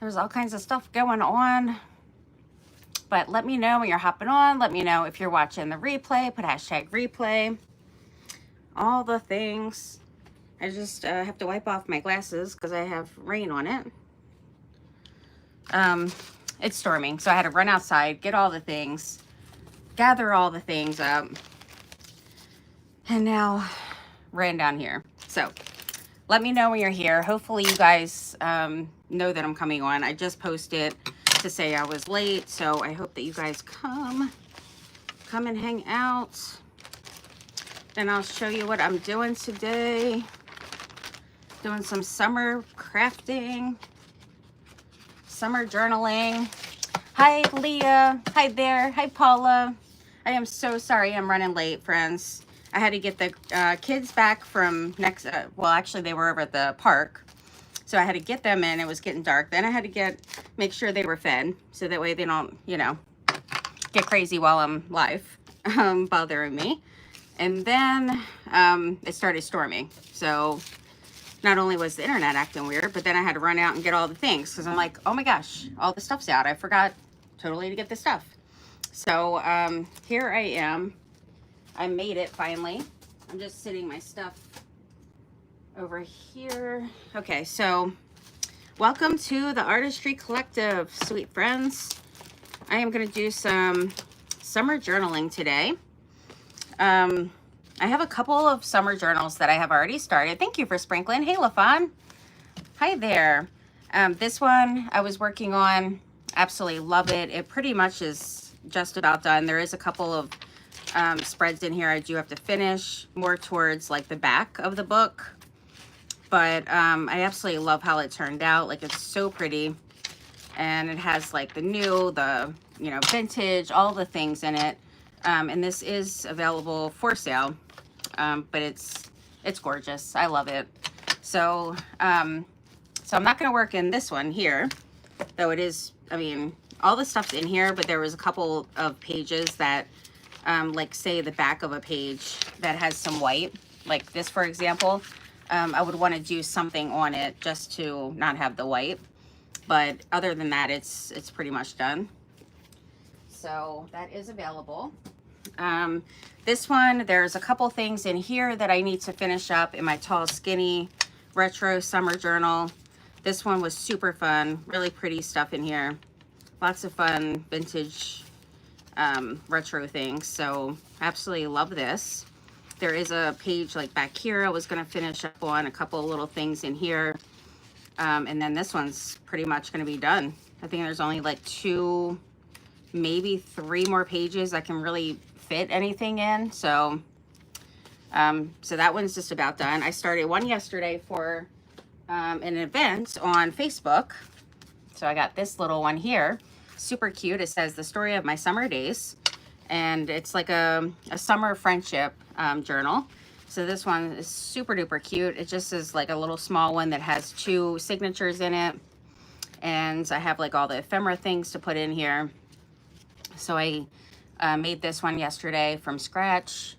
There's all kinds of stuff going on. But let me know when you're hopping on. Let me know if you're watching the replay. Put hashtag replay. All the things. I just have to wipe off my glasses because I have rain on it. It's storming, so I had to run outside, get all the things, gather all the things up, and now ran down here. So let me know when you're here. Hopefully you guys know that I'm coming on. I just posted to say I was late, so I hope that you guys come and hang out. And I'll show you what I'm doing today. Doing some summer crafting, summer journaling. Hi, Leah. Hi there. Hi, Paula. I am so sorry I'm running late, friends. I had to get the kids back from well, actually, they were over at the park. So I had to get them in. It was getting dark. Then I had to make sure they were fed. So that way they don't, get crazy while I'm live, bothering me. And then it started storming. So not only was the internet acting weird, but then I had to run out and get all the things because I'm like, oh my gosh, all the stuff's out. I forgot totally to get the stuff. So here I am. I made it finally. I'm just sitting my stuff over here. Okay, so welcome to the Artistry Collective, sweet friends. I am going to do some summer journaling today. I have a couple of summer journals that I have already started. Thank you for sprinkling. Hey, LaFawn. Hi there. This one I was working on. Absolutely love it. It pretty much is just about done. There is a couple of spreads in here I do have to finish, more towards like the back of the book. But I absolutely love how it turned out. Like, it's so pretty. And it has like the new, the, vintage, all the things in it. And this is available for sale. But it's gorgeous. I love it. So, so I'm not going to work in this one here, though it is, all the stuff's in here, but there was a couple of pages that, like say the back of a page that has some white, like this, for example, I would want to do something on it just to not have the white. But other than that, it's pretty much done. So that is available. This one, there's a couple things in here that I need to finish up in my Tall Skinny Retro Summer Journal. This one was super fun, really pretty stuff in here. Lots of fun vintage retro things. So absolutely love this. There is a page like back here I was going to finish up on, a couple of little things in here. And then this one's pretty much going to be done. I think there's only like 2, maybe 3 more pages I can really fit anything in. So so that one's just about done. I started one yesterday for an event on Facebook. So I got this little one here, super cute. It says the story of my summer days, and it's like a summer friendship journal. So this one is super duper cute. It just is like a little small one that has 2 signatures in it, and I have like all the ephemera things to put in here. So I made this one yesterday from scratch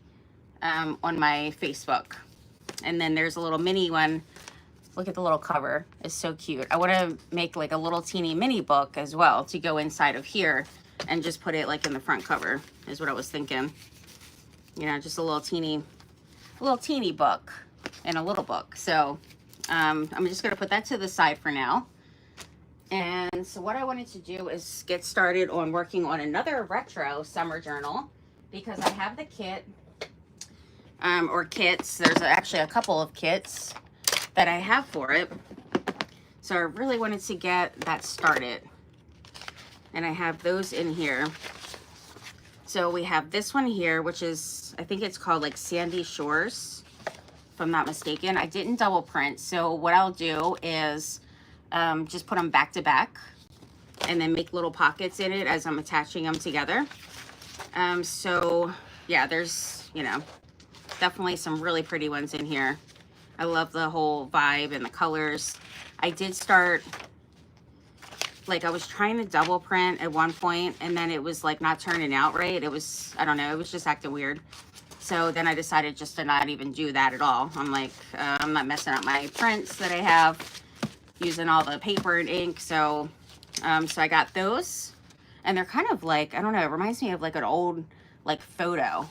on my Facebook. And then there's a little mini one. Look at the little cover. It's so cute. I want to make like a little teeny mini book as well to go inside of here and just put it like in the front cover is what I was thinking. Just a little teeny book and a little book. So I'm just going to put that to the side for now. And so what I wanted to do is get started on working on another retro summer journal because I have the kit or kits. There's actually a couple of kits that I have for it. So I really wanted to get that started. And I have those in here. So we have this one here, which is, I think it's called like Sandy Shores, if I'm not mistaken. I didn't double print. So what I'll do is just put them back to back and then make little pockets in it as I'm attaching them together. So yeah, there's, definitely some really pretty ones in here. I love the whole vibe and the colors. I did start, like I was trying to double print at one point and then it was like not turning out right. It was, I don't know, it was just acting weird. So then I decided just to not even do that at all. I'm like, I'm not messing up my prints that I have. using all the paper and ink. So, so I got those, and they're kind of like, I don't know, it reminds me of like an old like photo.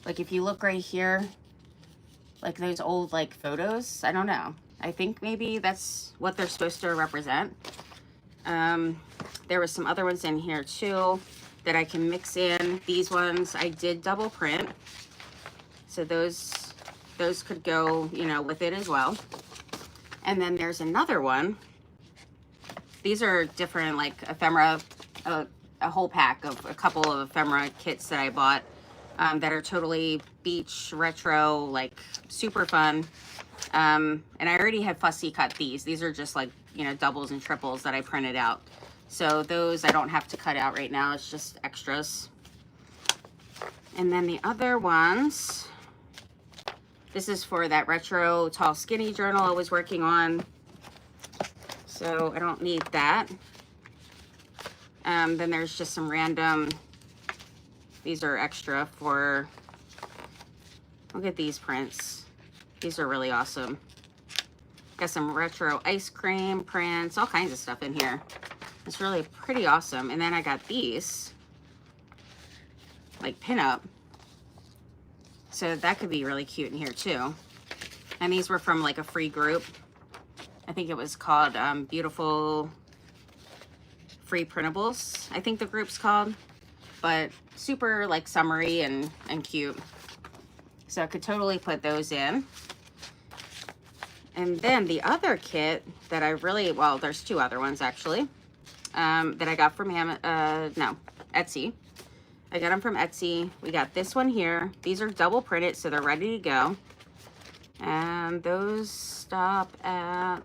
Like if you look right here, like those old like photos, I don't know. I think maybe that's what they're supposed to represent. There was some other ones in here too that I can mix in. These ones I did double print. So those could go, you know, with it as well. And then there's another one. These are different like ephemera, a whole pack of a couple of ephemera kits that I bought that are totally beach retro, like super fun. And I already had fussy cut these. These are just like, you know, doubles and triples that I printed out. So those I don't have to cut out right now. It's just extras. And then the other ones, this is for that retro tall skinny journal I was working on. So I don't need that. Then there's just some random, these are extra for, look at these prints. These are really awesome. Got some retro ice cream prints, all kinds of stuff in here. It's really pretty awesome. And then I got these, like pinup. So that could be really cute in here too. And these were from like a free group. I think it was called Beautiful Free Printables, I think the group's called. But super like summery and cute. So I could totally put those in. And then the other kit that I really, well, there's two other ones actually, that I got from Etsy. I got them from Etsy. We got this one here. These are double printed, so they're ready to go. And those stop at,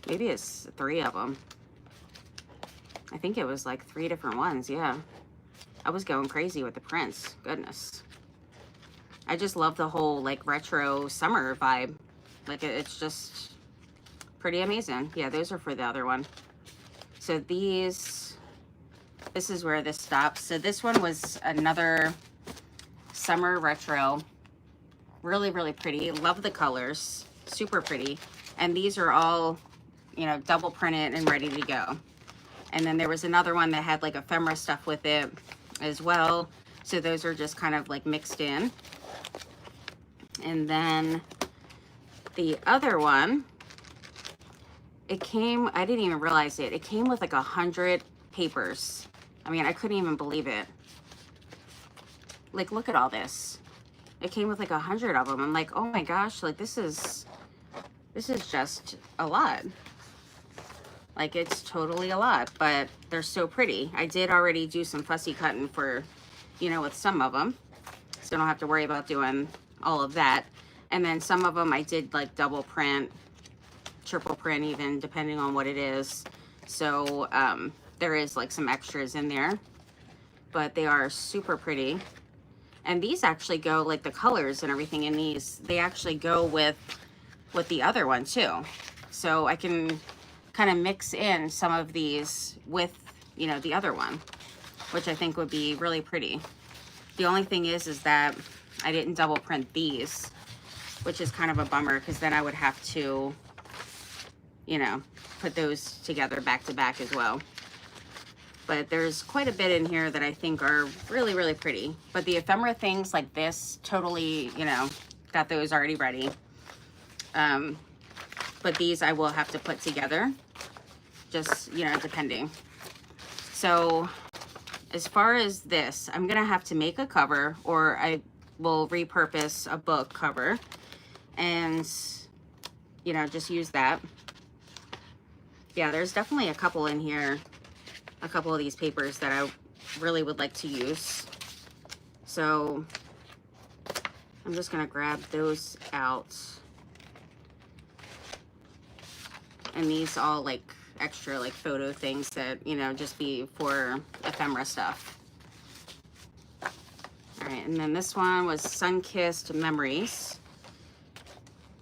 maybe it's 3 of them. I think it was like 3 different ones, yeah. I was going crazy with the prints, goodness. I just love the whole like retro summer vibe. Like it's just pretty amazing. Yeah, those are for the other one. So this is where this stops. So this one was another summer retro. Really, really pretty. Love the colors. Super pretty. And these are all, you know, double printed and ready to go. And then there was another one that had like ephemera stuff with it as well. So those are just kind of like mixed in. And then the other one, it came, I didn't even realize it. It came with like 100 papers. I mean, I couldn't even believe it. Like, look at all this. It came with like 100 of them. I'm like, oh my gosh, like this is just a lot. Like it's totally a lot, but they're so pretty. I did already do some fussy cutting for, you know, with some of them. So I don't have to worry about doing all of that. And then some of them I did like double print, triple print even, depending on what it is. So there is like some extras in there, but they are super pretty. And these actually go, like the colors and everything in these, they actually go with the other one too. So I can kind of mix in some of these with, you know, the other one, which I think would be really pretty. The only thing is that I didn't double print these, which is kind of a bummer because then I would have to, you know, put those together back to back as well. But there's quite a bit in here that I think are really, really pretty. But the ephemera things like this, totally, you know, got those already ready. But these I will have to put together, just, you know, depending. So as far as this, I'm gonna have to make a cover, or I will repurpose a book cover and, you know, just use that. Yeah, there's definitely a couple in here, a couple of these papers that I really would like to use. So I'm just gonna grab those out. And these all like extra like photo things that, you know, just be for ephemera stuff. All right, and then this one was Sun-Kissed Memories.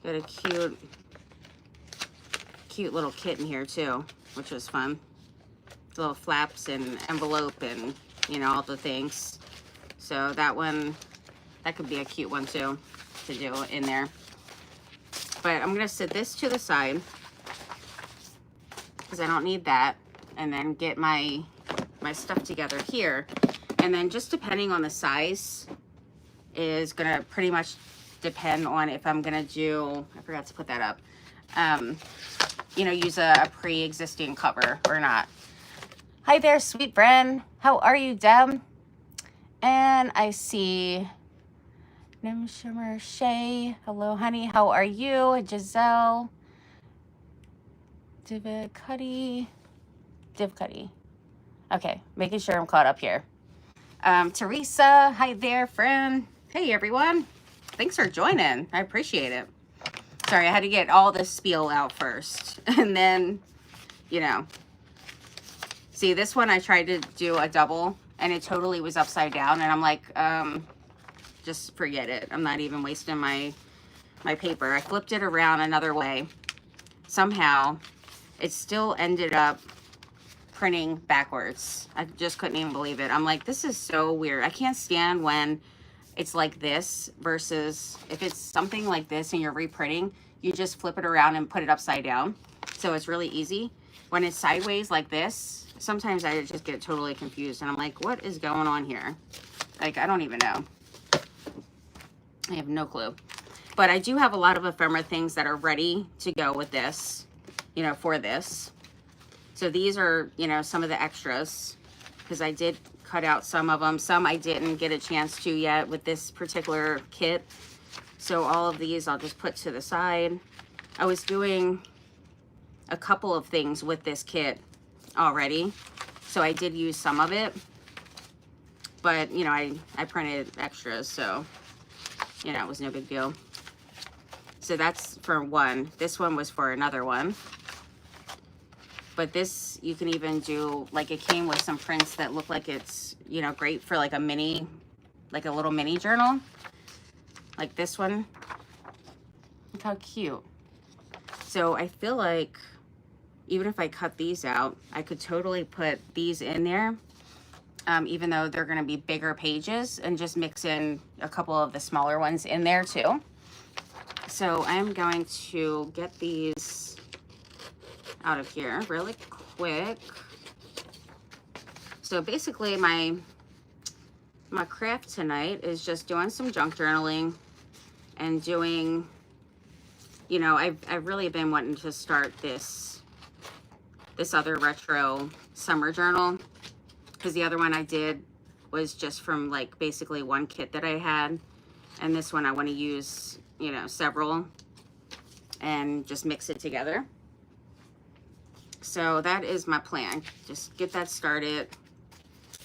Got a cute little kit in here too, which was fun. Little flaps and envelope and, you know, all the things. So that one, that could be a cute one too to do in there. But I'm gonna set this to the side because I don't need that, and then get my stuff together here. And then just depending on the size is gonna pretty much depend on if I'm gonna do, I forgot to put that up, you know, use a pre-existing cover or not. Hi there, sweet friend. How are you, Deb? And I see Nim Shimmer Shay. Hello, honey. How are you? Giselle. Div Cuddy. Okay, making sure I'm caught up here. Teresa. Hi there, friend. Hey, everyone. Thanks for joining. I appreciate it. Sorry, I had to get all this spiel out first. And then, you know. See, this one I tried to do a double, and it totally was upside down. And I'm like, just forget it. I'm not even wasting my paper. I flipped it around another way. Somehow, it still ended up printing backwards. I just couldn't even believe it. I'm like, this is so weird. I can't stand when it's like this versus if it's something like this and you're reprinting, you just flip it around and put it upside down. So it's really easy. When it's sideways like this, sometimes I just get totally confused and I'm like, what is going on here? Like, I don't even know. I have no clue. But I do have a lot of ephemera things that are ready to go with this, you know, for this. So these are, you know, some of the extras because I did cut out some of them. Some I didn't get a chance to yet with this particular kit. So all of these I'll just put to the side. I was doing a couple of things with this kit already. So I did use some of it. But, you know, I printed extras. So, you know, it was no big deal. So that's for one. This one was for another one. But this, you can even do, like it came with some prints that look like it's, you know, great for like a mini, like a little mini journal. Like this one. Look how cute. So I feel like even if I cut these out, I could totally put these in there. Even though they're going to be bigger pages, and just mix in a couple of the smaller ones in there too. So I'm going to get these out of here really quick. So basically my craft tonight is just doing some junk journaling and doing, you know, I've really been wanting to start this other retro summer journal, because the other one I did was just from like basically one kit that I had, and this one I want to use, you know, several and just mix it together. So that is my plan. Just get that started,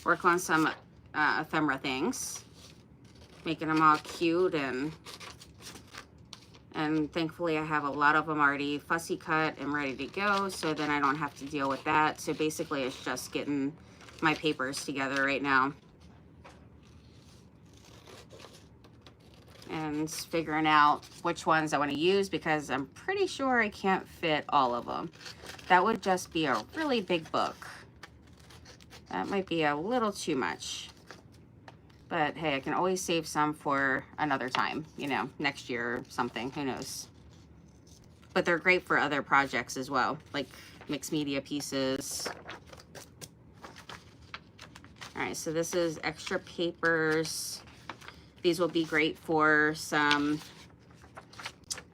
work on some ephemera things, making them all cute, and thankfully I have a lot of them already fussy cut and ready to go, so then I don't have to deal with that. So basically it's just getting my papers together right now and figuring out which ones I want to use, because I'm pretty sure I can't fit all of them. That would just be a really big book. That might be a little too much. But hey, I can always save some for another time, you know, next year or something, who knows. But they're great for other projects as well, like mixed media pieces. All right, so this is extra papers. These will be great for some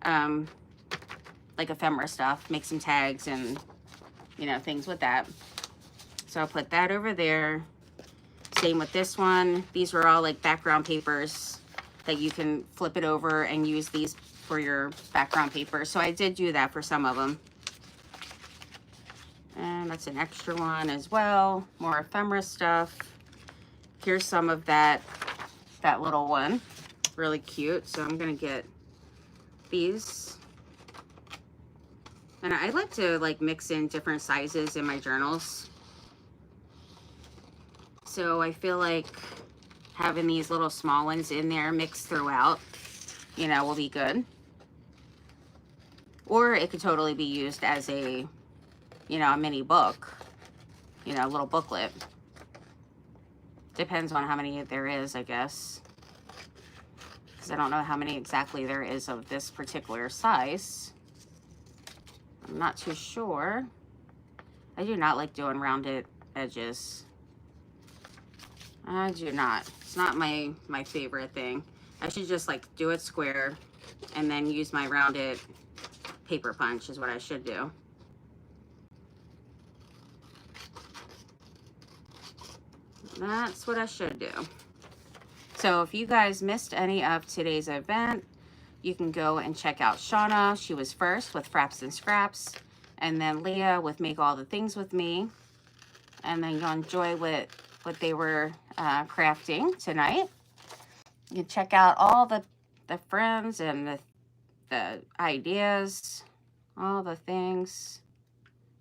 like ephemera stuff, make some tags and, you know, things with that. So I'll put that over there. Same with this one. These are all like background papers that you can flip it over and use these for your background paper. So I did do that for some of them. And that's an extra one as well. More ephemera stuff. Here's some of that little one. Really cute. So I'm gonna get these. And I like to like mix in different sizes in my journals. So I feel like having these little small ones in there mixed throughout, you know, will be good. Or it could totally be used as a, you know, a mini book, you know, a little booklet. Depends on how many there is, I guess. because I don't know how many exactly there is of this particular size. I'm not too sure. I do not like doing rounded edges. I do not. It's not my favorite thing. I should just like do it square and then use my rounded paper punch is what I should do. That's what I should do. So if you guys missed any of today's event, you can go and check out Shauna. She was first with Fraps and Scraps, and then Leah with Make All the Things With Me. And then you'll enjoy what they were crafting tonight. You can check out all the friends and the ideas, all the things.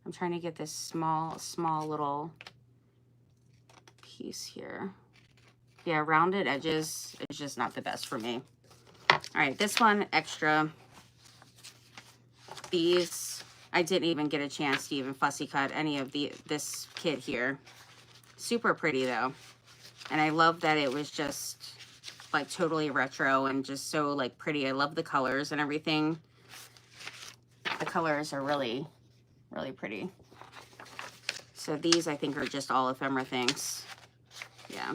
I'm trying to get this small little piece here. Yeah, rounded edges is just not the best for me. All right, this one extra. These, I didn't even get a chance to even fussy cut any of this kit here. Super pretty though. And I love that it was just like totally retro and just so like pretty. I love the colors and everything. The colors are really, really pretty. So these I think are just all ephemera things. Yeah.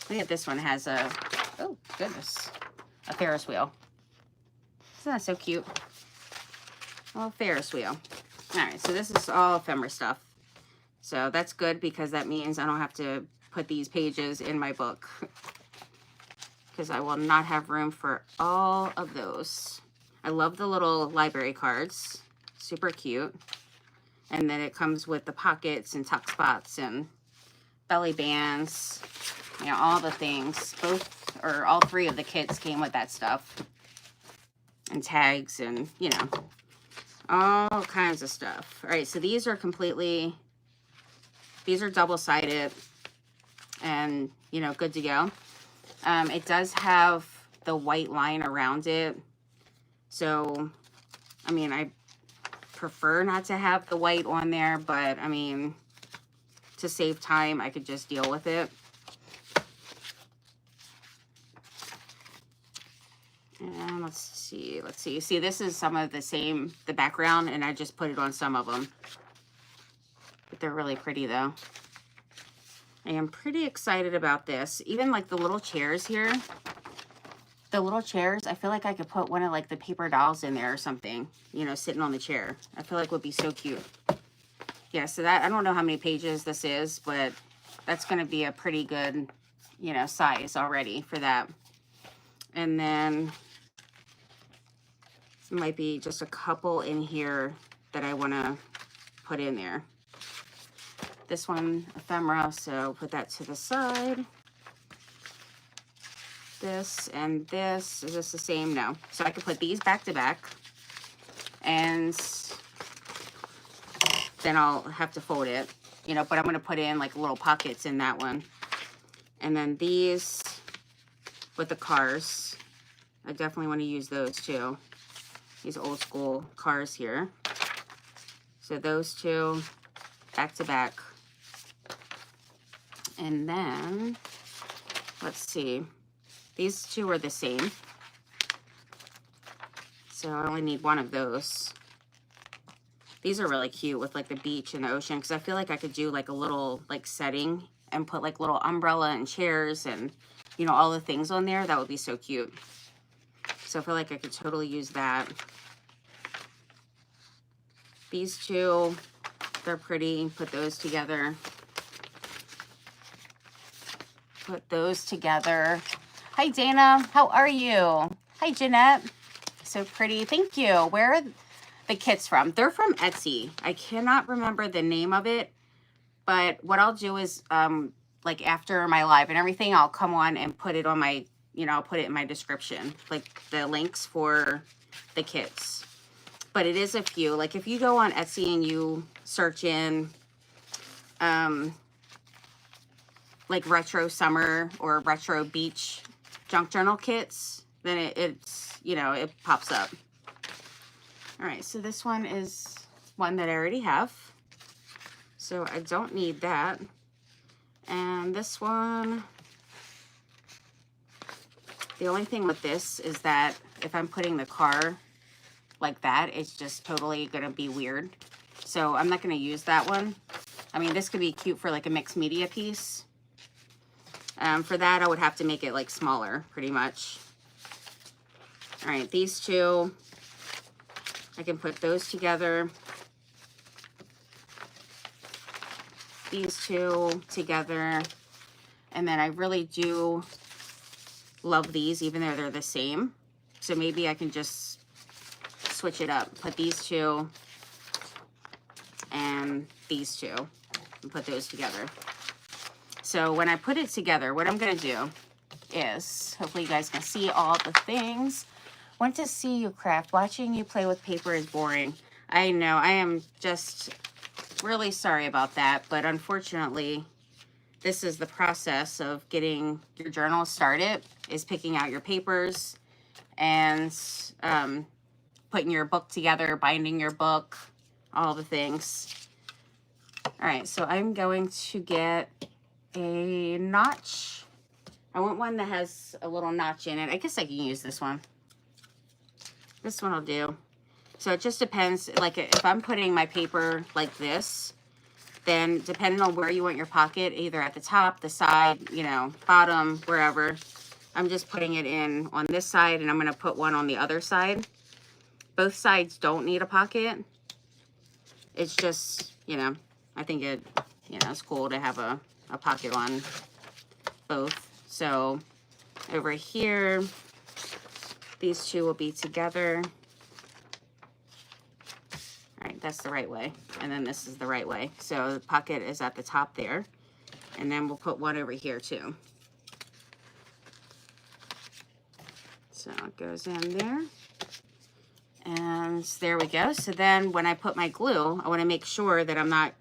Look at this one has a, oh goodness, a Ferris wheel. Isn't that so cute? A little Ferris wheel. All right, so this is all ephemera stuff. So that's good because that means I don't have to put these pages in my book because I will not have room for all of those. I love the little library cards. Super cute. And then it comes with the pockets and tuck spots and belly bands. You know, all the things. Both, or all three of the kits came with that stuff. And tags and, you know, all kinds of stuff. All right, so these are completely, these are double-sided and, you know, good to go. It does have the white line around it. So, I mean, I prefer not to have the white on there, but, I mean, to save time, I could just deal with it. And let's see. See, this is some of the background, and I just put it on some of them. But they're really pretty, though. I am pretty excited about this. Even, like, the little chairs here. The little chairs, I feel like I could put one of, like, the paper dolls in there or something. You know, sitting on the chair. I feel like would be so cute. Yeah, so that, I don't know how many pages this is, but that's going to be a pretty good, you know, size already for that. And then might be just a couple in here that I want to put in there. This one, ephemera, so put that to the side. This and this, is this the same? No. So I could put these back to back, and then I'll have to fold it, you know, but I'm going to put in like little pockets in that one. And then these with the cars, I definitely want to use those too. These old school cars here. So those two back to back. And then, let's see. These two are the same. So I only need one of those. These are really cute with like the beach and the ocean, because I feel like I could do like a little like setting and put like little umbrella and chairs and, you know, all the things on there. That would be so cute. So I feel like I could totally use that. These two, they're pretty. Put those together. Put those together. Hi, Dana. How are you? Hi, Jeanette. So pretty. Thank you. Where are the kits from? They're from Etsy. I cannot remember the name of it, but what I'll do is, like after my live and everything, I'll come on and put it on my, you know, I'll put it in my description, like the links for the kits. But it is a few. Like if you go on Etsy and you search in, like retro summer or retro beach junk journal kits, then it's, you know, it pops up. All right, so this one is one that I already have. So I don't need that. And this one, The only thing with this is that if I'm putting the car like that, it's just totally gonna be weird. So I'm not gonna use that one. I mean, this could be cute for like a mixed media piece. For that, I would have to make it like smaller, pretty much. All right, these two, I can put those together. These two together. And then I really do love these, even though they're the same. So maybe I can just switch it up. Put these two and these two and put those together. So when I put it together, what I'm going to do is, hopefully you guys can see all the things. Want to see you craft. Watching you play with paper is boring. I know, I am just really sorry about that, but unfortunately, this is the process of getting your journal started, is picking out your papers and putting your book together, binding your book, all the things. All right, so I'm going to get a notch. I want one that has a little notch in it. I guess I can use this one. This one will do. So it just depends, like if I'm putting my paper like this, then depending on where you want your pocket, either at the top, the side, you know, bottom, wherever, I'm just putting it in on this side, and I'm going to put one on the other side. Both sides don't need a pocket. It's just, you know, I think it, you know, it's cool to have a pocket on both. So over here, these two will be together. All right, that's the right way. And then this is the right way. So the pocket is at the top there. And then we'll put one over here too. So it goes in there. And there we go. So then when I put my glue, I want to make sure that I'm not,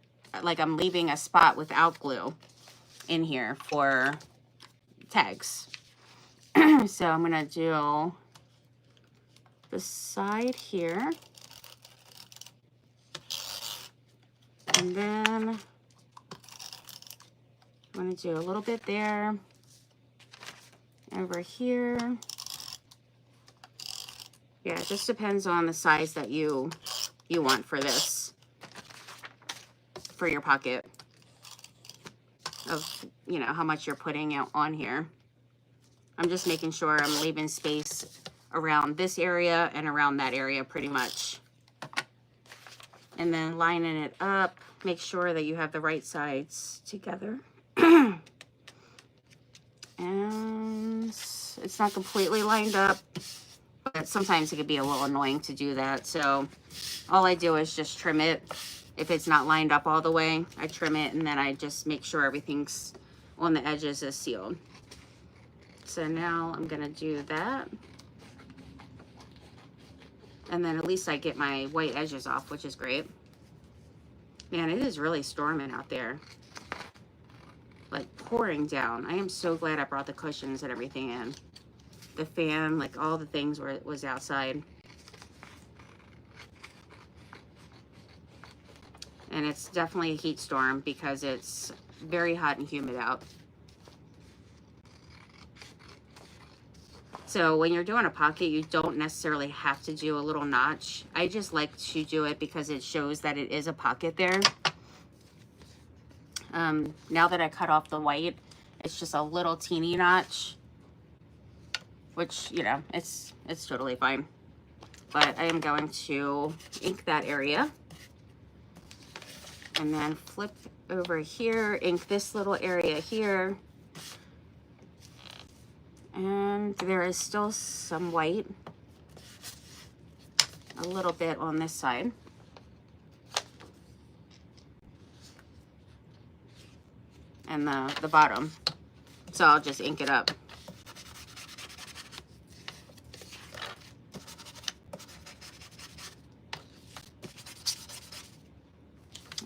like I'm leaving a spot without glue in here for tags. So I'm going to do the side here. And then I'm going to do a little bit there, over here. Yeah, it just depends on the size that you want for this, for your pocket, of, you know, how much you're putting out on here. I'm just making sure I'm leaving space around this area and around that area pretty much. And then lining it up, make sure that you have the right sides together. And it's not completely lined up, but sometimes it could be a little annoying to do that. So all I do is just trim it. If it's not lined up all the way, I trim it, and then I just make sure everything's on the edges is sealed. So now I'm gonna do that. And then at least I get my white edges off, which is great. Man, it is really storming out there. Like pouring down. I am so glad I brought the cushions and everything in. The fan, like all the things was outside. And it's definitely a heat storm because it's very hot and humid out. So when you're doing a pocket, you don't necessarily have to do a little notch. I just like to do it because it shows that it is a pocket there. Now that I cut off the white, it's just a little teeny notch, which, you know, it's totally fine. But I am going to ink that area and then flip over here, ink this little area here. And there is still some white, a little bit on this side. And the bottom. So I'll just ink it up.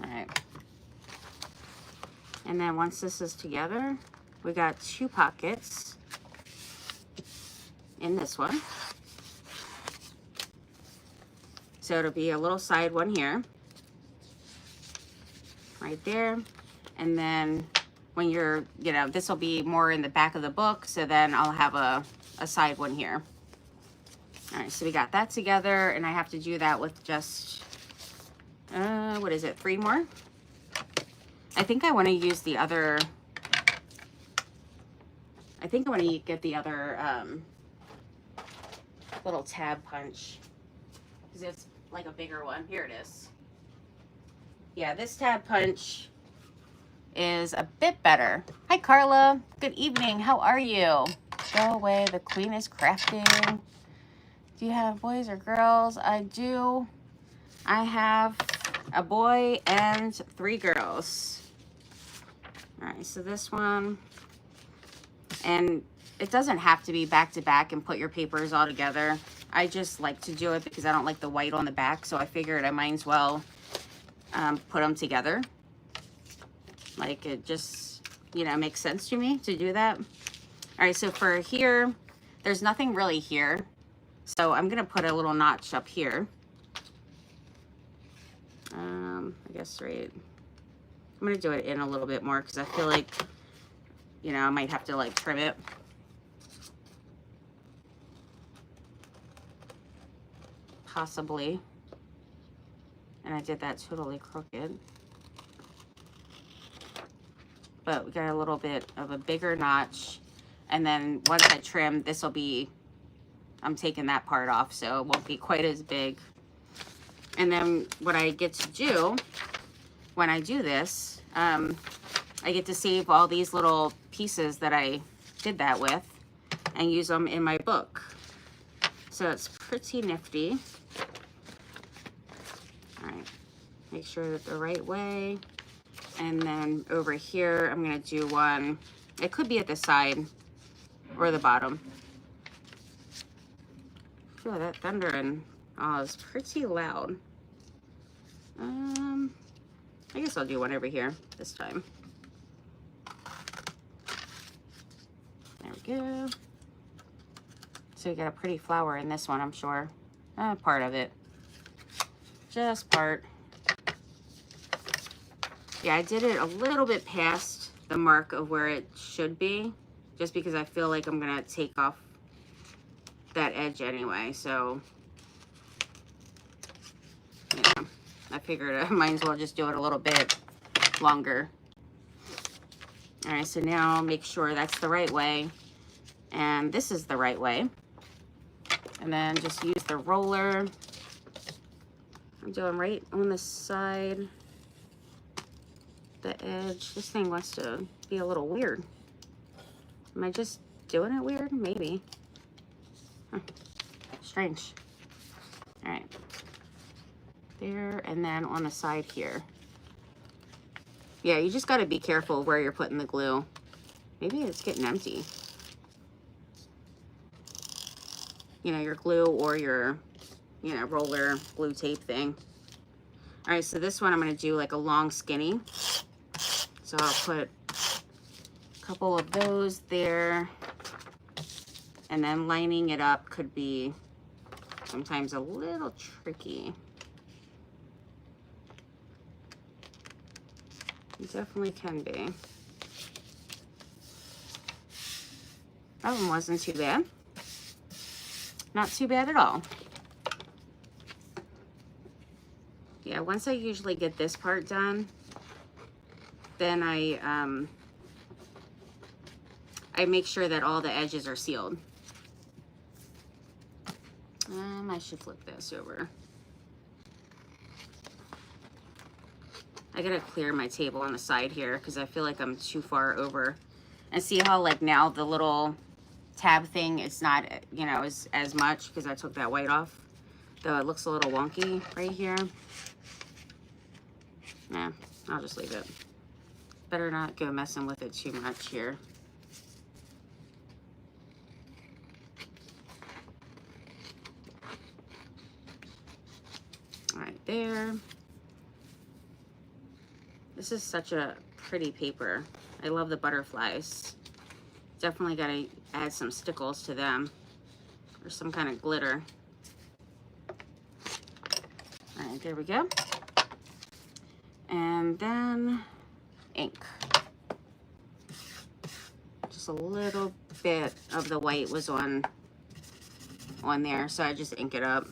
All right. And then once this is together, we got two pockets in this one. So it'll be a little side one here, right there. And then when you're, you know, this will be more in the back of the book, so then I'll have a a side one here. All right, so we got that together, and I have to do that with just, what is it, 3 more? I think I want to use the other, I think I want to get the other little tab punch, because it's like a bigger one. Here it is. Yeah, this tab punch is a bit better. Hi, Carla. Good evening. How are you? Go away. The queen is crafting. Do you have boys or girls? I do. I have a boy and 3 girls. All right, so this one, and it doesn't have to be back to back and put your papers all together. I just like to do it because I don't like the white on the back, so I figured I might as well put them together. Like, it just, you know, makes sense to me to do that. All right, so for here, there's nothing really here. So I'm gonna put a little notch up here. I guess right. I'm gonna do it in a little bit more because I feel like, you know, I might have to like trim it. Possibly. And I did that totally crooked. But we got a little bit of a bigger notch. And then once I trim, this will be, I'm taking that part off, so it won't be quite as big. And then what I get to do when I do this, I get to save all these little pieces that I did that with and use them in my book. So it's pretty nifty. All right, make sure that the right way. And then over here, I'm gonna do one, it could be at the side or the bottom. Feel that thunder and it's pretty loud. I guess I'll do one over here this time. There we go. So we got a pretty flower in this one, I'm sure. Part of it. Just part. Yeah, I did it a little bit past the mark of where it should be, just because I feel like I'm gonna take off that edge anyway, so yeah, I figured I might as well just do it a little bit longer. All right, so now make sure that's the right way, and this is the right way, and then just use the roller. I'm doing right on the side, the edge. This thing wants to be a little weird. Am I just doing it weird? Maybe. Huh. Strange. All right. There, and then on the side here. Yeah, you just got to be careful where you're putting the glue. Maybe it's getting empty. You know, your glue or your, you know, roller glue tape thing. All right, so this one I'm going to do like a long skinny. So I'll put a couple of those there. And then lining it up could be sometimes a little tricky. It definitely can be. That one wasn't too bad. Not too bad at all. Yeah, once I usually get this part done, then I make sure that all the edges are sealed. I should flip this over. I gotta clear my table on the side here because I feel like I'm too far over. And see how like now the little tab thing is not, you know, as much because I took that white off. Though it looks a little wonky right here. Nah, I'll just leave it. Better not go messing with it too much here. All right, there. This is such a pretty paper. I love the butterflies. Definitely gotta add some stickles to them or some kind of glitter. All right, there we go. And then ink. Just just a little bit of the white was on there, so I just ink it up.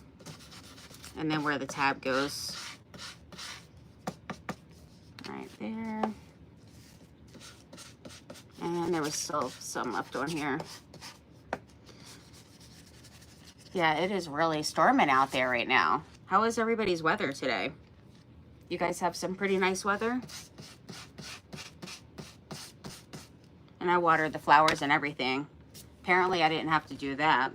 And then where the tab goes, right there. And there was still some left on here. Yeah, it is really storming out there right now. How is everybody's weather today? You guys have some pretty nice weather? And I watered the flowers and everything. Apparently I didn't have to do that.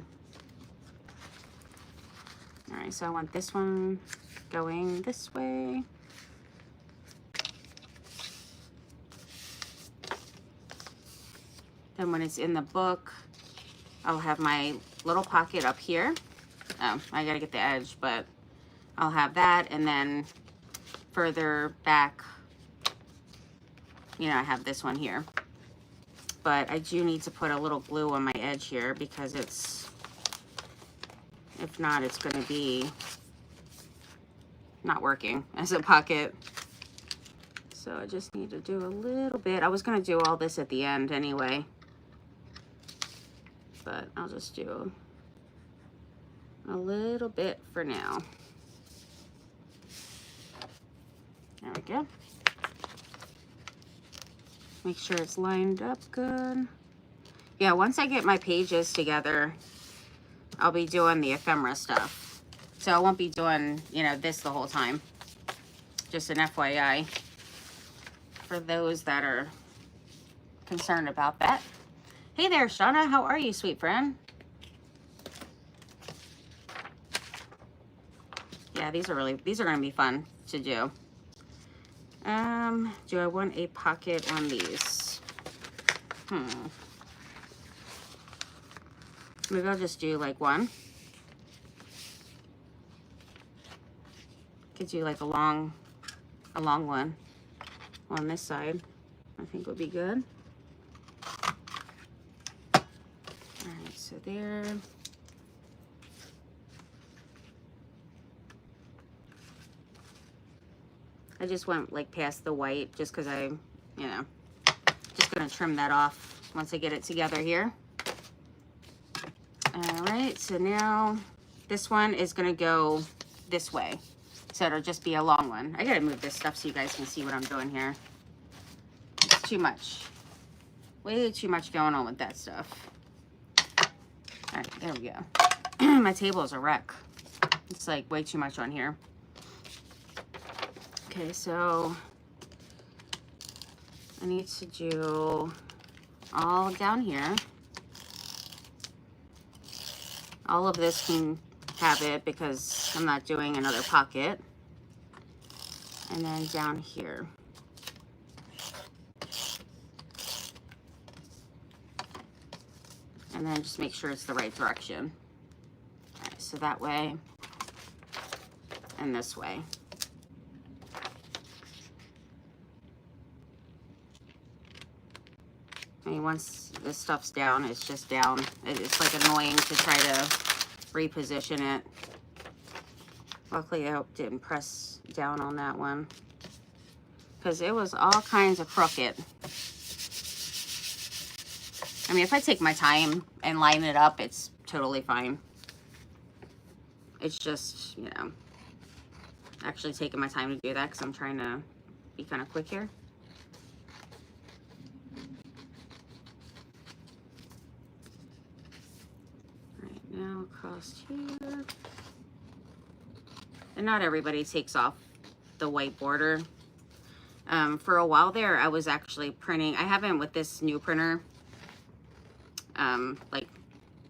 All right, so I want this one going this way. Then when it's in the book, I'll have my little pocket up here. Oh, I gotta get the edge, but I'll have that, and then further back, you know, I have this one here. But I do need to put a little glue on my edge here because it's, if not, it's gonna be not working as a pocket. So I just need to do a little bit. I was gonna do all this at the end anyway, but I'll just do a little bit for now. There we go. Make sure it's lined up good. Yeah, once I get my pages together, I'll be doing the ephemera stuff. So I won't be doing, you know, this the whole time. Just an FYI for those that are concerned about that. Hey there, Shauna. How are you, sweet friend? Yeah, these are going to be fun to do. Do I want a pocket on these? Maybe I'll just do like one. Could do like a long one on this side. I think would be good. All right, so there. I just went like past the white just because I, you know, just gonna trim that off once I get it together here. All right, so now this one is gonna go this way. So it'll just be a long one. I gotta move this stuff so you guys can see what I'm doing here. It's too much. Way too much going on with that stuff. All right, there we go. My table is a wreck. It's like way too much on here. Okay, so I need to do all down here. All of this can have it because I'm not doing another pocket. And then down here. And then just make sure it's the right direction. All right, so that way and this way. I mean, once this stuff's down, it's just down. It's like annoying to try to reposition it. Luckily, I didn't press down on that one because it was all kinds of crooked. I mean, if I take my time and line it up, it's totally fine. It's just, you know, actually taking my time to do that because I'm trying to be kind of quick here. Now across here. And not everybody takes off the white border. For a while there, I was actually printing. I haven't with this new printer, like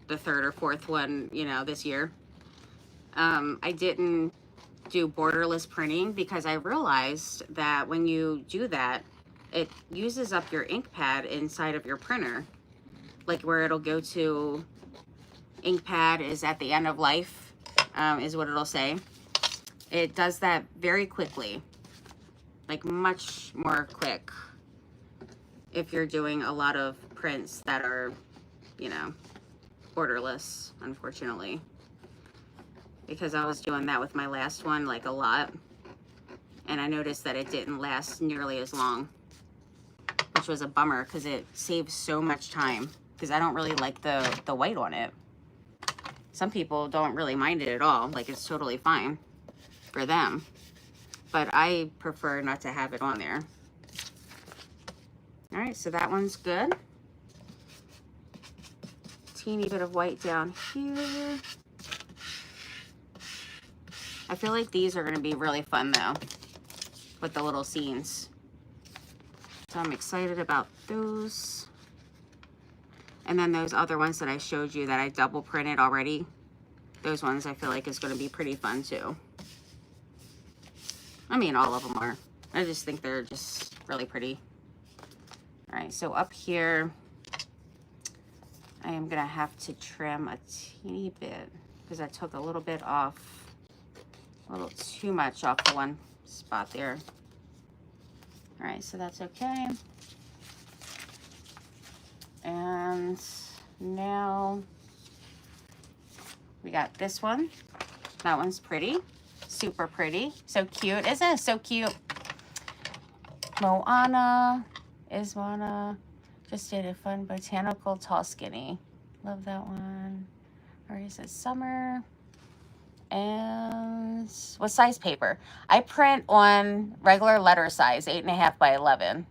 the third or fourth one, you know, this year. I didn't do borderless printing because I realized that when you do that, it uses up your ink pad inside of your printer. Like where it'll go to ink pad is at the end of life, is what it'll say. It does that very quickly, like much more quick if you're doing a lot of prints that are, you know, borderless, unfortunately. Because I was doing that with my last one like a lot, and I noticed that it didn't last nearly as long, which was a bummer because it saves so much time, because I don't really like the white on it. Some people don't really mind it at all. Like, it's totally fine for them. But I prefer not to have it on there. All right, so that one's good. Teeny bit of white down here. I feel like these are going to be really fun though, with the little scenes. So I'm excited about those. And then those other ones that I showed you that I double printed already, those ones I feel like is going to be pretty fun too. I mean, all of them are. I just think they're just really pretty. All right, so up here, I am going to have to trim a teeny bit because I took a little bit off, a little too much off the one spot there. All right, so that's okay. And now we got this one. That one's pretty, super pretty, so cute. Isn't it so cute? Moana just did a fun botanical tall skinny. Love that one. Already says summer. And what size paper? I print on regular letter size, 8.5 by 11.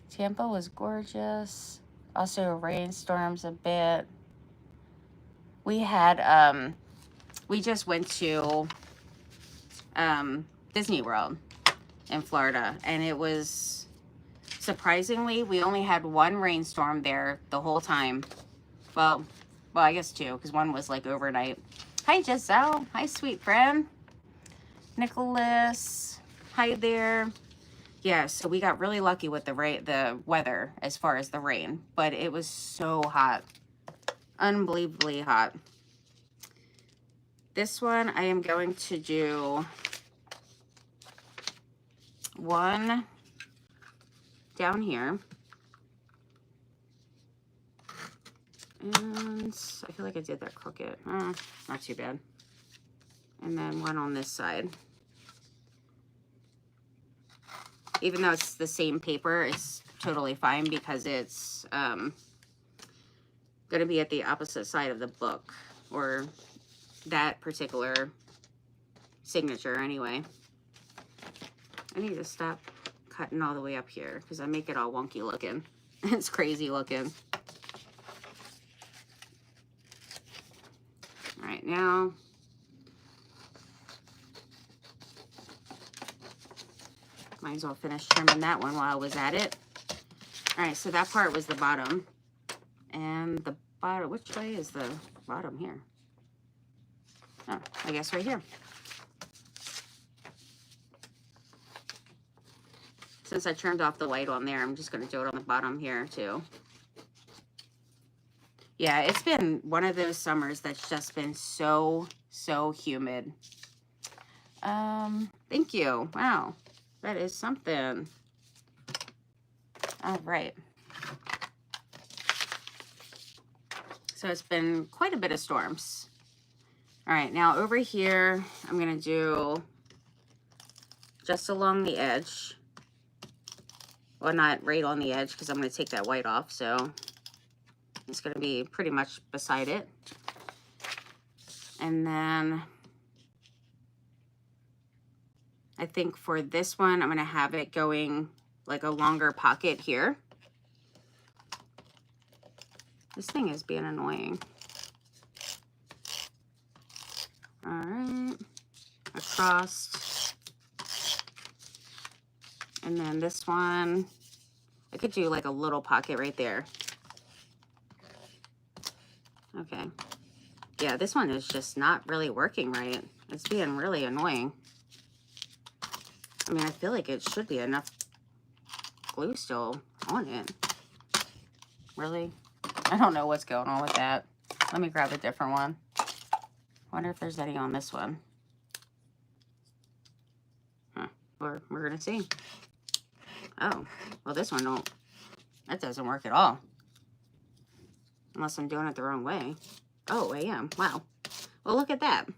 Tampa was gorgeous. Also rainstorms a bit. We had, we just went to Disney World in Florida, and it was, surprisingly, we only had one rainstorm there the whole time. Well, I guess two, because one was like overnight. Hi, Giselle. Hi, sweet friend. Nicholas. Hi there. Yeah, so we got really lucky with the weather as far as the rain, but it was so hot. Unbelievably hot. This one, I am going to do one down here. And I feel like I did that crooked. Not too bad. And then one on this side. Even though it's the same paper, it's totally fine because it's going to be at the opposite side of the book, or that particular signature anyway. I need to stop cutting all the way up here because I make it all wonky looking. It's crazy looking. All right, now might as well finish trimming that one while I was at it. All right, so that part was the bottom. And the bottom, which way is the bottom here? Oh, I guess right here. Since I trimmed off the white on there, I'm just going to do it on the bottom here too. Yeah, it's been one of those summers that's just been so humid. Thank you. Wow, that is something. All right. So it's been quite a bit of storms. All right, now over here, I'm going to do just along the edge. Well, not right on the edge because I'm going to take that white off. So it's going to be pretty much beside it. And then I think for this one, I'm going to have it going like a longer pocket here. This thing is being annoying. All right, across. And then this one, I could do like a little pocket right there. Okay. Yeah, this one is just not really working right. It's being really annoying. I mean, I feel like it should be enough glue still on it. Really? I don't know what's going on with that. Let me grab a different one. Wonder if there's any on this one. Huh. We're gonna see. Oh, well, this one that doesn't work at all. Unless I'm doing it the wrong way. Oh, I am. Wow. Well, look at that.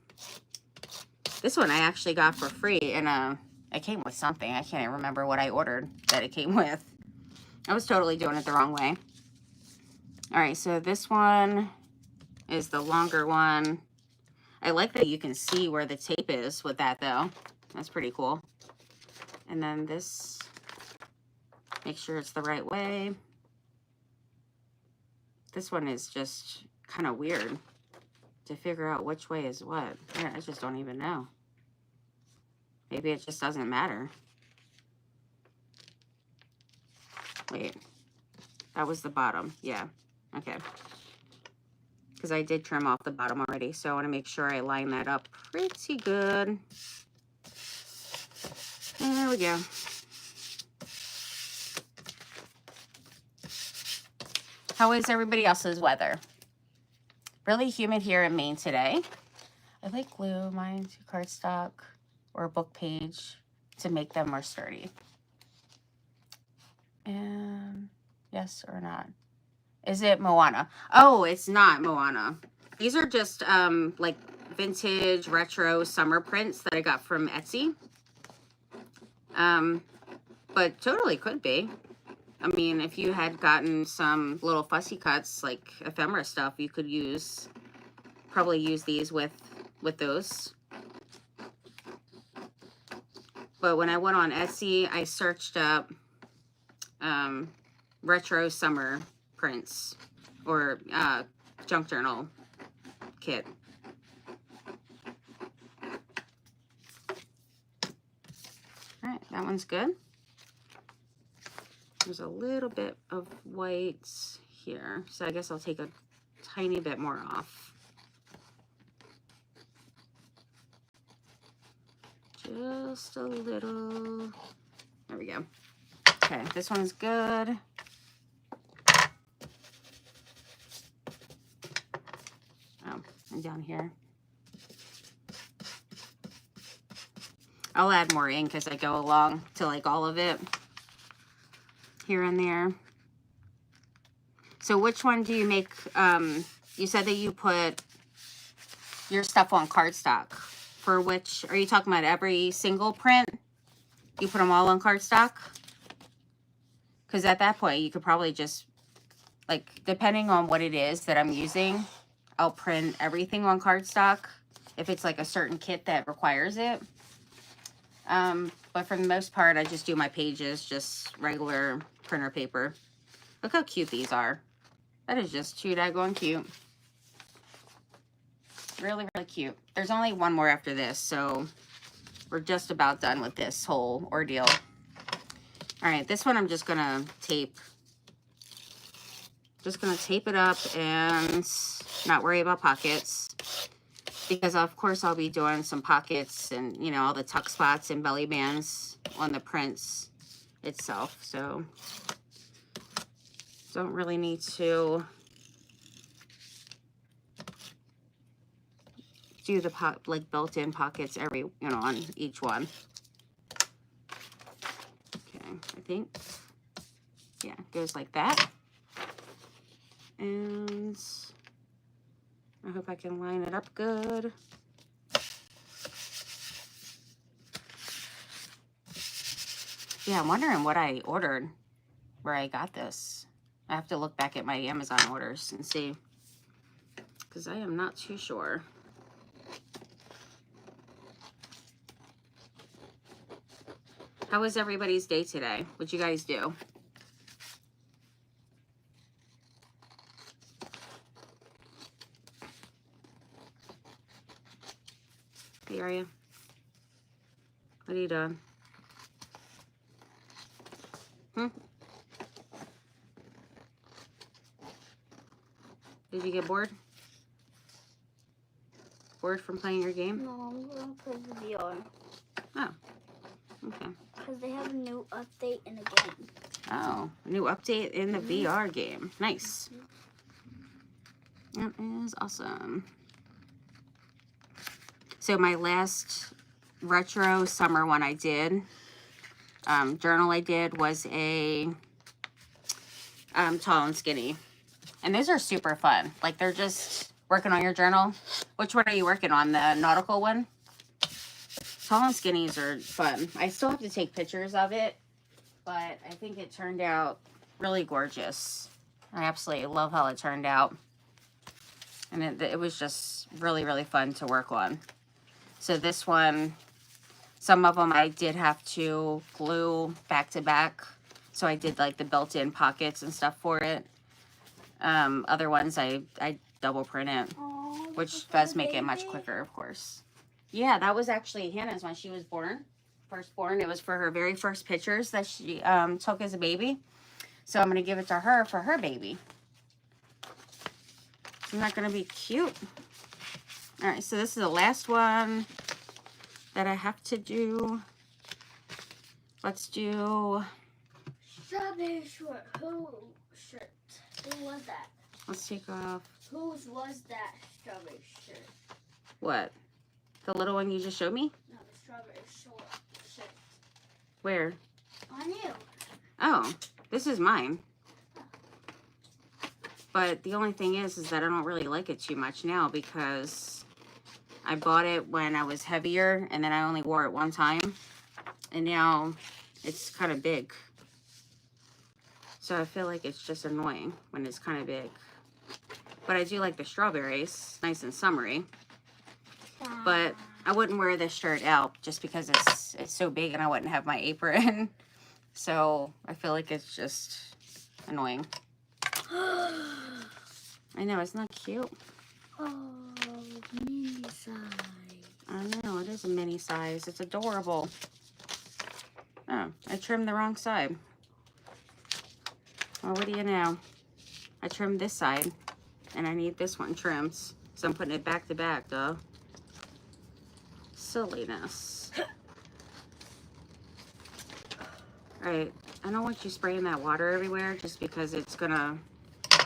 This one I actually got for free, and it came with something. I can't even remember what I ordered that it came with. I was totally doing it the wrong way. All right, so this one is the longer one. I like that you can see where the tape is with that though. That's pretty cool. And then this, make sure it's the right way. This one is just kind of weird to figure out which way is what. Yeah, I just don't even know. Maybe it just doesn't matter. Wait, that was the bottom. Yeah, okay. Because I did trim off the bottom already, so I want to make sure I line that up pretty good. There we go. How is everybody else's weather? Really humid here in Maine today. I like glue mine to cardstock or a book page to make them more sturdy. And yes or not? Is it Moana? Oh, it's not Moana. These are just like vintage retro summer prints that I got from Etsy. But totally could be. I mean, if you had gotten some little fussy cuts, like ephemera stuff, you could probably use these with those. But when I went on Etsy, I searched up retro summer prints or junk journal kit. All right, that one's good. There's a little bit of white here, so I guess I'll take a tiny bit more off. Just a little. There we go. Okay, this one's good. Oh, and down here. I'll add more ink as I go along to like all of it here and there. So which one do you make? You said that you put your stuff on cardstock. For which, are you talking about every single print? You put them all on cardstock? Because at that point, you could probably just, like, depending on what it is that I'm using, I'll print everything on cardstock if it's like a certain kit that requires it. But for the most part, I just do my pages, just regular printer paper. Look how cute these are. That is just too daggone cute. Really, really cute. There's only one more after this, so we're just about done with this whole ordeal. All right, this one I'm just gonna tape. Just gonna tape it up and not worry about pockets, because of course I'll be doing some pockets and, you know, all the tuck spots and belly bands on the prints itself. So don't really need to do the like built-in pockets every, you know, on each one. Okay, I think, yeah, it goes like that. And I hope I can line it up good. Yeah, I'm wondering what I ordered, where I got this. I have to look back at my Amazon orders and see, because I am not too sure. How was everybody's day today? What'd you guys do? Hey, are you? What are you doing? Did you get bored? Bored from playing your game? No, I'm going to play the VR. Oh, okay. Because they have a new update in the game. Oh, a new update in the VR game. Nice. That is awesome. So my last retro summer one I did, journal I did, was a tall and skinny. And those are super fun. Like, they're just working on your journal. Which one are you working on? The nautical one? Tall and skinnies are fun. I still have to take pictures of it, but I think it turned out Really gorgeous. I absolutely love how it turned out. And it was just really, really fun to work on. So this one, some of them I did have to glue back to back. So I did like the built-in pockets and stuff for it. Other ones I double print it, which does make it much quicker, of course. Yeah, that was actually Hannah's when she was born. First born. It was for her very first pictures that she took as a baby. So I'm going to give it to her for her baby. Isn't that going to be cute? All right, so this is the last one that I have to do. Let's do... Strawberry short. Who was that? Let's take off... Whose was that strawberry shirt? What? The little one you just showed me? No, the strawberry short shirt. Where? On you. Oh, this is mine. But the only thing is that I don't really like it too much now because I bought it when I was heavier and then I only wore it one time. And now it's kind of big. So I feel like it's just annoying when it's kind of big. But I do like the strawberries, nice and summery. But I wouldn't wear this shirt out just because it's so big and I wouldn't have my apron. So I feel like it's just annoying. I know, it's not cute. Oh, mini size. I know, it is a mini size. It's adorable. Oh, I trimmed the wrong side. Well, what do you know? I trimmed this side, and I need this one trimmed. So I'm putting it back to back, duh. Silliness. Alright, I don't want you spraying that water everywhere just because it's gonna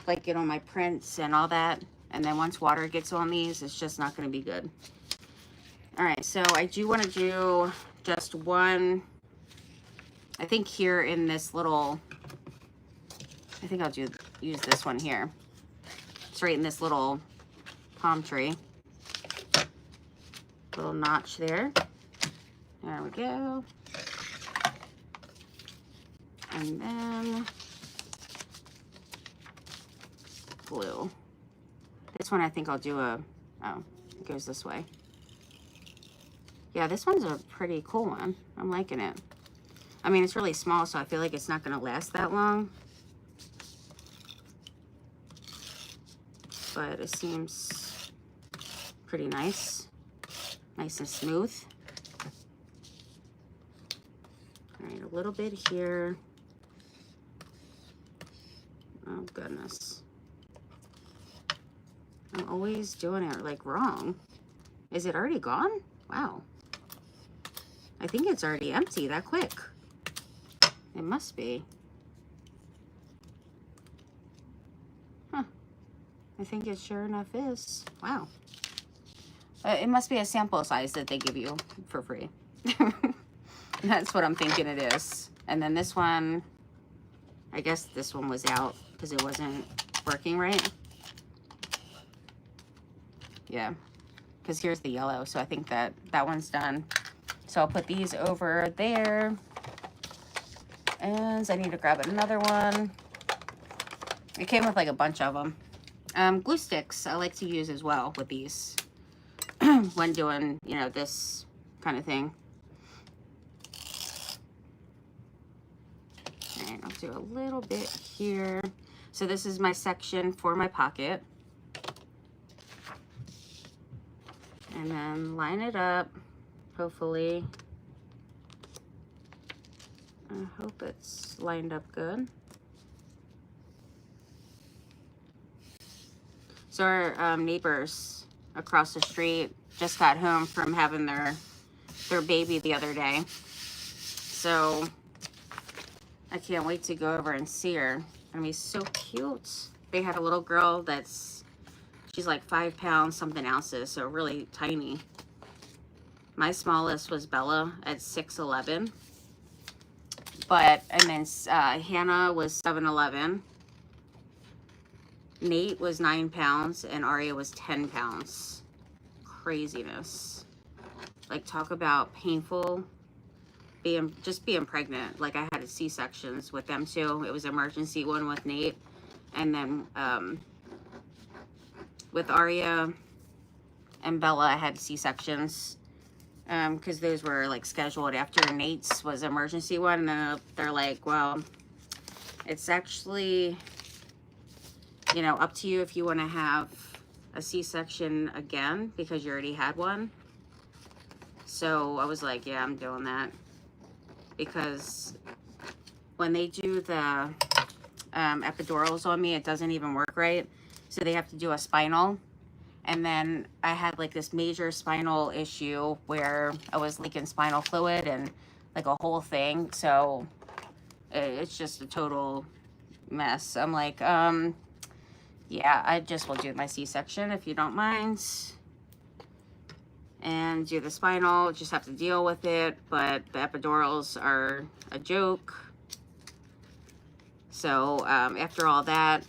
like get on my prints and all that. And then once water gets on these, it's just not gonna be good. Alright, so I do want to do just one, I think here in this little, I think I'll use this one here. It's right in this little palm tree. Little notch there. There we go. And then glue. This one I think I'll do oh, it goes this way. Yeah, this one's a pretty cool one. I'm liking it. I mean, it's really small, so I feel like it's not going to last that long. But it seems pretty nice. Nice and smooth. All right, a little bit here. Oh, goodness. I'm always doing it, like, wrong. Is it already gone? Wow. I think it's already empty that quick. It must be. Huh. I think it sure enough is. Wow. It must be a sample size that they give you for free. That's what I'm thinking it is. And then this one, I guess this one was out because it wasn't working right. Yeah, because here's the yellow, so I think that one's done. So I'll put these over there. And I need to grab another one. It came with like a bunch of them. Glue sticks I like to use as well with these when doing, you know, this kind of thing. And I'll do a little bit here. So this is my section for my pocket. And then line it up, hopefully. I hope it's lined up good. So our neighbors across the street just got home from having their baby the other day. So I can't wait to go over and see her. It's gonna be so cute. They had a little girl she's like 5 pounds something ounces, so really tiny. My smallest was Bella at 6'11". And then Hannah was 7'11". Nate was 9 pounds and Aria was 10 pounds. Craziness. Like, talk about painful. being pregnant. Like I had C-sections with them too. It was emergency one with Nate, and then with Aria and Bella, I had C-sections because those were like scheduled after Nate's was emergency one, and then they're like, well, it's actually, you know, up to you if you want to have a C-section again because you already had one. So I was like, yeah, I'm doing that, because when they do the epidurals on me, it doesn't even work right. So they have to do a spinal. And then I had like this major spinal issue where I was leaking spinal fluid and like a whole thing. So it's just a total mess. I'm like, yeah, I just will do my C-section if you don't mind. And do the spinal, just have to deal with it. But the epidurals are a joke. So after all that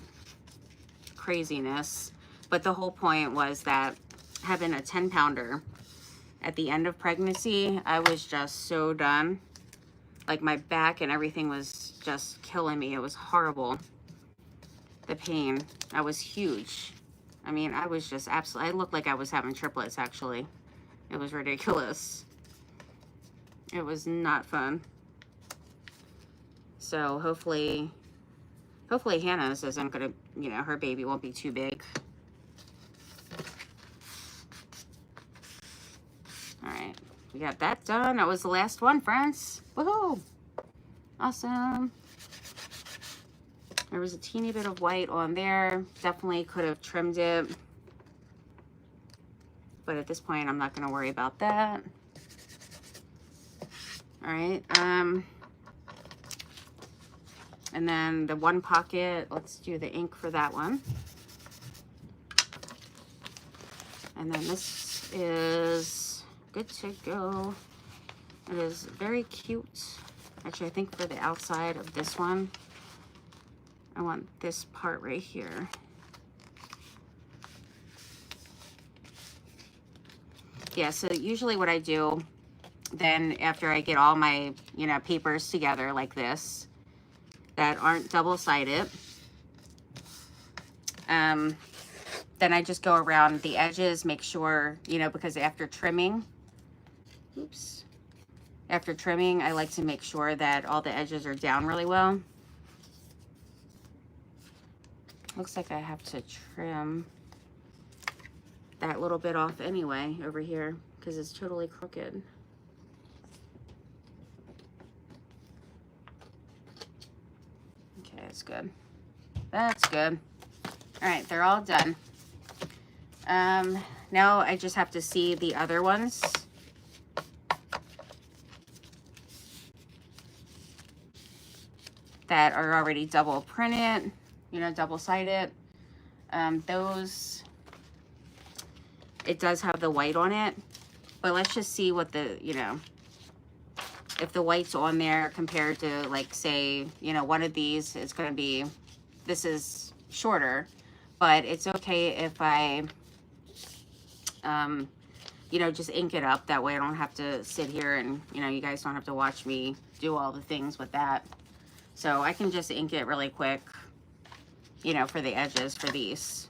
craziness, but the whole point was that having a 10-pounder at the end of pregnancy, I was just so done. Like my back and everything was just killing me. It was horrible. The pain, I was huge. I mean, I was just absolutely, I looked like I was having triplets actually. It was ridiculous. It was not fun. So hopefully Hannah's isn't gonna, you know, her baby won't be too big. All right, we got that done. That was the last one, friends. Woohoo! Awesome. There was a teeny bit of white on there. Definitely could have trimmed it. But at this point, I'm not going to worry about that. All right. And then the one pocket, let's do the ink for that one. And then this is good to go. It is very cute. Actually, I think for the outside of this one, I want this part right here. Yeah, so usually what I do then after I get all my, you know, papers together like this that aren't double-sided, then I just go around the edges, make sure, you know, because after trimming, after trimming, I like to make sure that all the edges are down really well. Looks like I have to trim that little bit off anyway over here because it's totally crooked. Okay, that's good. That's good. All right, they're all done. Now I just have to see the other ones. That are already double printed, you know, double-sided. Those, it does have the white on it, but let's just see what the, you know, if the white's on there compared to, like, say, you know, one of these is going to be, this is shorter, but it's okay if I, you know, just ink it up. That way I don't have to sit here and, you know, you guys don't have to watch me do all the things with that. So I can just ink it really quick, you know, for the edges for these,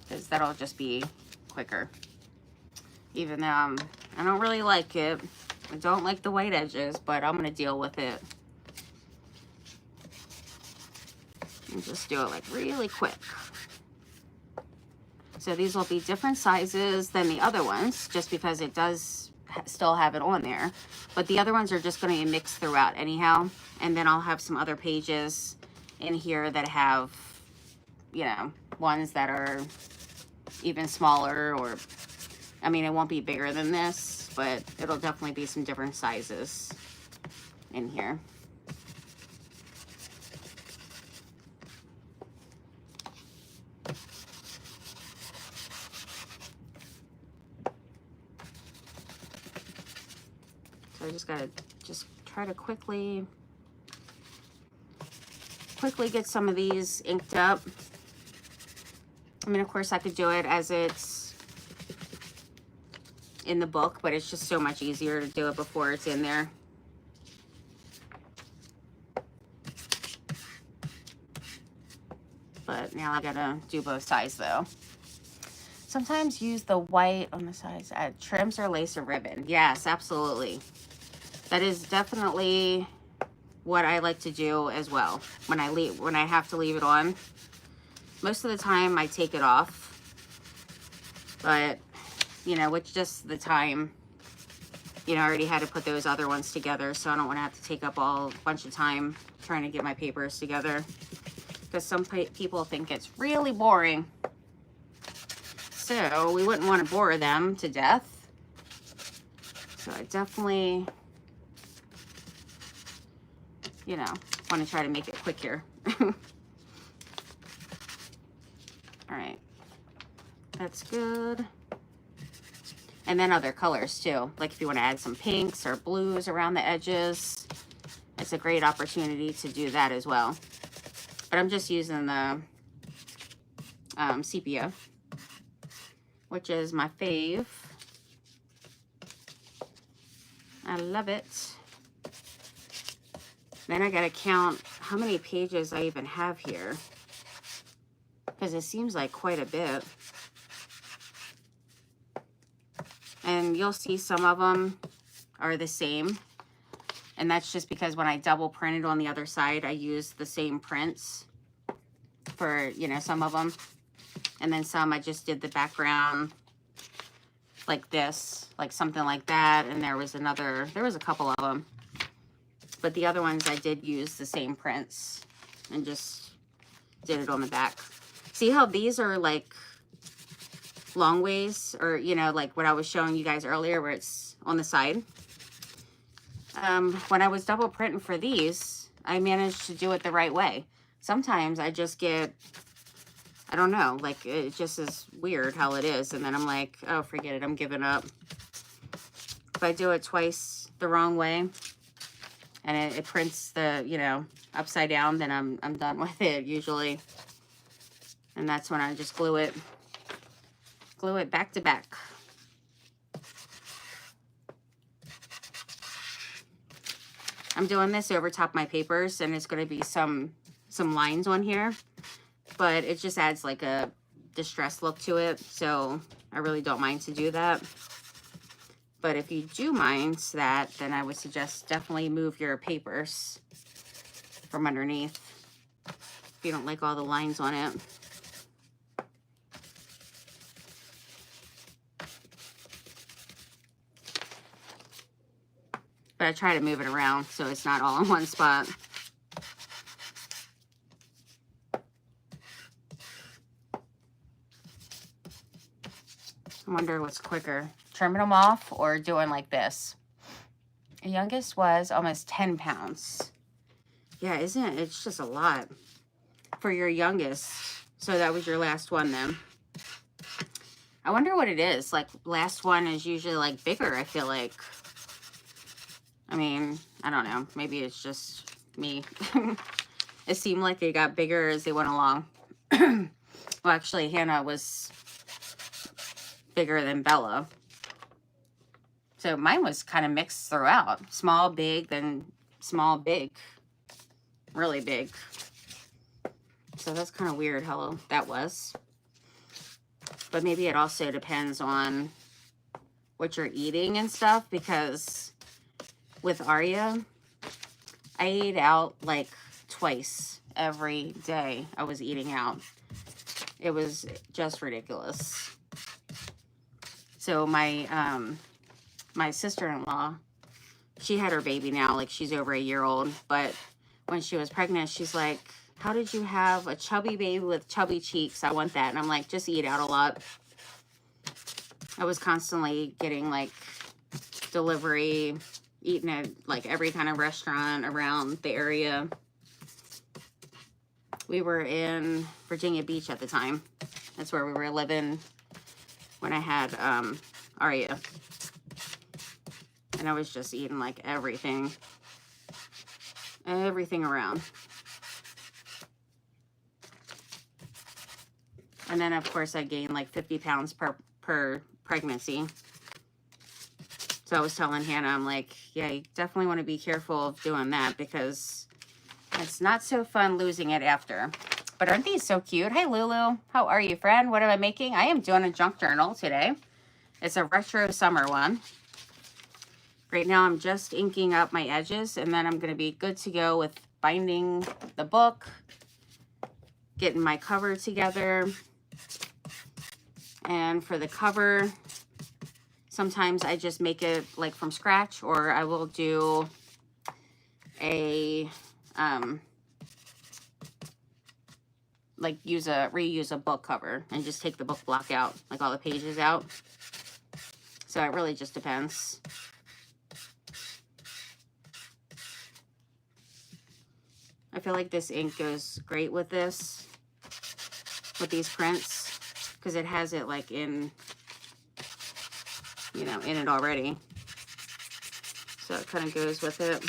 because that'll just be quicker. Even though I don't really like it. I don't like the white edges, but I'm going to deal with it. And just do it like really quick. So these will be different sizes than the other ones, just because it does still have it on there. But the other ones are just going to be mixed throughout anyhow. And then I'll have some other pages in here that have, you know, ones that are even smaller, or, I mean, it won't be bigger than this, but it'll definitely be some different sizes in here. So I just gotta try to quickly get some of these inked up. I mean, of course I could do it as it's in the book, but it's just so much easier to do it before it's in there. But now I gotta do both sides though. Sometimes use the white on the sides. Add trims or lace or ribbon. Yes, absolutely. That is definitely what I like to do as well. When I have to leave it on. Most of the time I take it off. But, you know, with just the time, you know, I already had to put those other ones together, so I don't want to have to take up a bunch of time trying to get my papers together. Because some people think it's really boring. So we wouldn't want to bore them to death. So I definitely, you know, want to try to make it quick here. All right, that's good. And then other colors too. Like if you want to add some pinks or blues around the edges, it's a great opportunity to do that as well. But I'm just using the sepia, which is my fave. I love it. Then I gotta count how many pages I even have here, because it seems like quite a bit. And you'll see some of them are the same. And that's just because when I double printed on the other side, I used the same prints for, you know, some of them. And then some I just did the background like this, like something like that. And there was a couple of them. But the other ones I did use the same prints and just did it on the back. See how these are like long ways, or, you know, like what I was showing you guys earlier where it's on the side. When I was double printing for these, I managed to do it the right way. Sometimes I just get, I don't know, like it just is weird how it is. And then I'm like, oh, forget it, I'm giving up. If I do it twice the wrong way and it prints the, you know, upside down, then I'm done with it usually. And that's when I just glue it back to back. I'm doing this over top my papers, and it's going to be some lines on here, but it just adds like a distressed look to it, so I really don't mind to do that. But if you do mind that, then I would suggest definitely move your papers from underneath if you don't like all the lines on it. But I try to move it around so it's not all in one spot. I wonder what's quicker, trimming them off or doing like this. The youngest was almost 10 pounds. Yeah, isn't it? It's just a lot for your youngest. So that was your last one then. I wonder what it is. Like, last one is usually like bigger, I feel like. I mean, I don't know. Maybe it's just me. It seemed like they got bigger as they went along. Well, actually, Hannah was bigger than Bella. So mine was kind of mixed throughout. Small, big, then small, big. Really big. So that's kind of weird how that was. But maybe it also depends on what you're eating and stuff, because with Arya, I ate out like twice every day. I was eating out. It was just ridiculous. So my my sister-in-law, she had her baby now, like she's over a year old, but when she was pregnant, she's like, how did you have a chubby baby with chubby cheeks? I want that. And I'm like, just eat out a lot. I was constantly getting like delivery, eating at like every kind of restaurant around the area. We were in Virginia Beach at the time. That's where we were living when I had Arya. And I was just eating like everything around. And then of course I gained like 50 pounds per pregnancy. So I was telling Hannah, I'm like, yeah, you definitely want to be careful of doing that because it's not so fun losing it after. But aren't these so cute? Hi, Lulu. How are you, friend? What am I making? I am doing a junk journal today. It's a retro summer one. Right now, I'm just inking up my edges, and then I'm going to be good to go with binding the book, getting my cover together. And for the cover, sometimes I just make it like from scratch, or I will do a like reuse a book cover and just take the book block out, like all the pages out. So it really just depends. I feel like this ink goes great with this, with these prints, because it has it like in, you know, in it already. So it kind of goes with it.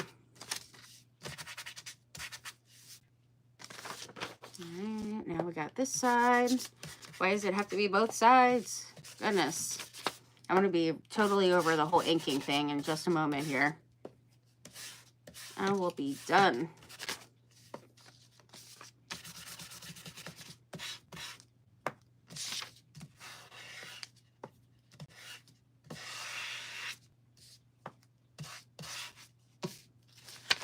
All right, now we got this side. Why does it have to be both sides? Goodness. I'm going to be totally over the whole inking thing in just a moment here. I will be done.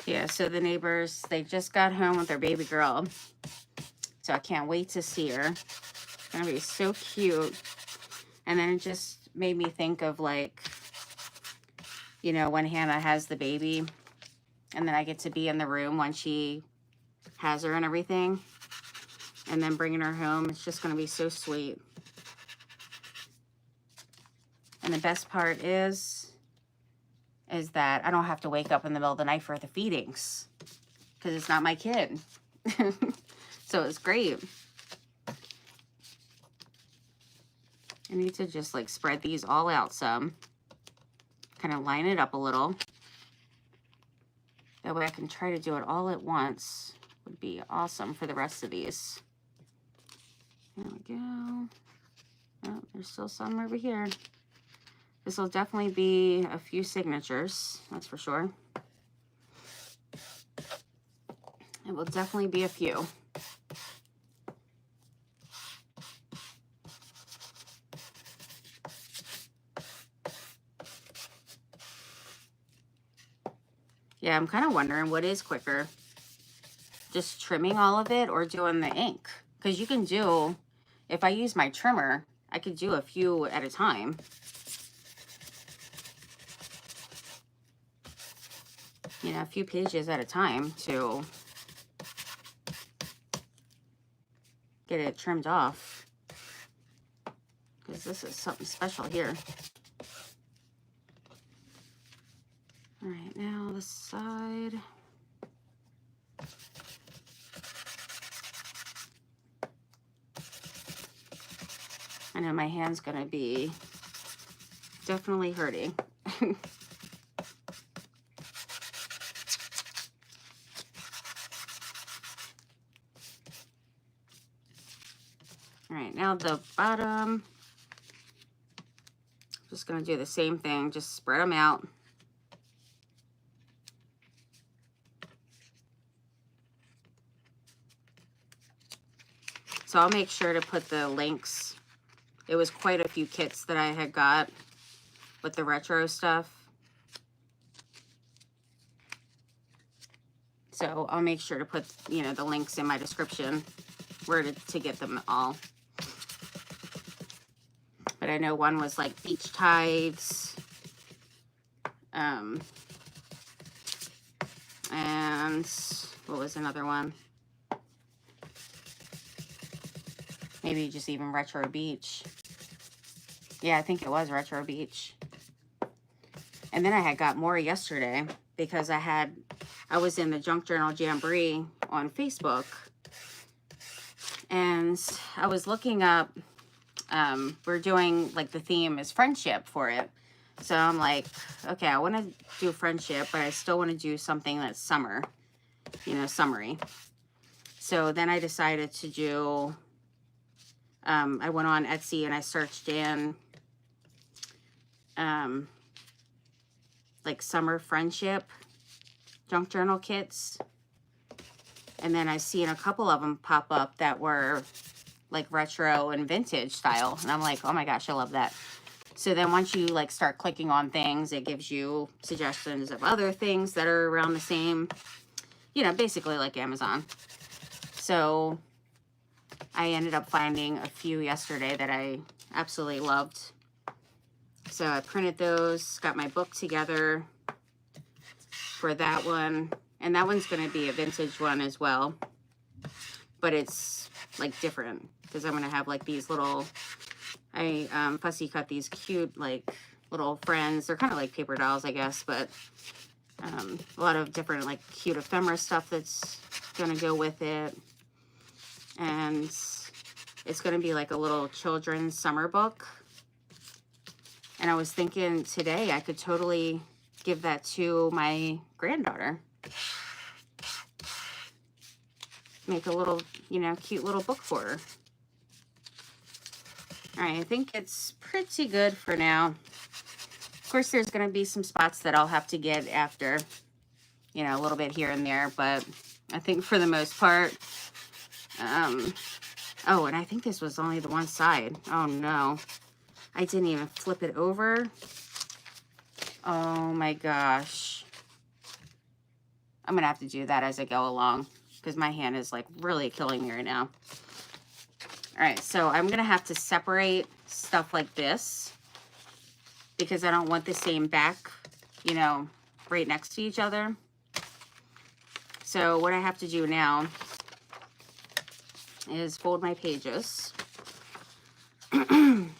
Yeah, so the neighbors, they just got home with their baby girl. So I can't wait to see her. It's going to be so cute. And then it just made me think of like, you know, when Hannah has the baby and then I get to be in the room when she has her and everything. And then bringing her home, it's just going to be so sweet. And the best part is that I don't have to wake up in the middle of the night for the feedings because it's not my kid. So it's great. I need to just like spread these all out some, kind of line it up a little. That way I can try to do it all at once. Would be awesome for the rest of these. There we go. Oh, there's still some over here. This will definitely be a few signatures, that's for sure. It will definitely be a few. Yeah, I'm kind of wondering what is quicker. Just trimming all of it or doing the ink? Because you can do, if I use my trimmer, I could do a few at a time. You know, a few pages at a time to get it trimmed off. Because this is something special here. All right, now this side. I know my hand's gonna be definitely hurting. All right, now the bottom, just gonna do the same thing, just spread them out. So I'll make sure to put the links. It was quite a few kits that I had got with the retro stuff. So I'll make sure to put, you know, the links in my description where to get them all. But I know one was like beach tides. And what was another one? Maybe just even retro beach. Yeah, I think it was retro beach. And then I had got more yesterday because I was in the Junk Journal Jamboree on Facebook. And I was looking up, we're doing, like, the theme is friendship for it. So I'm like, okay, I want to do friendship, but I still want to do something that's summer, you know, summery. So then I decided to do, I went on Etsy and I searched in like summer friendship junk journal kits. And then I seen a couple of them pop up that were like retro and vintage style. And I'm like, oh my gosh, I love that. So then once you like start clicking on things, it gives you suggestions of other things that are around the same, you know, basically like Amazon. So I ended up finding a few yesterday that I absolutely loved. So I printed those, got my book together for that one. And that one's going to be a vintage one as well. But it's like different because I'm going to have like these little, I fussy cut these cute like little friends. They're kind of like paper dolls, I guess, but a lot of different like cute ephemera stuff that's going to go with it. And it's going to be like a little children's summer book. And I was thinking today I could totally give that to my granddaughter. Make a little, you know, cute little book for her. All right, I think it's pretty good for now. Of course, there's going to be some spots that I'll have to get after, you know, a little bit here and there, but I think for the most part, oh, and I think this was only the one side. Oh no, I didn't even flip it over. Oh my gosh. I'm going to have to do that as I go along because my hand is like really killing me right now. All right, so I'm going to have to separate stuff like this because I don't want the same back, you know, right next to each other. So what I have to do now is fold my pages. Actually,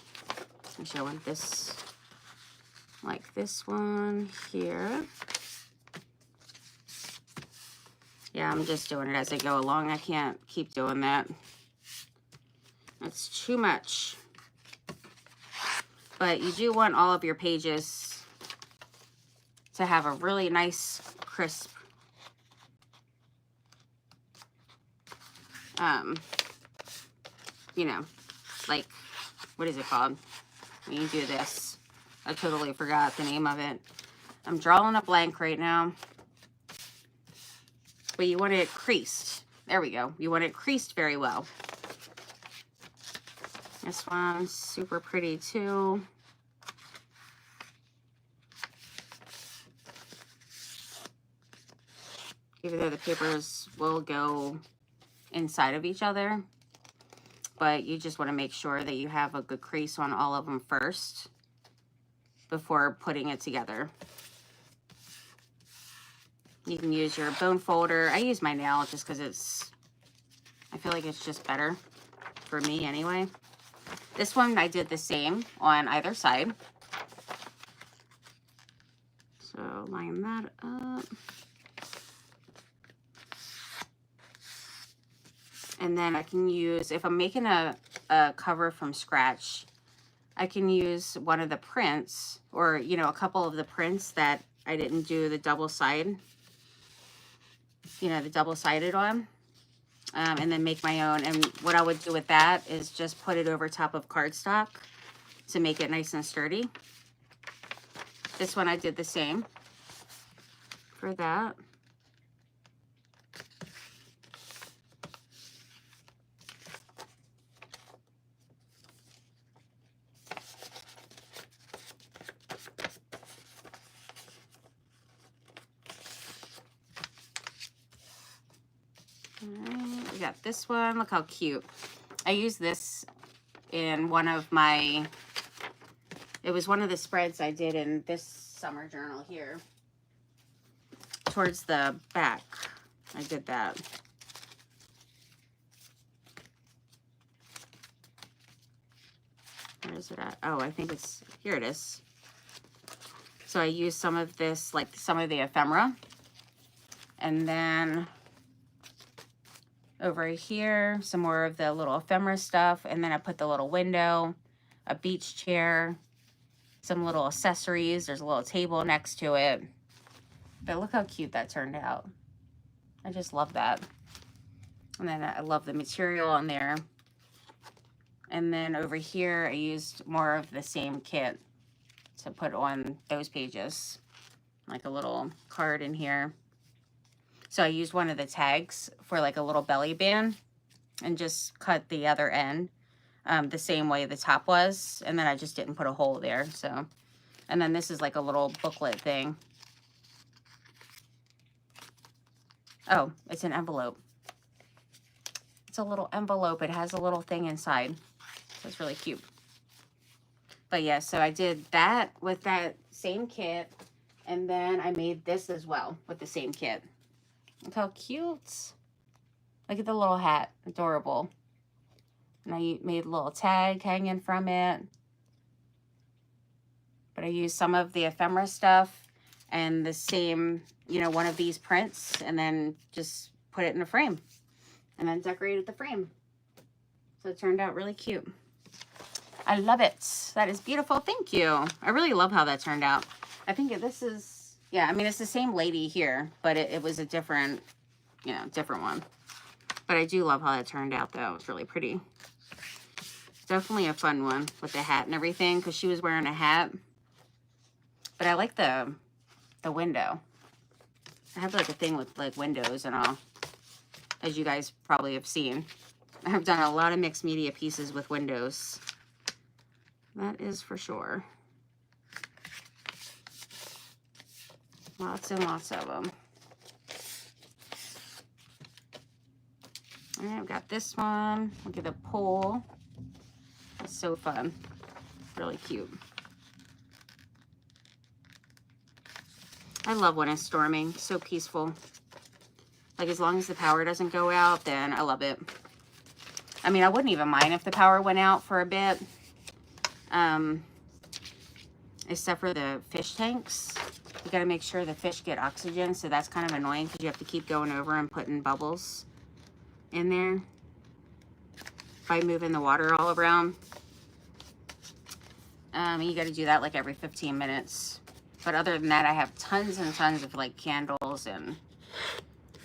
I want this like this one here. Yeah, I'm just doing it as I go along. I can't keep doing that. That's too much. But you do want all of your pages to have a really nice, crisp, you know, like, what is it called? When you do this. I totally forgot the name of it. I'm drawing a blank right now. But you want it creased. There we go. You want it creased very well. This one's super pretty too. Even though the papers will go inside of each other, but you just want to make sure that you have a good crease on all of them first before putting it together. You can use your bone folder. I use my nail just because I feel like it's just better for me anyway. This one I did the same on either side. So line that up. And then I can use, if I'm making a cover from scratch, I can use one of the prints or, you know, a couple of the prints that I didn't do the double side, you know, the double-sided on, and then make my own. And what I would do with that is just put it over top of cardstock to make it nice and sturdy. This one I did the same for that. Alright, we got this one. Look how cute. I used this in one of my, it was one of the spreads I did in this summer journal here. Towards the back, I did that. Where is it at? Oh, I think it's, here it is. So I used some of this, like some of the ephemera. And then over here, some more of the little ephemera stuff. And then I put the little window, a beach chair, some little accessories. There's a little table next to it. But look how cute that turned out. I just love that. And then I love the material on there. And then over here, I used more of the same kit to put on those pages. like a little card in here. So I used one of the tags for like a little belly band and just cut the other end the same way the top was. And then I just didn't put a hole there. So, and then this is like a little booklet thing. Oh, it's an envelope. It's a little envelope. It has a little thing inside. So it's really cute. But yeah, so I did that with that same kit. And then I made this as well with the same kit. Look how cute. Look at the little hat. Adorable. And I made a little tag hanging from it. But I used some of the ephemera stuff and the same, you know, one of these prints, and then just put it in a frame. And then decorated the frame. So it turned out really cute. I love it. That is beautiful. Thank you. I really love how that turned out. I think this is, yeah, I mean, it's the same lady here, but it was a different, you know, different one. But I do love how that turned out, though. It's really pretty. Definitely a fun one with the hat and everything, because she was wearing a hat. But I like the window. I have like a thing with like windows and all, as you guys probably have seen. I have done a lot of mixed media pieces with windows. That is for sure. Lots and lots of them. All right, I've got this one. Look at the pole. It's so fun. Really cute. I love when it's storming. So peaceful. Like, as long as the power doesn't go out, then I love it. I mean, I wouldn't even mind if the power went out for a bit. Except for the fish tanks. You got to make sure the fish get oxygen, so that's kind of annoying because you have to keep going over and putting bubbles in there by moving the water all around. You got to do that like every 15 minutes. But other than that, I have tons and tons of like candles and,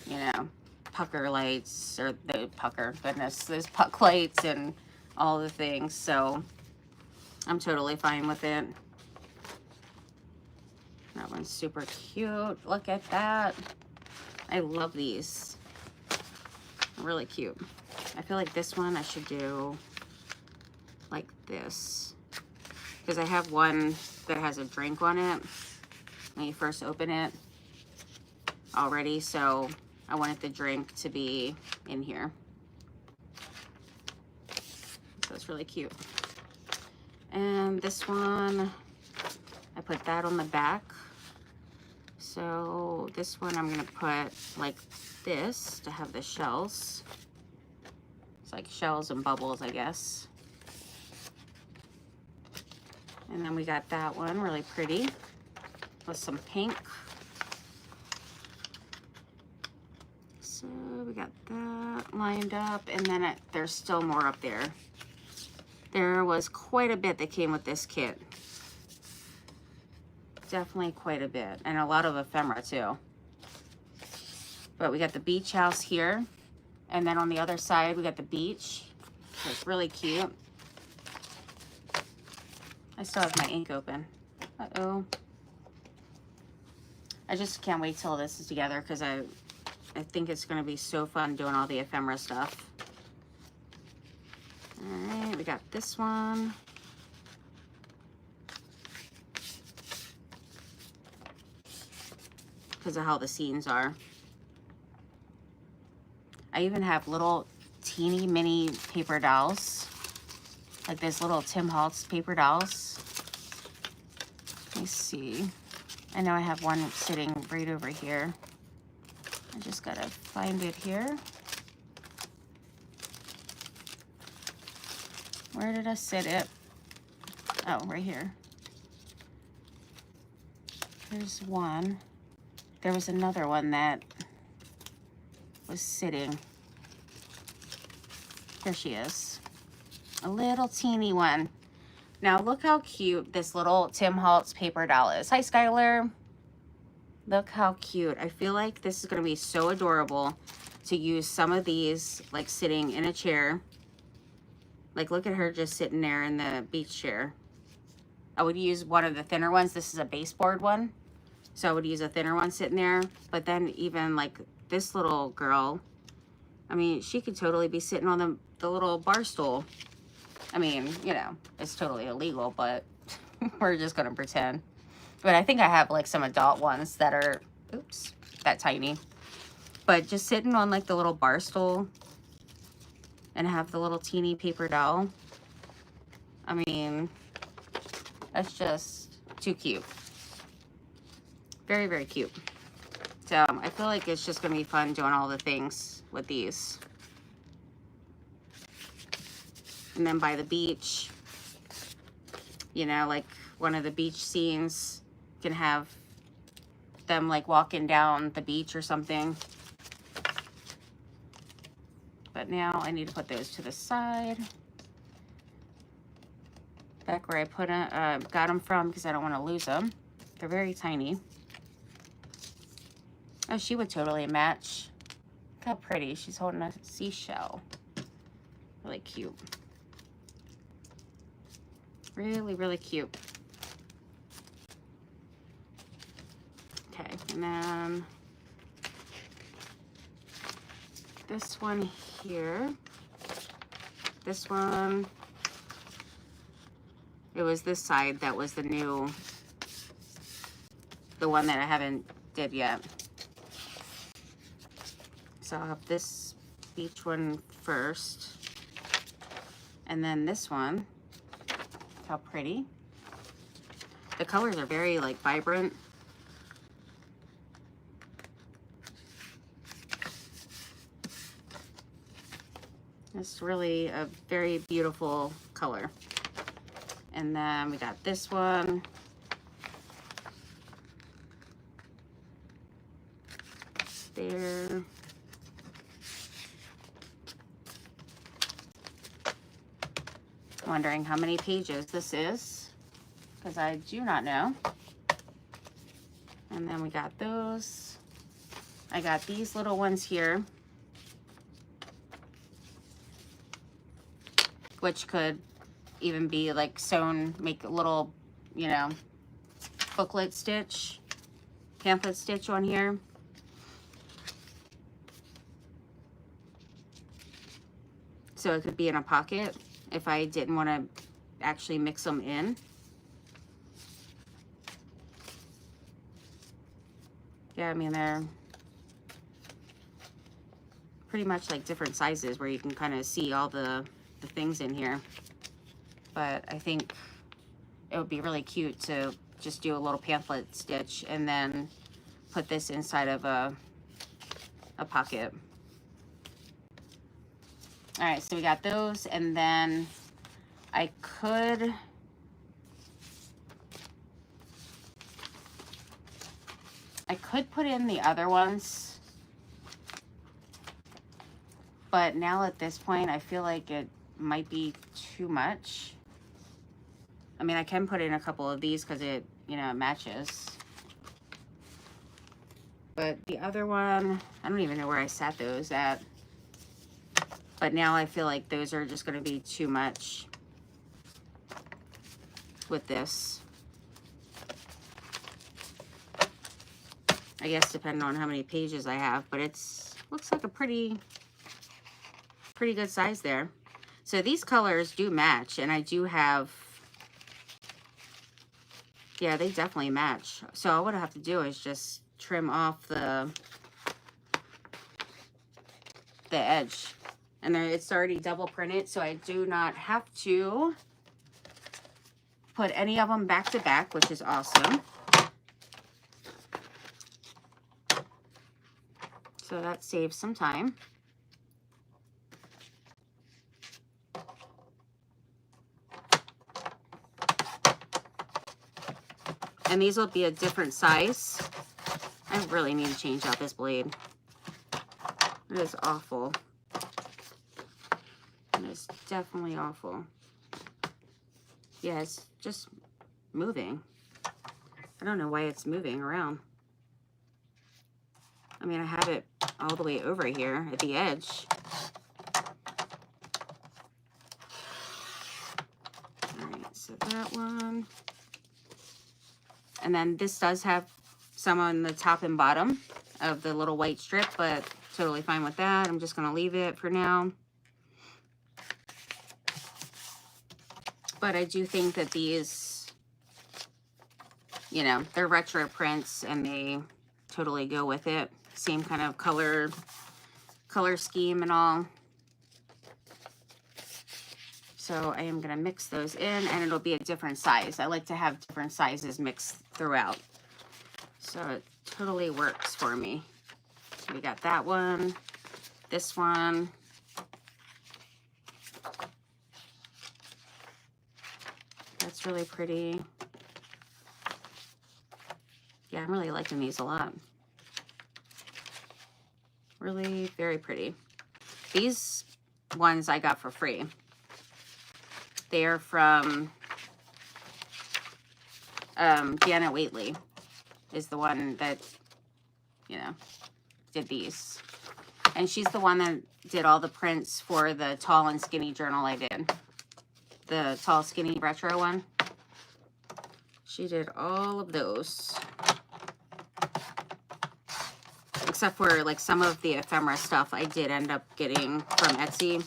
you know, pucker lights, or the pucker, goodness, there's puck lights and all the things. So I'm totally fine with it. That one's super cute. Look at that. I love these. Really cute. I feel like this one I should do like this, because I have one that has a drink on it when you first open it already, so I wanted the drink to be in here. So it's really cute. And this one, I put that on the back. So this one I'm gonna put like this to have the shells. It's like shells and bubbles, I guess. And then we got that one, really pretty, with some pink. So we got that lined up, and then there's still more up there. There was quite a bit that came with this kit. Definitely quite a bit, and a lot of ephemera too. But we got the beach house here, and then on the other side we got the beach. So it's really cute. I still have my ink open. Uh-oh. I just can't wait till this is together, because I think it's going to be so fun doing all the ephemera stuff. All right, we got this one. Because of how the scenes are. I even have little teeny mini paper dolls. Like this little Tim Holtz paper dolls. Let me see. I know I have one sitting right over here. I just gotta find it here. Where did I sit it? Oh, right here. There's one. There was another one that was sitting. There she is. A little teeny one. Now look how cute this little Tim Holtz paper doll is. Hi, Skylar. Look how cute. I feel like this is going to be so adorable to use some of these like sitting in a chair. Like, look at her just sitting there in the beach chair. I would use one of the thinner ones. This is a baseboard one. So I would use a thinner one sitting there. But then even like this little girl, I mean, she could totally be sitting on the little bar stool. I mean, you know, it's totally illegal, but we're just going to pretend. But I think I have like some adult ones that are, oops, that tiny. But just sitting on like the little bar stool and have the little teeny paper doll. I mean, that's just too cute. Very, very cute. So I feel like it's just going to be fun doing all the things with these. And then by the beach, you know, like one of the beach scenes can have them like walking down the beach or something. But now I need to put those to the side. Back where I got them from, because I don't want to lose them. They're very tiny. Oh, she would totally match. Look how pretty. She's holding a seashell. Really cute. Really, really cute. Okay, and then this one here. This one, it was this side that was the one that I haven't did yet. So I'll have this beach one first. And then this one. How pretty. The colors are very like vibrant. It's really a very beautiful color. And then we got this one. There. Wondering how many pages this is, because I do not know. And then we got those. I got these little ones here, which could even be like sewn, make a little, you know, booklet stitch, pamphlet stitch on here. So it could be in a pocket if I didn't want to actually mix them in. Yeah, I mean, they're pretty much like different sizes where you can kind of see all the things in here. But I think it would be really cute to just do a little pamphlet stitch and then put this inside of a pocket. All right, so we got those, and then I could put in the other ones, but now at this point, I feel like it might be too much. I mean, I can put in a couple of these because it, you know, matches. But the other one, I don't even know where I sat those at. But now I feel like those are just going to be too much with this. I guess depending on how many pages I have, but looks like a pretty good size there. So these colors do match, and I do have, yeah, they definitely match. So all what I have to do is just trim off the edge. And there, it's already double printed, so I do not have to put any of them back to back, which is awesome. So that saves some time. And these will be a different size. I really need to change out this blade. It is awful. It is definitely awful. Yeah, it's just moving. I don't know why it's moving around. I mean, I have it all the way over here at the edge. All right, so that one. And then this does have some on the top and bottom of the little white strip, but totally fine with that. I'm just going to leave it for now. But I do think that these, you know, they're retro prints and they totally go with it. Same kind of color scheme and all. So I am going to mix those in, and it'll be a different size. I like to have different sizes mixed throughout. So it totally works for me. So we got that one, this one. That's really pretty. Yeah, I'm really liking these a lot. Really very pretty. These ones I got for free. They're from Janet Waitley is the one that, you know, did these. And she's the one that did all the prints for the tall and skinny journal I did. The tall, skinny retro one. She did all of those. Except for like some of the ephemera stuff I did end up getting from Etsy.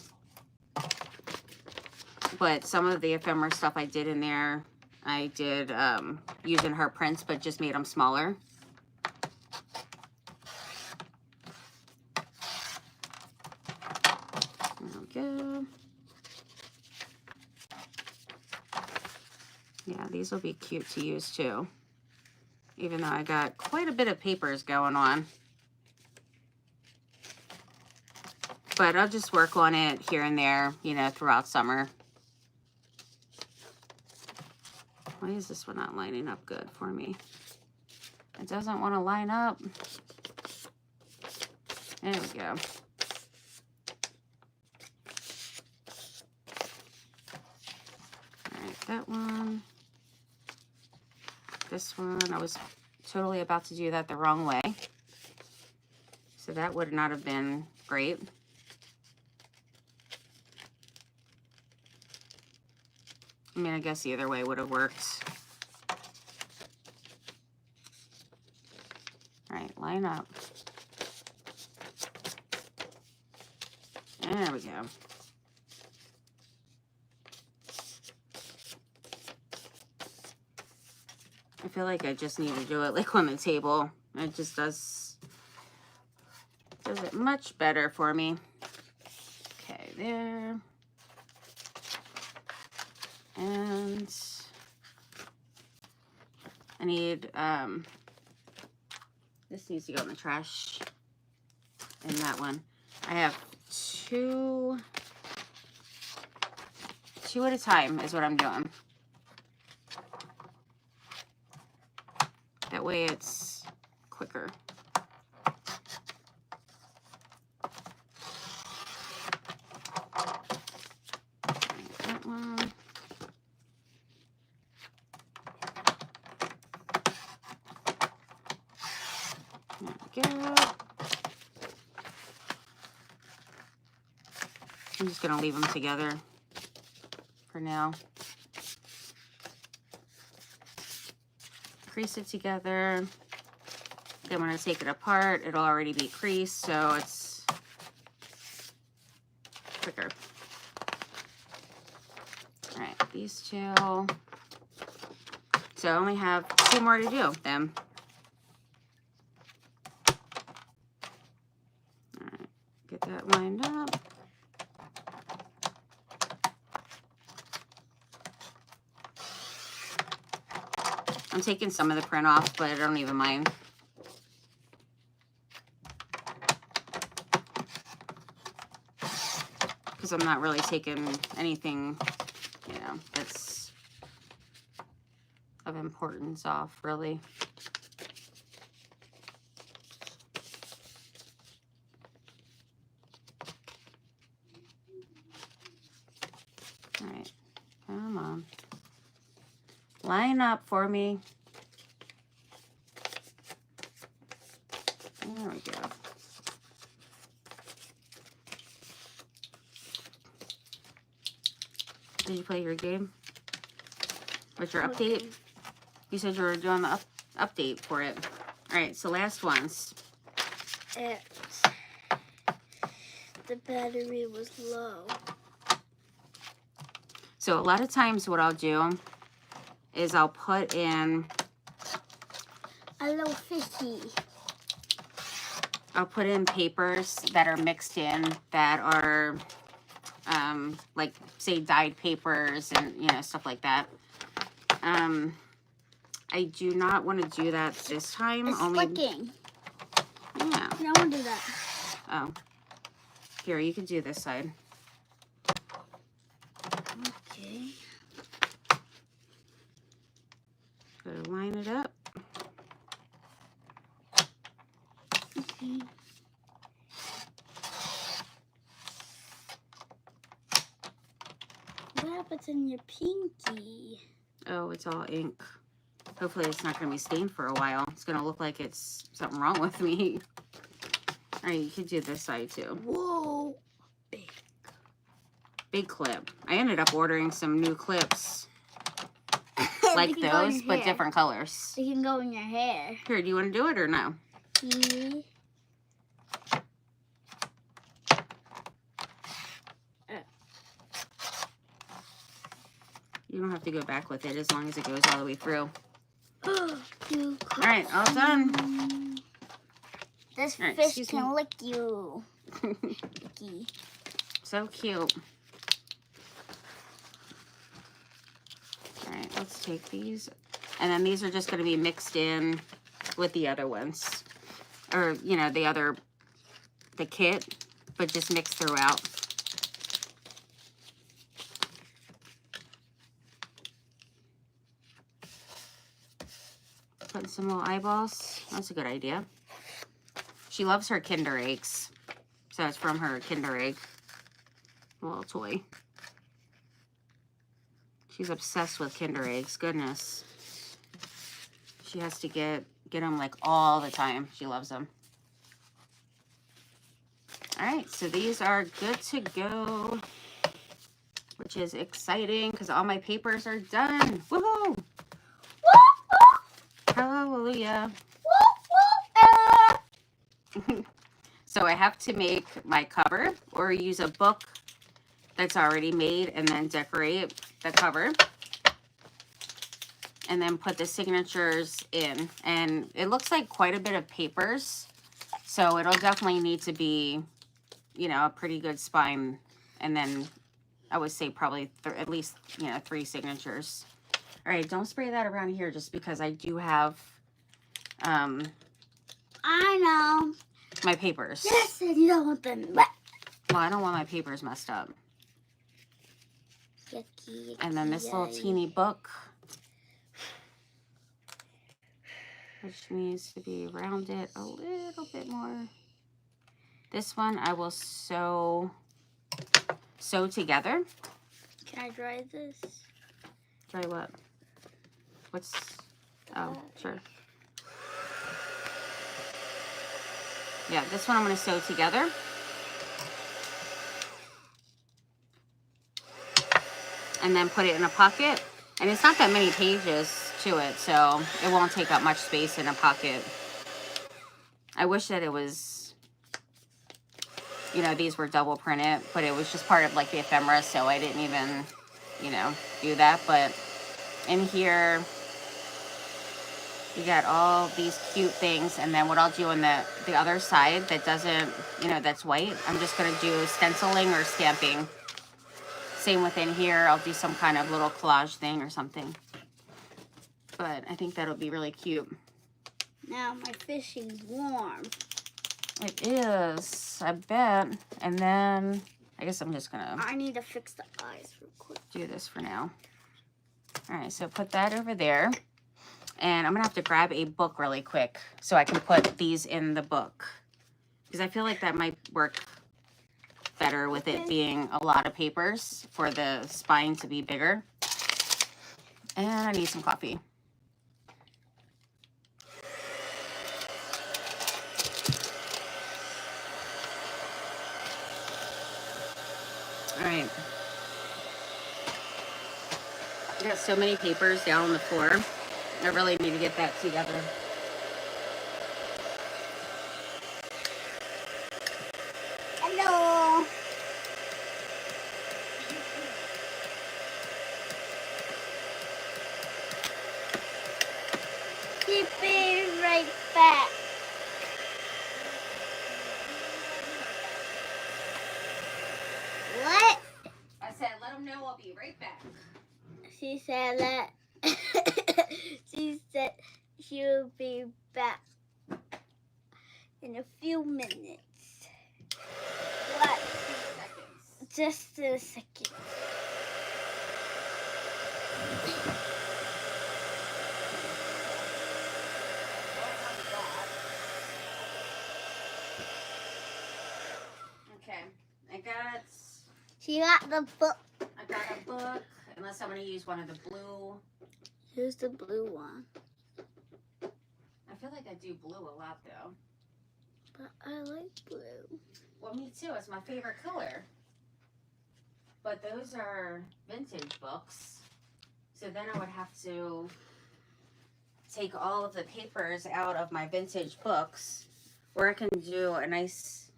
But some of the ephemera stuff I did in there, I did using her prints, but just made them smaller. There we go. Yeah, these will be cute to use too. Even though I got quite a bit of papers going on. But I'll just work on it here and there, you know, throughout summer. Why is this one not lining up good for me? It doesn't want to line up. There we go. All right, that one. This one, I was totally about to do that the wrong way. So that would not have been great. I mean, I guess either way would have worked. All right, line up. There we go. I feel like I just need to do it like on the table. It just does it much better for me. Okay, there. And I need, this needs to go in the trash in that one. I have two at a time is what I'm doing. That way it's quicker. That one. There we go. I'm just going to leave them together for now. Crease it together. Then when I take it apart, it'll already be creased, so it's quicker. All right, these two. So I only have 2 more to do then. All right, get that lined up. I'm taking some of the print off, but I don't even mind. Because I'm not really taking anything, you know, that's of importance off, really. All right, come on. Line up for me. There we go. Did you play your game? What's your update? You said you were doing the update for it. All right, so last ones. The battery was low. So a lot of times what I'll do is I'll put in A little fishy. I'll put in papers that are mixed in that are like say dyed papers and you know stuff like that. I do not want to do that this time. It's only flicking. Yeah. I don't want to do that. Oh. Here, you can do this side. Okay. Gotta line it up. Okay. What happens in your pinky? Oh, it's all ink. Hopefully it's not going to be stained for a while. It's going to look like it's something wrong with me. All right, you can do this side too. Whoa. Big clip. I ended up ordering some new clips like They can go in those, your but hair. different colors. They can go in your hair. Here, do you want to do it or no? Yeah. You don't have to go back with it as long as it goes all the way through. All All right, all done. This All right, fish excuse can me. lick you. Licky. So cute. All right, let's take these. And then these are just going to be mixed in with the other ones. Or, you know, the kit, but just mixed throughout. Putting some little eyeballs. That's a good idea. She loves her Kinder Eggs. So it's from her Kinder Egg. Little toy. She's obsessed with Kinder Eggs. Goodness. She has to get them like all the time. She loves them. All right, so these are good to go, which is exciting because all my papers are done. Woohoo! Hallelujah. So I have to make my cover or use a book that's already made and then decorate the cover. And then put the signatures in. And it looks like quite a bit of papers. So it'll definitely need to be, you know, a pretty good spine. And then I would say probably at least, you know, 3 signatures. All right, don't spray that around here just because I do have I know. my papers. Yes, and you don't want them. Well, I don't want my papers messed up. Yucky, And then this little teeny book, which needs to be rounded a little bit more. This one I will sew together. Can I dry this? Try what? What's, oh, sure. Yeah, this one I'm going to sew together. And then put it in a pocket. And it's not that many pages to it, so it won't take up much space in a pocket. I wish that it was, you know, these were double printed, but it was just part of like the ephemera, so I didn't even, you know, do that. But in here, you got all these cute things. And then what I'll do on the other side that doesn't, you know, that's white, I'm just going to do stenciling or stamping. Same within here, I'll do some kind of little collage thing or something. But I think that'll be really cute. Now my fish is warm. It is, I bet. And then I guess I'm just gonna I need to fix the eyes real quick. do this for now. All right, so put that over there. And I'm gonna have to grab a book really quick so I can put these in the book. Because I feel like that might work better with it being a lot of papers for the spine to be bigger. And I need some coffee. All right. I got so many papers down on the floor. I really need to get that together. them know I'll be right back. She said that she said she'll be back in a few minutes. What? Seconds. Just a second. Okay, I got. She got the book. I got a book. Unless I'm gonna use one of the blue. Here's the blue one. I feel like I do blue a lot though. But I like blue. Well, me too. It's my favorite color. But those are vintage books. So then I would have to take all of the papers out of my vintage books. Or I can do a nice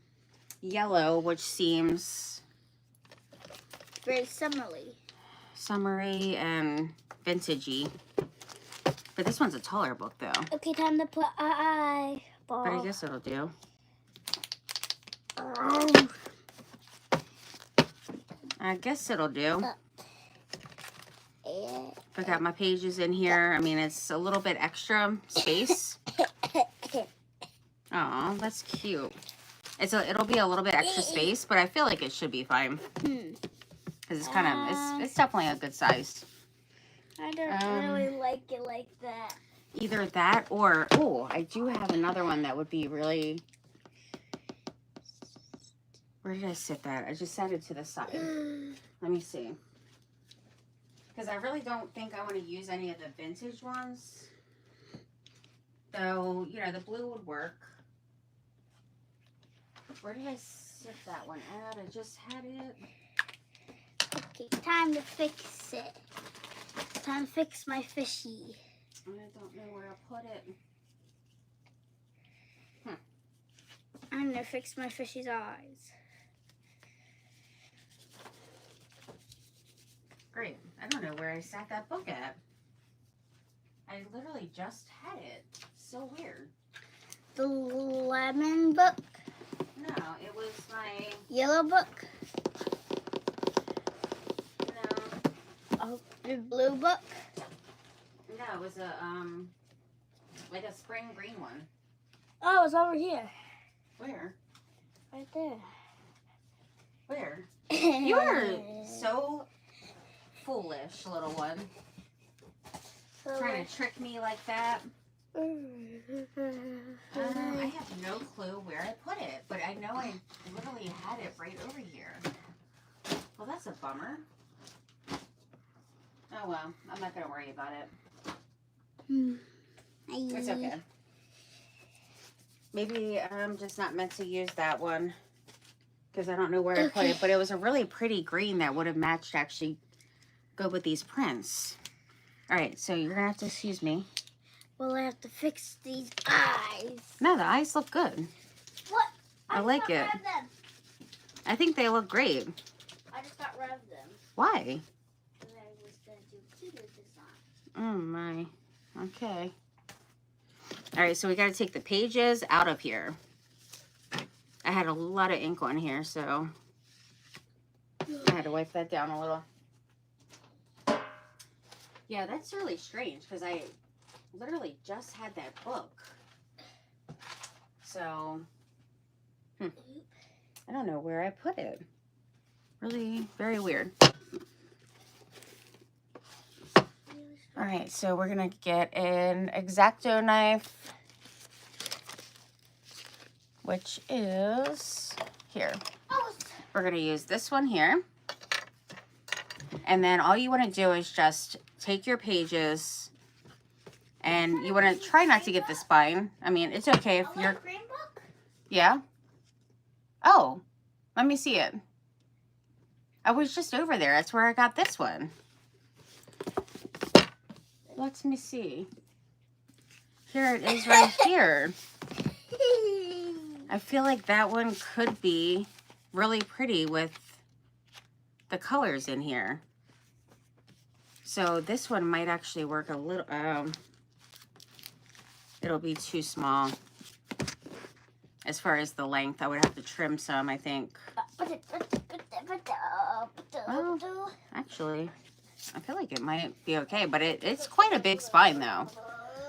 yellow, which seems Very summery. summery and vintagey. But this one's a taller book though. Okay, time to put eyeball. But I guess it'll do. I guess it'll do. I got my pages in here. I mean, it's a little bit extra space. Oh, that's cute. It'll be a little bit extra space, but I feel like it should be fine. Because it's kind of, it's definitely a good size. I don't really like it like that. Either that or, oh, I do have another one that would be really, where did I sit that? I just set it to the side. Let me see. Because I really don't think I want to use any of the vintage ones. Though, you know, the blue would work. Where did I sit that one at? I just had it. Okay, time to fix it. Time to fix my fishy. I don't know where I put it. I'm gonna fix my fishy's eyes. Great. I don't know where I sat that book at. I literally just had it. So weird. The lemon book? No, it was my... Yellow book? No. Oh, the blue book? No, it was a, like a spring green one. Oh, it's over here. Where? Right there. Where? You are so foolish, little one. So Trying to trick me like that. I have no clue where I put it, but I know I literally had it right over here. Well, that's a bummer. Oh well, I'm not going to worry about it. It's okay. Maybe I'm just not meant to use that one because I don't know where I put it, but it was a really pretty green that would have matched actually go with these prints. All right, so you're going to have to excuse me. Well, I have to fix these eyes. No, the eyes look good. What? I like it. Rid of them. I think they look great. I just got rid of them. Why? Because I was going to do cuter design. Oh my. Okay. All right, so we got to take the pages out of here. I had a lot of ink on here, so I had to wipe that down a little. Yeah, that's really strange because I literally just had that book. So, I don't know where I put it. Really, very weird. All right, so we're going to get an X-Acto knife, which is here. We're going to use this one here. And then all you want to do is just take your pages and you want to try not to get the spine. I mean, it's okay if you're... Green book? Yeah? Oh, let me see it. I was just over there. That's where I got this one. Let me see. Here it is right here. I feel like that one could be really pretty with the colors in here. So this one might actually work a little, it'll be too small. As far as the length, I would have to trim some, I think. Put Well, actually, I feel like it might be okay, but it's quite a big spine though.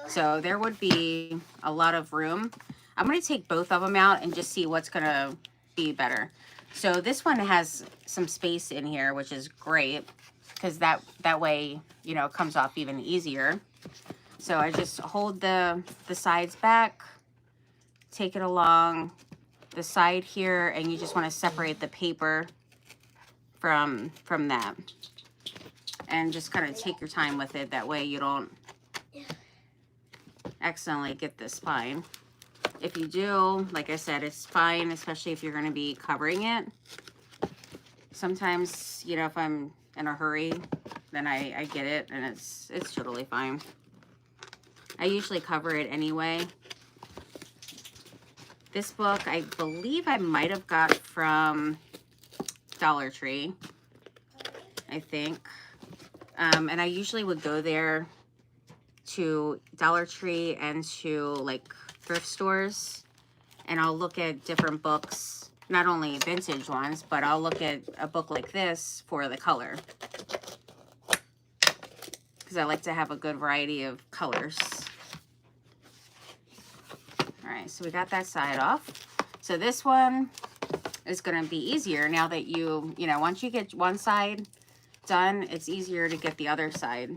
So there would be a lot of room. I'm going to take both of them out and just see what's going to be better. So this one has some space in here, which is great because that way, you know, it comes off even easier. So I just hold the sides back, take it along the side here, and you just want to separate the paper from that. And just kind of take your time with it. That way you don't accidentally get the spine. If you do, like I said, it's fine, especially if you're going to be covering it. Sometimes, you know, if I'm in a hurry, then I get it, and it's totally fine. I usually cover it anyway. This book, I believe I might have got from Dollar Tree, I think. And I usually would go there to Dollar Tree and to like thrift stores, and I'll look at different books, not only vintage ones, but I'll look at a book like this for the color, because I like to have a good variety of colors. All right, so we got that side off. So this one is going to be easier now that you know, once you get one side done, it's easier to get the other side,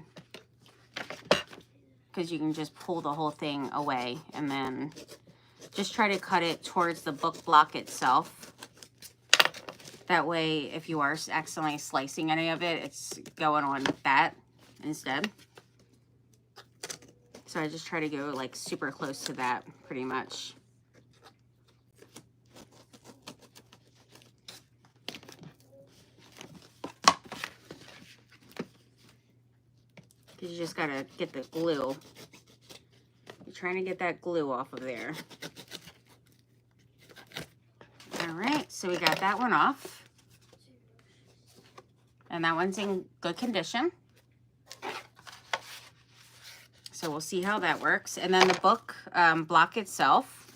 because you can just pull the whole thing away and then just try to cut it towards the book block itself. That way, if you are accidentally slicing any of it, it's going on that instead. So I just try to go like super close to that pretty much. Because you just gotta get the glue. You're trying to get that glue off of there. All right, so we got that one off. And that one's in good condition. So we'll see how that works. And then the book block itself,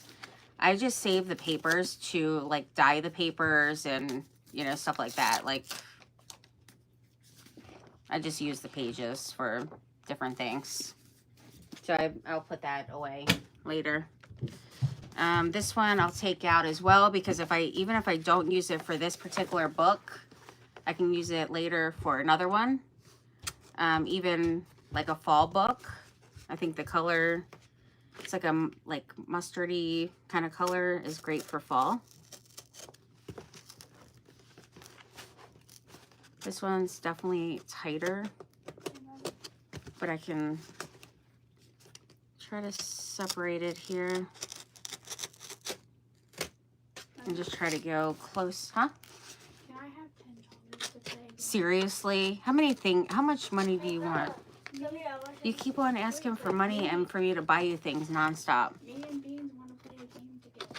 I just save the papers to like dye the papers and, you know, stuff like that. Like, I just use the pages for different things. So I'll put that away later. This one I'll take out as well, because even if I don't use it for this particular book, I can use it later for another one. Even like a fall book. I think the color, it's like a mustardy kind of color, is great for fall. This one's definitely tighter, but I can try to separate it here and just try to go close. Huh? Can I have $10 to pay? Seriously? How much money do you want? You keep on asking for money and for me to buy you things nonstop. Me and Beans want to play a game together,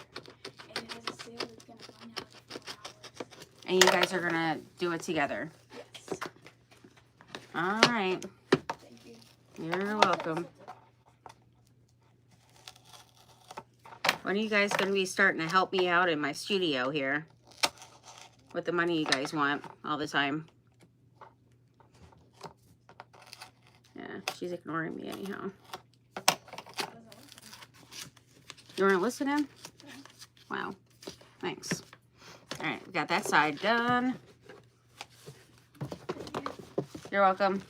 and it has a sale that's going to run out in 4 hours. And you guys are going to do it together? Yes. All right. Thank you. You're welcome. When are you guys going to be starting to help me out in my studio here? With the money you guys want all the time. Yeah, she's ignoring me anyhow. You weren't listening? Wow. Thanks. All right, we got that side done. You're welcome.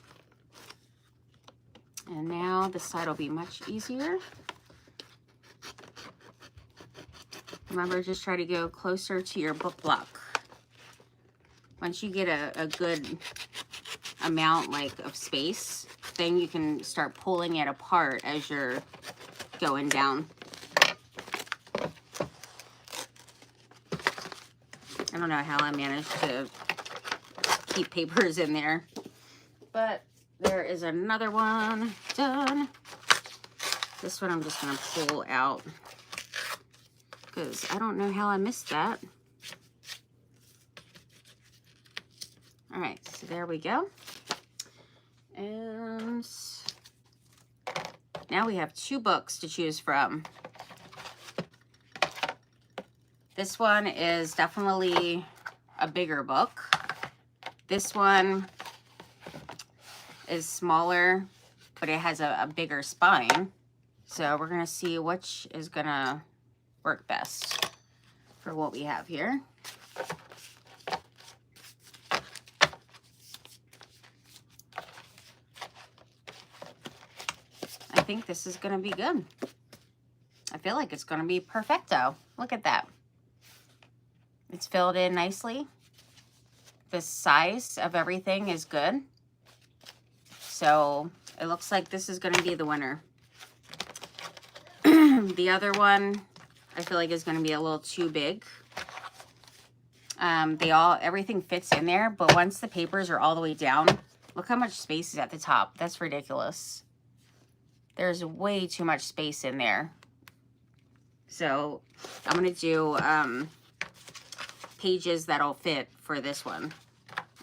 And now this side will be much easier. Remember, just try to go closer to your book block. Once you get a good amount of space, then you can start pulling it apart as you're going down. I don't know how I managed to keep papers in there, but there is another one done. This one I'm just going to pull out because I don't know how I missed that. All right, so there we go. And now we have 2 books to choose from. This one is definitely a bigger book. This one is smaller, but it has a bigger spine. So we're going to see which is going to work best for what we have here. I think this is going to be good. I feel like it's going to be perfecto. Look at that. It's filled in nicely. The size of everything is good. So it looks like this is going to be the winner. The other one, I feel like is going to be a little too big. Everything fits in there, but once the papers are all the way down, look how much space is at the top. That's ridiculous. There's way too much space in there. So I'm going to do pages that'll fit for this one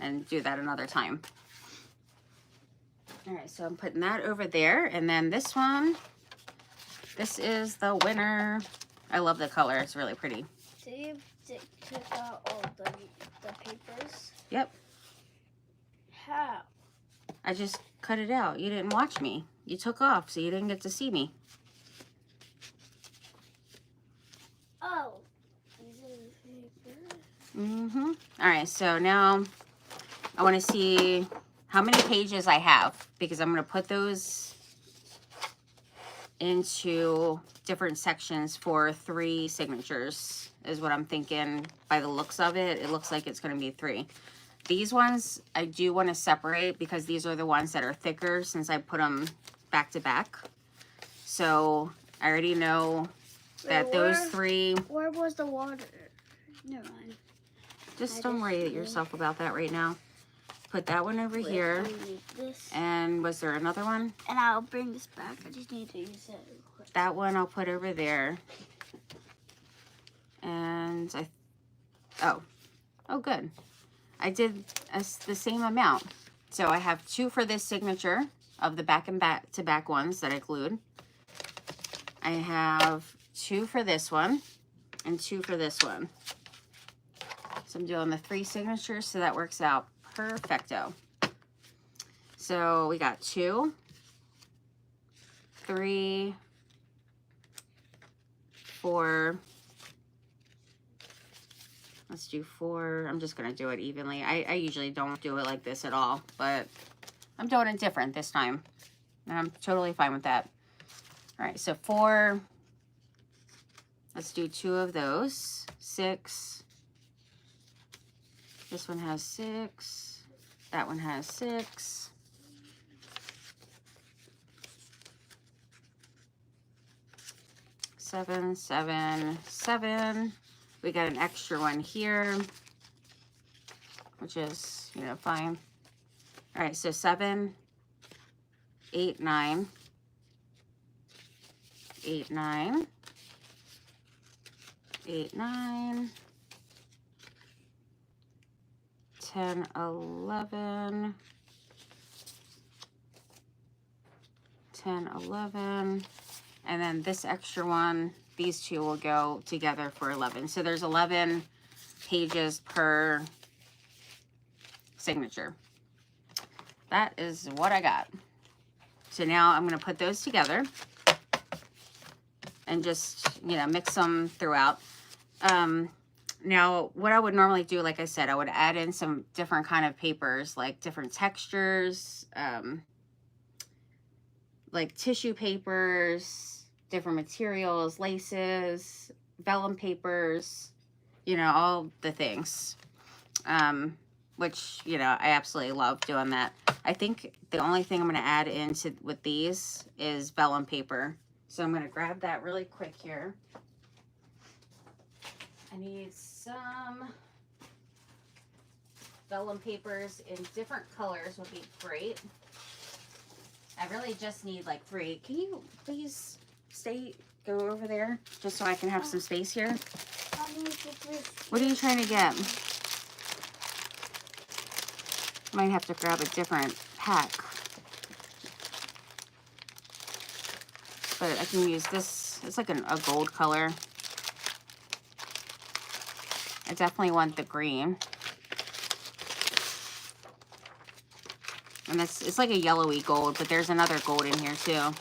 and do that another time. All right, so I'm putting that over there. And then this one, this is the winner. I love the color. It's really pretty. So you took out all the papers? Yep. How? I just cut it out. You didn't watch me. You took off, so you didn't get to see me. Oh. These are the papers. Mm-hmm. All right, so now I want to see how many pages I have, because I'm going to put those into different sections for 3 signatures is what I'm thinking. By the looks of it, it looks like it's going to be 3. These ones I do want to separate because these are the ones that are thicker since I put them back to back. So I already know that those 3... Where was the water? Never mind. Just don't worry yourself about that right now. Put that one over here. This. And was there another one? And I'll bring this back. I just need to use it real quick. That one I'll put over there. And oh good. I did the same amount. So I have 2 for this signature of the back and back to back ones that I glued. I have 2 for this one and 2 for this one. So I'm doing the 3 signatures, so that works out perfecto. So we got 2, 3, 4. Let's do 4. I'm just going to do it evenly. I usually don't do it like this at all, but I'm doing it different this time. And I'm totally fine with that. All right, so 4. Let's do 2 of those. 6. This one has 6. That one has 6. Seven, 7, 7. We got an extra one here, which is, fine. All right, so 7, 8, 9. 8, 9. 8, 9. 10, 11. 10, 11. And then this extra one, these 2 will go together for 11. So there's 11 pages per signature. That is what I got. So now I'm going to put those together and just, mix them throughout. Now, what I would normally do, like I said, I would add in some different kind of papers, like different textures, like tissue papers, different materials, laces, vellum papers, all the things, which, I absolutely love doing that. I think the only thing I'm going to add into with these is vellum paper. So I'm going to grab that really quick here. I need some vellum papers in different colors would be great. I really just need like 3. Can you please go over there just so I can have some space here? What are you trying to get? I might have to grab a different pack. But I can use this. It's like a gold color. I definitely want the green. And it's like a yellowy gold, but there's another gold in here too.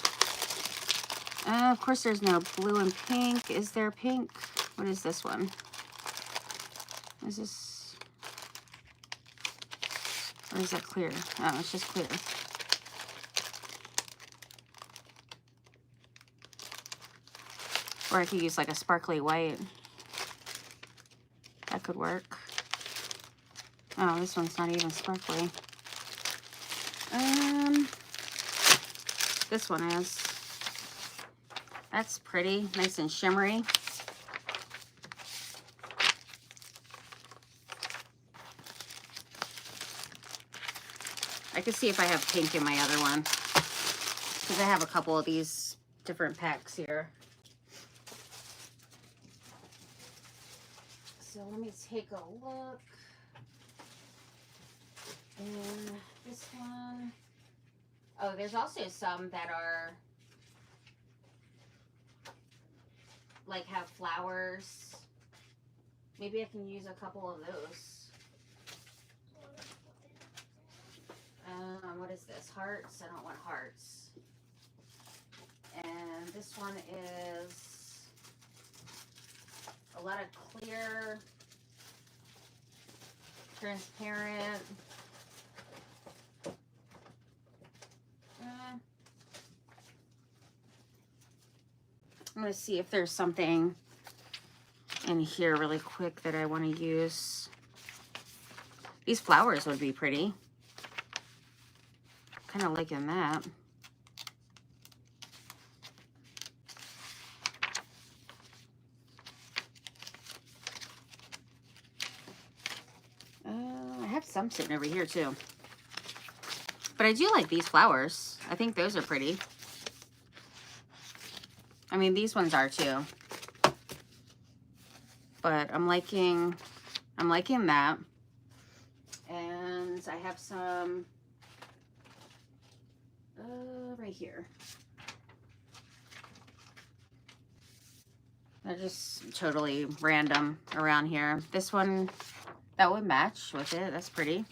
Of course, there's no blue and pink. Is there pink? What is this one? Is this... Or is that clear? Oh, it's just clear. Or I could use like a sparkly white. That could work. Oh, this one's not even sparkly. This one is. That's pretty, nice and shimmery. I could see if I have pink in my other one, because I have a couple of these different packs here. So let me take a look. And this one. Oh, there's also some that are like have flowers. Maybe I can use a couple of those. What is this? Hearts? I don't want hearts. And this one is a lot of clear, transparent. I'm going to see if there's something in here really quick that I want to use. These flowers would be pretty. Kind of liking that. I have some sitting over here too. But I do like these flowers. I think those are pretty. I mean, these ones are too. But I'm liking that. And I have some right here. They're just totally random around here. This one, that would match with it. That's pretty.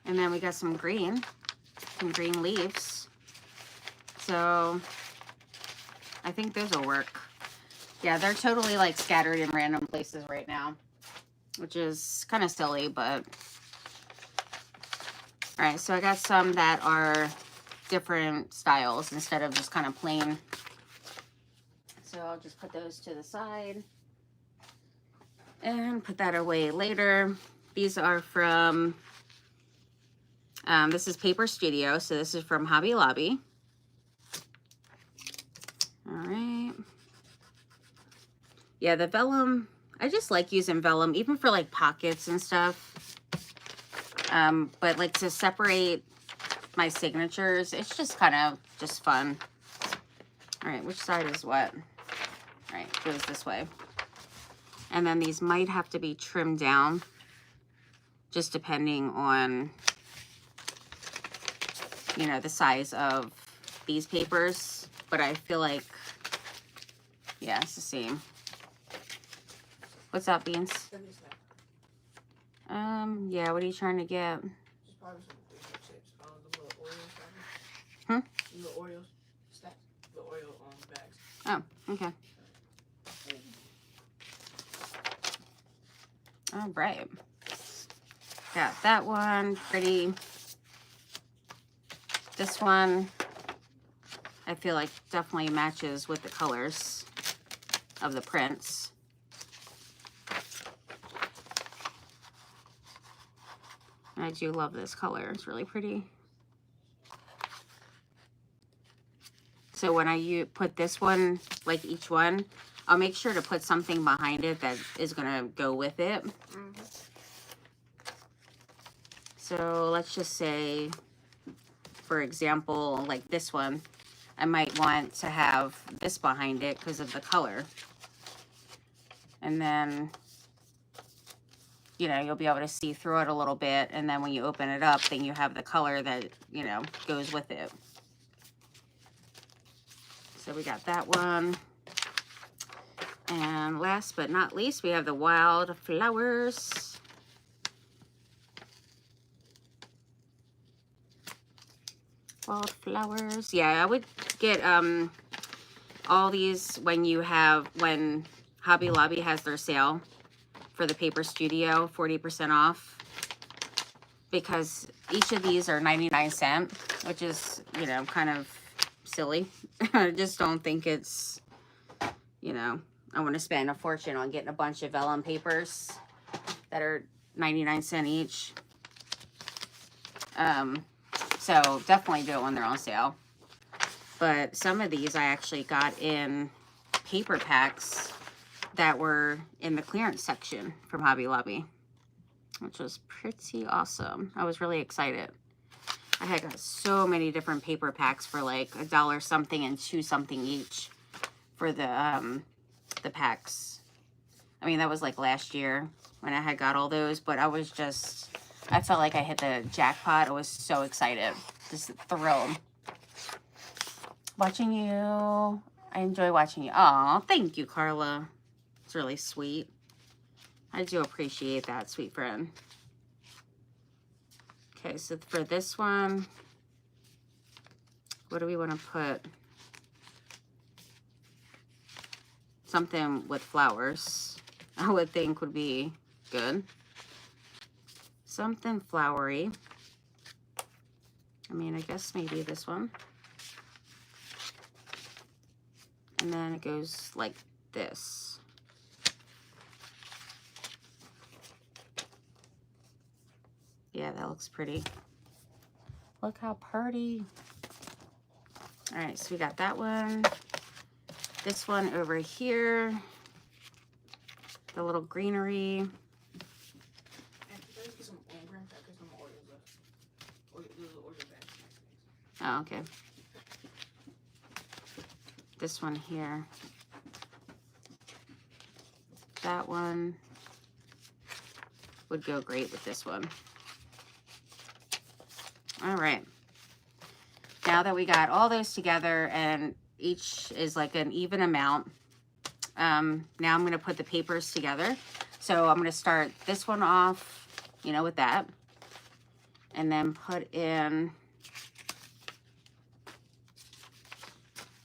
And then we got some green leaves. So I think those will work. Yeah, they're totally like scattered in random places right now, which is kind of silly, but all right. So I got some that are different styles instead of just kind of plain. So I'll just put those to the side and put that away later. These are from, this is Paper Studio. So this is from Hobby Lobby. All right. Yeah, the vellum, I just like using vellum, even for like pockets and stuff. But like to separate my signatures, it's just kind of just fun. All right, which side is what? All right, goes this way. And then these might have to be trimmed down, just depending on, you know, the size of these papers. But I feel like, yeah, it's the same. What's up, Beans? Yeah, what are you trying to get? Hmm? The Oreos stack. The Oreo bags. Oh, okay. All right. Got that one, pretty. This one, I feel like definitely matches with the colors of the prints. I do love this color. It's really pretty. So when I put this one, like each one, I'll make sure to put something behind it that is going to go with it. Mm-hmm. So let's just say, for example, like this one, I might want to have this behind it because of the color. And then, you know, you'll be able to see through it a little bit. And then when you open it up, then you have the color that, you know, goes with it. So we got that one. And last but not least, we have the wild flowers. Wildflowers. Yeah, I would get all these when Hobby Lobby has their sale for the Paper Studio, 40% off. Because each of these are 99¢, which is, you know, kind of silly. I just don't think it's, you know, I want to spend a fortune on getting a bunch of vellum papers that are 99¢ each. So definitely do it when they're on sale. But some of these I actually got in paper packs that were in the clearance section from Hobby Lobby, which was pretty awesome. I was really excited. I had got so many different paper packs for like $1 something and $2 something each for the packs. I mean, that was like last year when I had got all those, but I felt like I hit the jackpot. I was so excited, just thrilled. Watching you. I enjoy watching you. Oh, thank you, Carla. It's really sweet. I do appreciate that, sweet friend. Okay, so for this one, what do we want to put? Something with flowers, I would think would be good. Something flowery. I mean, I guess maybe this one. And then it goes like this. Yeah, that looks pretty. Look how pretty. All right, so we got that one. This one over here. The little greenery. Oh, okay. This one here. That one would go great with this one. All right. Now that we got all those together and each is like an even amount, now I'm going to put the papers together. So I'm going to start this one off, you know, with that. And then put in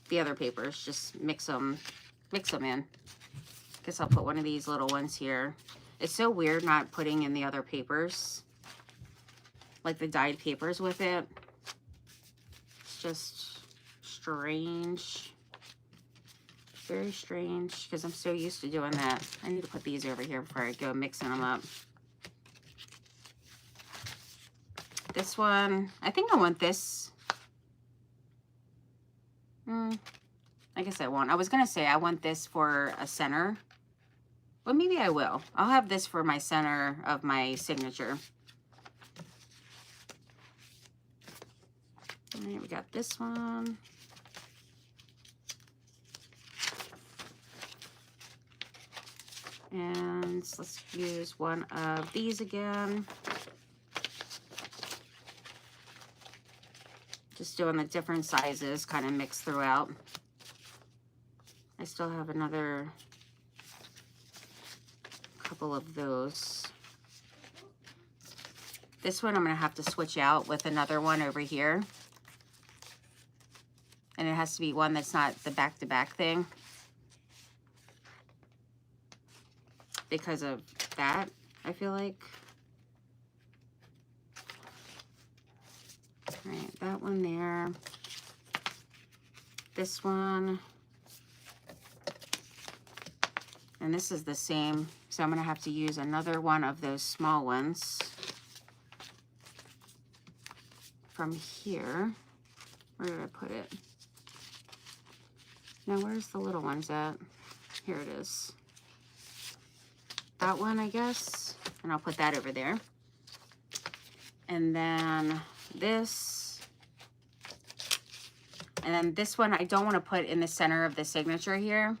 the other papers. Just mix them in. Guess I'll put one of these little ones here. It's so weird not putting in the other papers, like the dyed papers with it. It's just strange. Very strange, because I'm so used to doing that. I need to put these over here before I go mixing them up. This one, I think I want this. I guess I won't. I was going to say I want this for a center. But maybe I will. I'll have this for my center of my signature. All right, we got this one. And let's use one of these again. Just doing the different sizes, kind of mixed throughout. I still have another couple of those. This one I'm going to have to switch out with another one over here. And it has to be one that's not the back-to-back thing. Because of that, I feel like. All right, that one there. This one. And this is the same. So I'm going to have to use another one of those small ones from here. Where did I put it? Now, where's the little ones at? Here it is. That one, I guess. And I'll put that over there. And then this. And then this one, I don't want to put in the center of the signature here.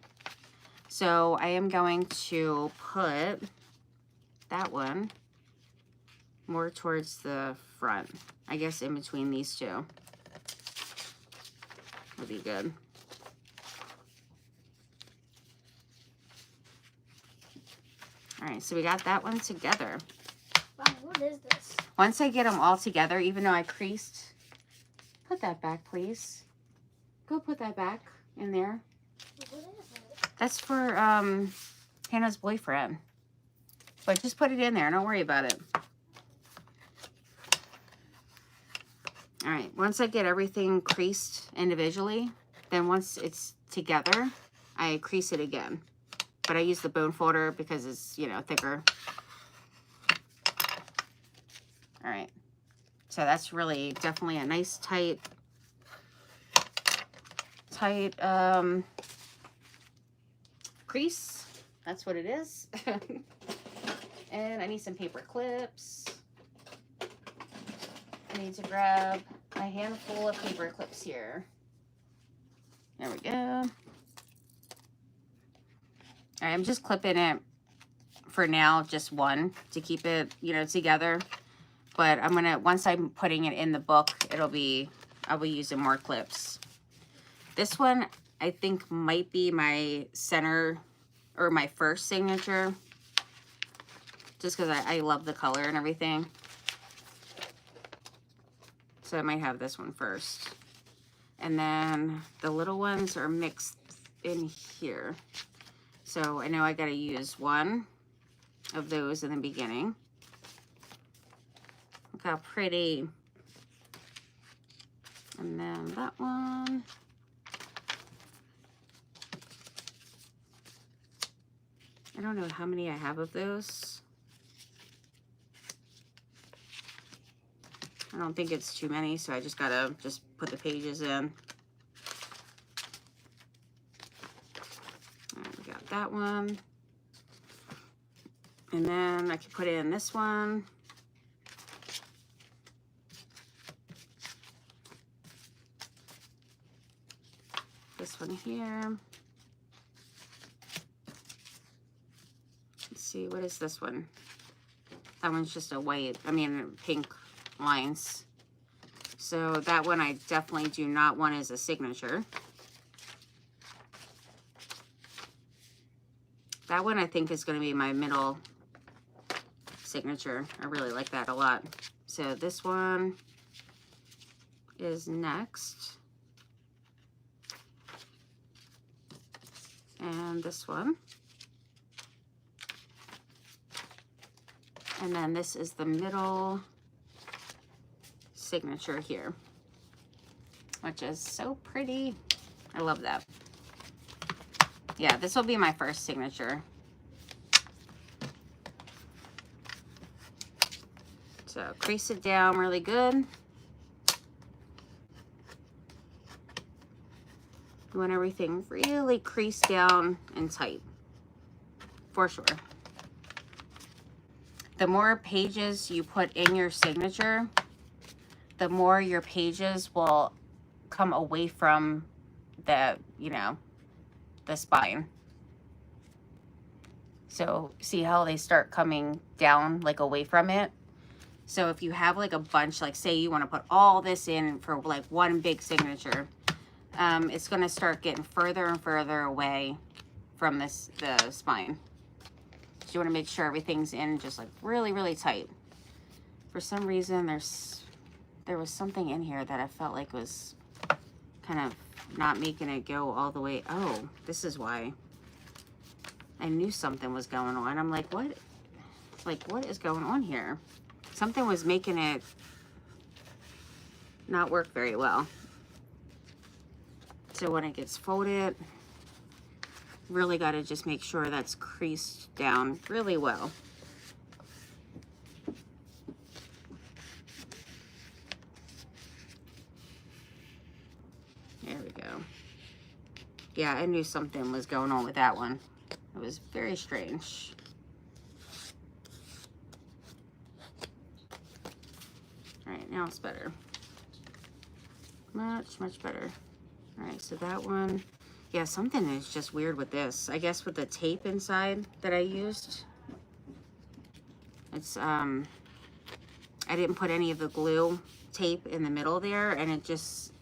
So I am going to put that one more towards the front. I guess in between these two would be good. All right, so we got that one together. Wow, what is this? Once I get them all together, even though I creased Put that back, please. Go put that back in there. What is it? That's for Hannah's boyfriend. But just put it in there. Don't worry about it. All right. Once I get everything creased individually, then once it's together, I crease it again. But I use the bone folder because it's, you know, thicker. All right. So that's really definitely a nice tight crease. That's what it is. And I need some paper clips. I need to grab a handful of paper clips here. There we go. All right, I'm just clipping it for now, just one to keep it, you know, together. But I'm gonna, once I'm putting it in the book, I'll be using more clips. This one I think might be my center or my first signature, just because I love the color and everything. So I might have this one first. And then the little ones are mixed in here. So I know I gotta use one of those in the beginning. Look how pretty. And then that one. I don't know how many I have of those. I don't think it's too many, so I just gotta put the pages in. All right, we got that one. And then I can put in this one. This one here. Let's see, what is this one? That one's just a white, pink lines. So that one I definitely do not want as a signature. That one I think is going to be my middle signature. I really like that a lot. So this one is next. And this one. And then this is the middle signature here, which is so pretty. I love that. Yeah, this will be my first signature. So crease it down really good. You want everything really creased down and tight, for sure. The more pages you put in your signature, the more your pages will come away from the, the spine. So see how they start coming down, like away from it? So if you have like a bunch, like say you want to put all this in for like one big signature, it's going to start getting further and further away from the spine. So you want to make sure everything's in just like really, really tight. For some reason, there was something in here that I felt like was kind of not making it go all the way. Oh, this is why. I knew something was going on. I'm like, what? Like, what is going on here? Something was making it not work very well. So when it gets folded, really got to just make sure that's creased down really well. There we go. Yeah, I knew something was going on with that one. It was very strange. All right, now it's better. Much, much better. All right, so that one, yeah, something is just weird with this. I guess with the tape inside that I used, it's, I didn't put any of the glue tape in the middle there, and it just,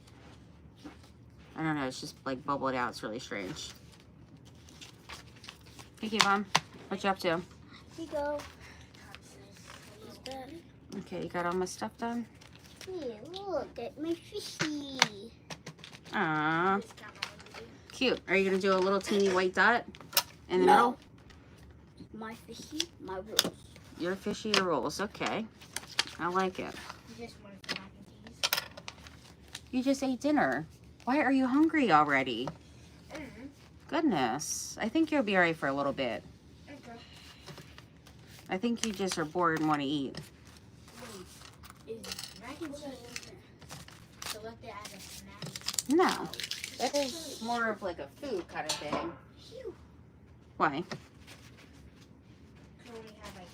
I don't know, it's just like bubbled out. It's really strange. Hey, Kevon, what you up to? Here you go. Okay, you got all my stuff done? Here, look at my fishy. Aww. Cute. Are you going to do a little teeny white dot in the middle? My fishy, my rules. Your fishy rolls. Okay. I like it. You just wanted some mac and cheese? You just ate dinner. Why are you hungry already? Mm-hmm. Goodness. I think you'll be all right for a little bit. Okay. I think you just are bored and want to eat. Wait, is mac and cheese selected as a snack? No. That is more of like a food kind of thing. Phew. Why? Can only have like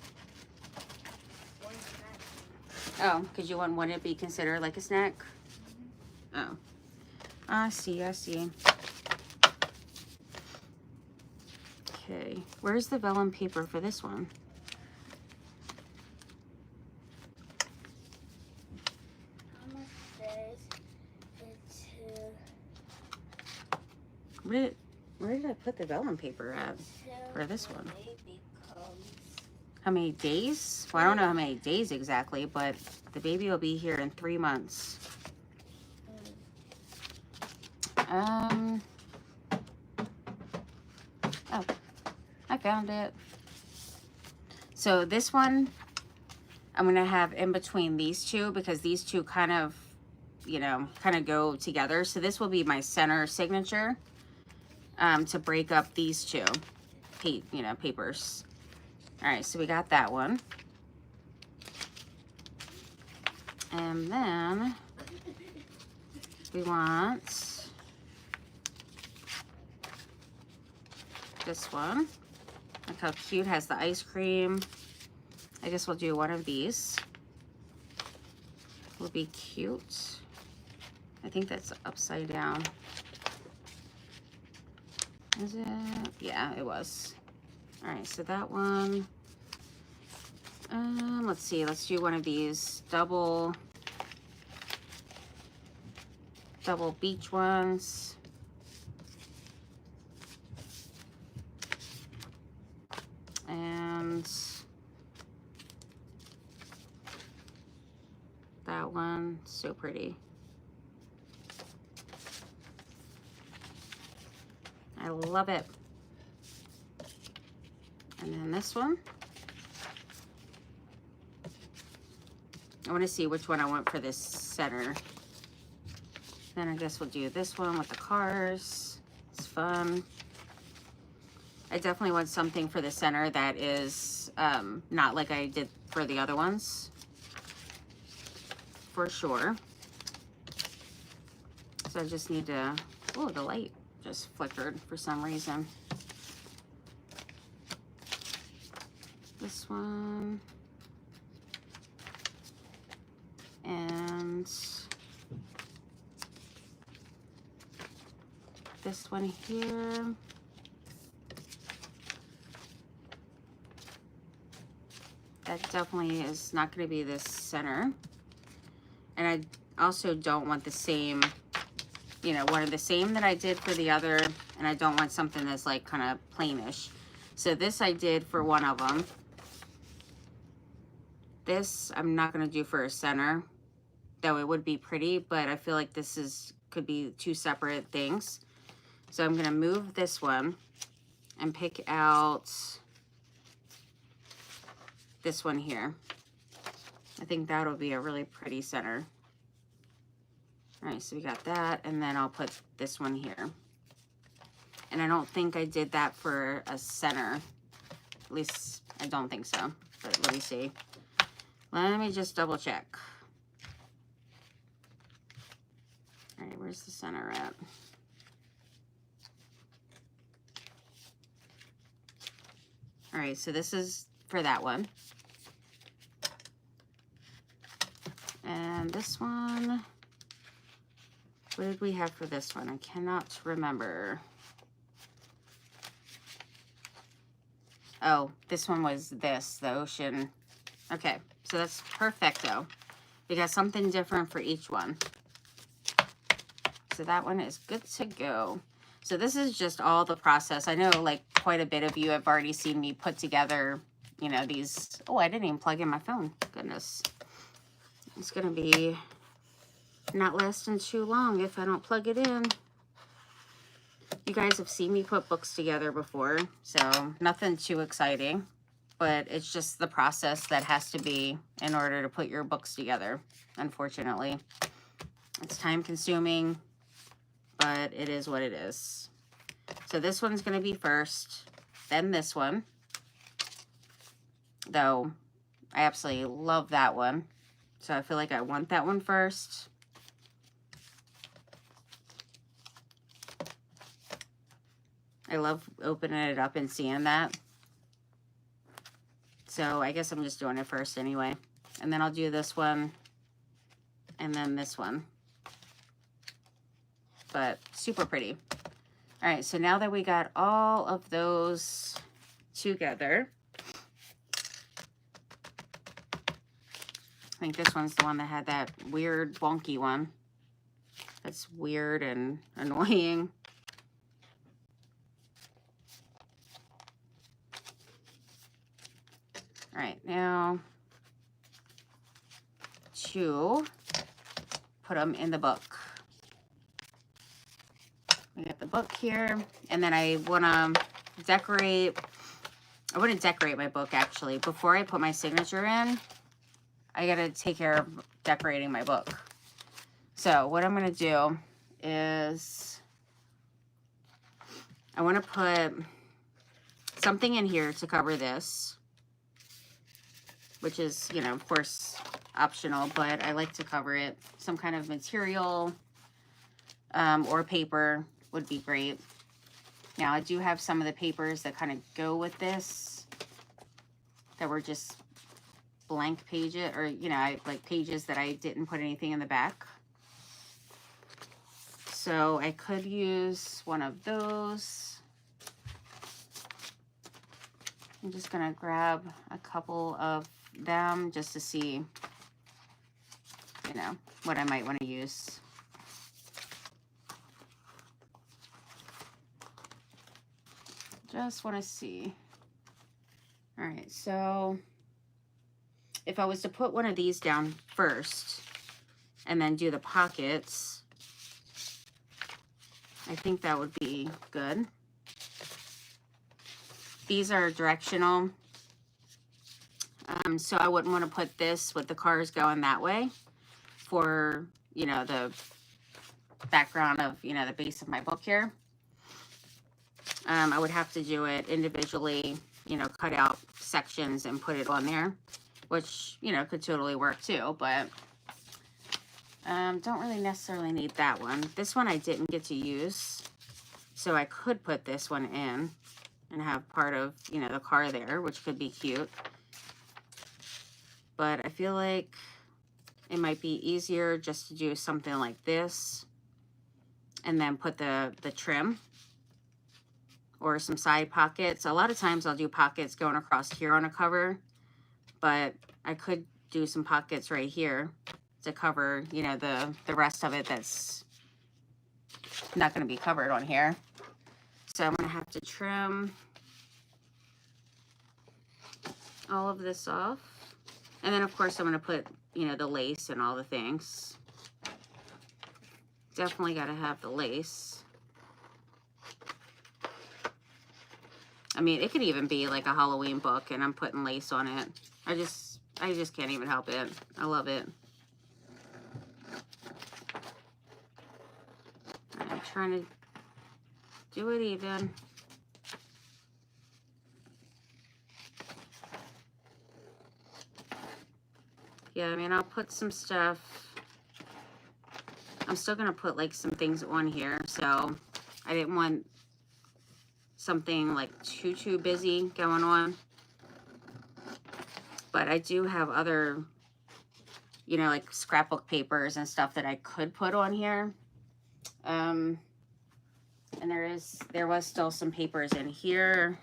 one snack. Oh, because you wouldn't want it to be considered like a snack? Oh. I see, I see. Okay. Where's the vellum paper for this one? Almost says it's Where did I put the vellum paper at for this one? baby comes. How many days? Well, I don't know how many days exactly, but the baby will be here in 3 months. Oh, I found it. So this one, I'm going to have in between these two because these two kind of, kind of go together. So this will be my center signature to break up these two, papers. All right, so we got that one. And then we want this one. Look how cute, has the ice cream. I guess we'll do one of these. Will be cute. I think that's upside down. Is it? Yeah, it was. All right, so that one. Let's see. Let's do one of these double beach ones. And that one, so pretty. I love it. And then this one. I want to see which one I want for this center. Then I guess we'll do this one with the cars. It's fun. I definitely want something for the center that is not like I did for the other ones. For sure. So I just need to, oh, the light just flickered for some reason. This one. And this one here. That definitely is not going to be this center. And I also don't want the same, one of the same that I did for the other. And I don't want something that's like kind of plainish. So this I did for one of them. This I'm not going to do for a center. Though it would be pretty, but I feel like this could be two separate things. So I'm going to move this one and pick out this one here. I think that'll be a really pretty center. All right, so we got that, and then I'll put this one here. And I don't think I did that for a center. At least I don't think so, but let me see. Let me just double check. All right, where's the center at? All right, so this is for that one. And this one, what did we have for this one? I cannot remember. Oh, this one was the ocean. Okay, so that's perfecto. We got something different for each one. So that one is good to go. So this is just all the process. I know like quite a bit of you have already seen me put together, these. Oh, I didn't even plug in my phone. Goodness. It's going to be not lasting too long if I don't plug it in. You guys have seen me put books together before, so nothing too exciting, but it's just the process that has to be in order to put your books together, unfortunately. It's time consuming, but it is what it is. So this one's going to be first, then this one, though I absolutely love that one. So I feel like I want that one first. I love opening it up and seeing that. So I guess I'm just doing it first anyway. And then I'll do this one and then this one. But super pretty. All right, so now that we got all of those together, I think this one's the one that had that weird wonky one. That's weird and annoying. All right, now to put them in the book. We got the book here, and then I want to decorate. I want to decorate my book actually. Before I put my signature in, I got to take care of decorating my book. So what I'm going to do is I want to put something in here to cover this, which is, you know, of course, optional, but I like to cover it. Some kind of material or paper would be great. Now, I do have some of the papers that kind of go with this that were just blank pages, or, you know, like pages that I didn't put anything in the back. So I could use one of those. I'm just going to grab a couple of them just to see, you know, what I might want to use. Just want to see. All right, so if I was to put one of these down first and then do the pockets, I think that would be good. These are directional, so I wouldn't want to put this with the cars going that way for, you know, the background of, you know, the base of my book here. I would have to do it individually, you know, cut out sections and put it on there, which, you know, could totally work too, but don't really necessarily need that one. This one I didn't get to use, so I could put this one in and have part of, you know, the car there, which could be cute. But I feel like it might be easier just to do something like this and then put the trim or some side pockets. A lot of times I'll do pockets going across here on a cover, but I could do some pockets right here to cover, you know, the rest of it that's not going to be covered on here. So I'm going to have to trim all of this off. And then, of course, I'm going to put, you know, the lace and all the things. Definitely got to have the lace. I mean, it could even be like a Halloween book and I'm putting lace on it. I just can't even help it. I love it. I'm trying to do it even. Yeah, I mean, I'll put some stuff. I'm still going to put like some things on here. So I didn't want something like too busy going on. But I do have other, you know, like scrapbook papers and stuff that I could put on here. And there was still some papers in here,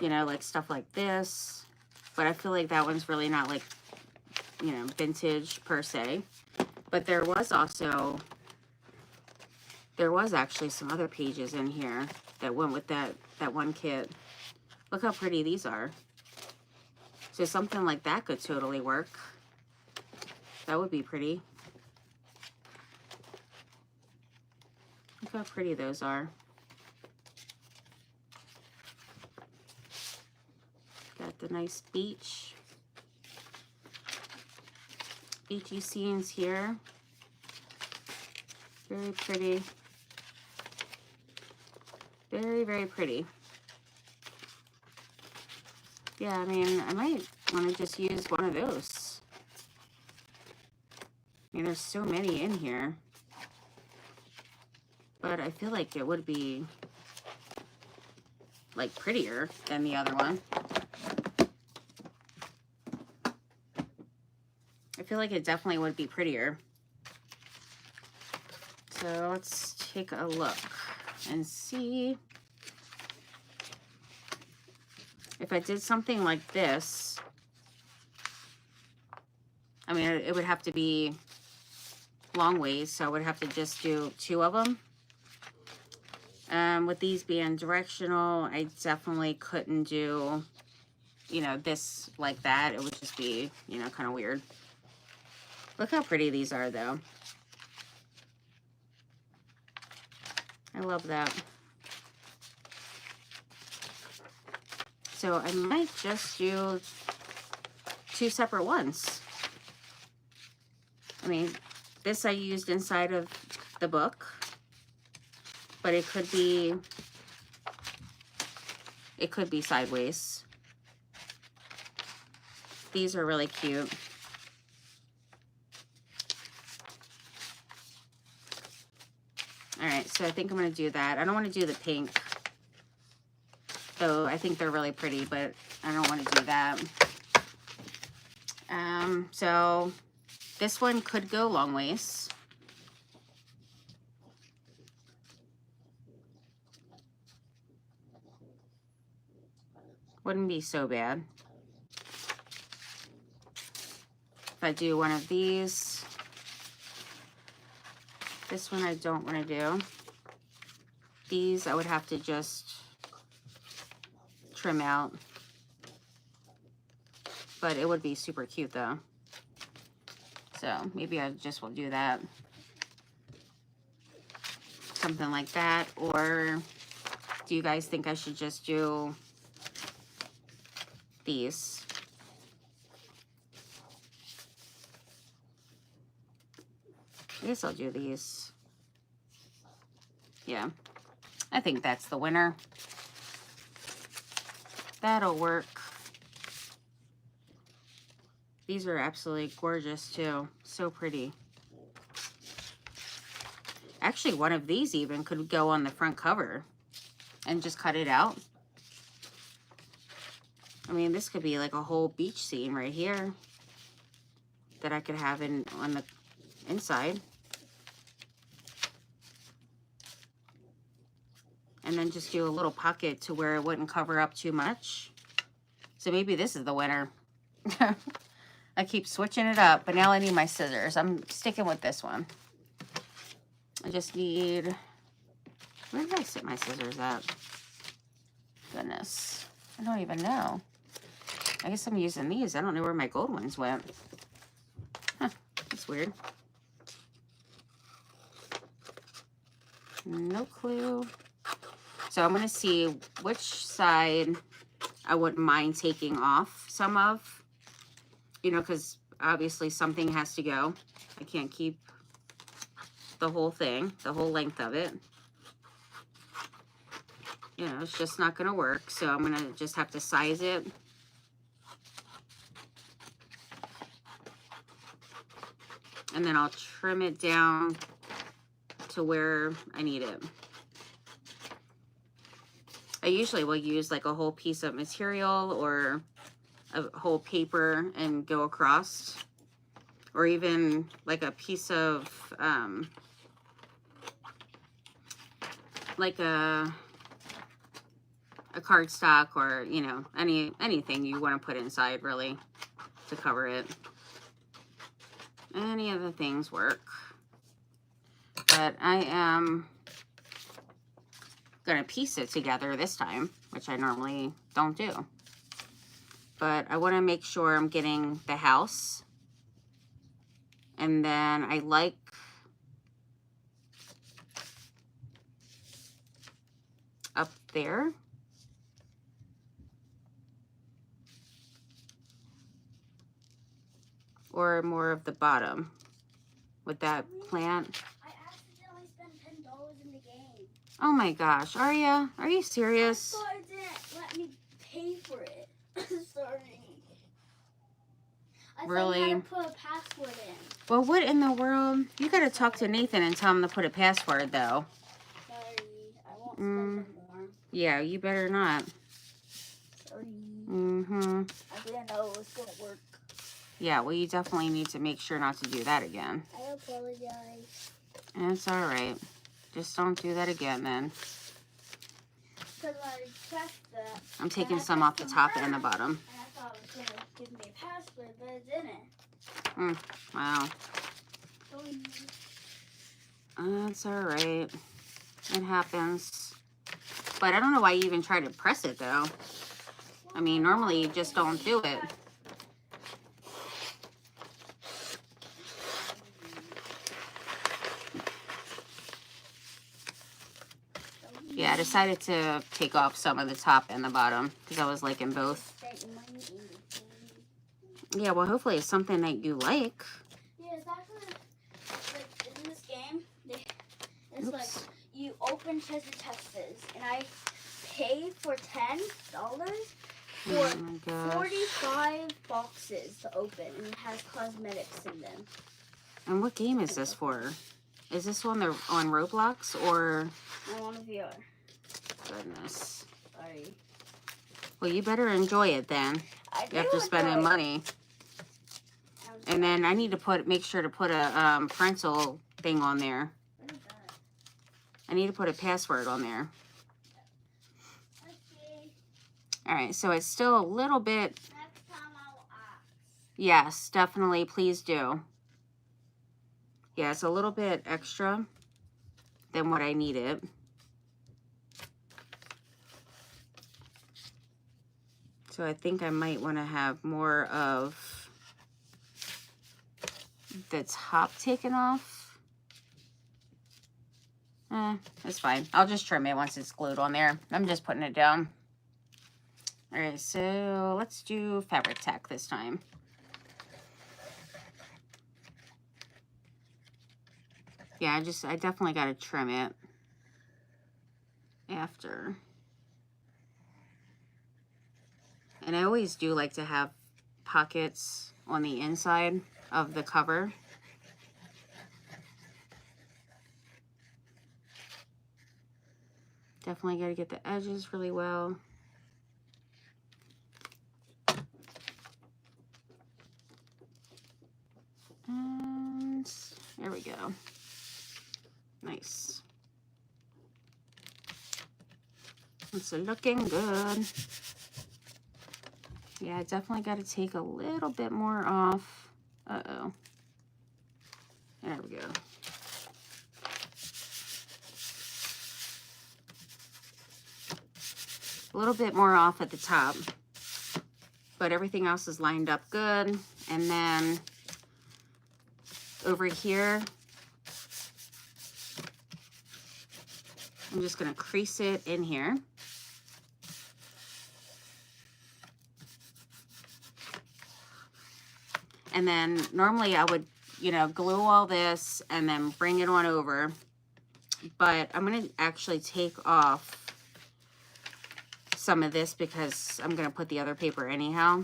you know, like stuff like this, but I feel like that one's really not like, you know, vintage per se. But there was actually some other pages in here that went with that one kit. Look how pretty these are. So something like that could totally work. That would be pretty. Look how pretty those are. Got the nice beachy scenes here. Very pretty. Very, very pretty. Yeah, I mean, I might want to just use one of those. I mean, there's so many in here. But I feel like it would be, like, prettier than the other one. I feel like it definitely would be prettier. So let's take a look and see if I did something like this. I mean, it would have to be long ways, so I would have to just do 2 of them. With these being directional, I definitely couldn't do, you know, this like that. It would just be, you know, kind of weird. Look how pretty these are, though. I love that. So I might just do 2 separate ones. I mean, this I used inside of the book, but it could be sideways. These are really cute. All right, so I think I'm going to do that. I don't want to do the pink, though I think they're really pretty, but I don't want to do that. So this one could go long ways. Wouldn't be so bad. If I do one of these. This one I don't want to do. These I would have to just trim out. But it would be super cute though. So maybe I just will do that. Something like that. Or do you guys think I should just do these? I guess I'll do these. Yeah, I think that's the winner. That'll work. These are absolutely gorgeous too. So pretty. Actually, one of these even could go on the front cover and just cut it out. I mean, this could be like a whole beach scene right here that I could have on the inside. And then just do a little pocket to where it wouldn't cover up too much. So maybe this is the winner. I keep switching it up, but now I need my scissors. I'm sticking with this one. I just need, where did I sit my scissors at? Goodness, I don't even know. I guess I'm using these. I don't know where my gold ones went. Huh, that's weird. No clue. So I'm going to see which side I wouldn't mind taking off some of. You know, because obviously something has to go. I can't keep the whole thing, the whole length of it. You know, it's just not going to work. So I'm going to just have to size it. And then I'll trim it down to where I need it. I usually will use like a whole piece of material or a whole paper and go across, or even like a piece of like a cardstock, or you know, anything you want to put inside really to cover it. Any of the things work, but I am gonna piece it together this time, which I normally don't do. But I want to make sure I'm getting the house And then I like up there. Or more of the bottom with that plant. I accidentally spent $10 in the game. Oh my gosh, Arya, are you serious? I thought it didn't let me pay for it. Sorry. I Really? thought you had to put a password in. Well, what in the world? You gotta talk to Nathan and tell him to put a password, though. Sorry, I won't spend it more. Yeah, you better not. Sorry. Mm-hmm. I didn't know it was gonna work. Yeah, well, you definitely need to make sure not to do that again. I apologize. It's all right. Just don't do that again, then. Because I checked that. I'm taking some off the top and the bottom. And I thought it was gonna give me a password, but it didn't. Wow. Sorry. That's all right. It happens. But I don't know why you even try to press it, though. I mean, normally you just don't do it. Yeah, I decided to take off some of the top and the bottom because I was liking both. Yeah, well, hopefully it's something that you like. Yeah, it's actually, like, in this game, it's like, you open treasure chests, and I pay for $10 for 45 boxes to open, and it has cosmetics in them. And what game is this for? Is this one on Roblox or? I want a VR. Goodness. Sorry. Well, you better enjoy it then. After spending money. And then I need to make sure to put a parental thing on there. What is that? I need to put a password on there. Okay. All right, so it's still a little bit. Next time I'll ask. Yes, definitely, please do. Yeah, it's a little bit extra than what I needed. So I think I might want to have more of the top taken off. That's fine. I'll just trim it once it's glued on there. I'm just putting it down. All right, so let's do fabric tack this time. Yeah, I definitely got to trim it after. And I always do like to have pockets on the inside of the cover. Definitely got to get the edges really well. And there we go. Nice. It's looking good. Yeah, I definitely got to take a little bit more off. Uh-oh. There we go. A little bit more off at the top. But everything else is lined up good. And then over here, I'm just going to crease it in here. And then normally I would, you know, glue all this and then bring it on over. But I'm going to actually take off some of this because I'm going to put the other paper anyhow.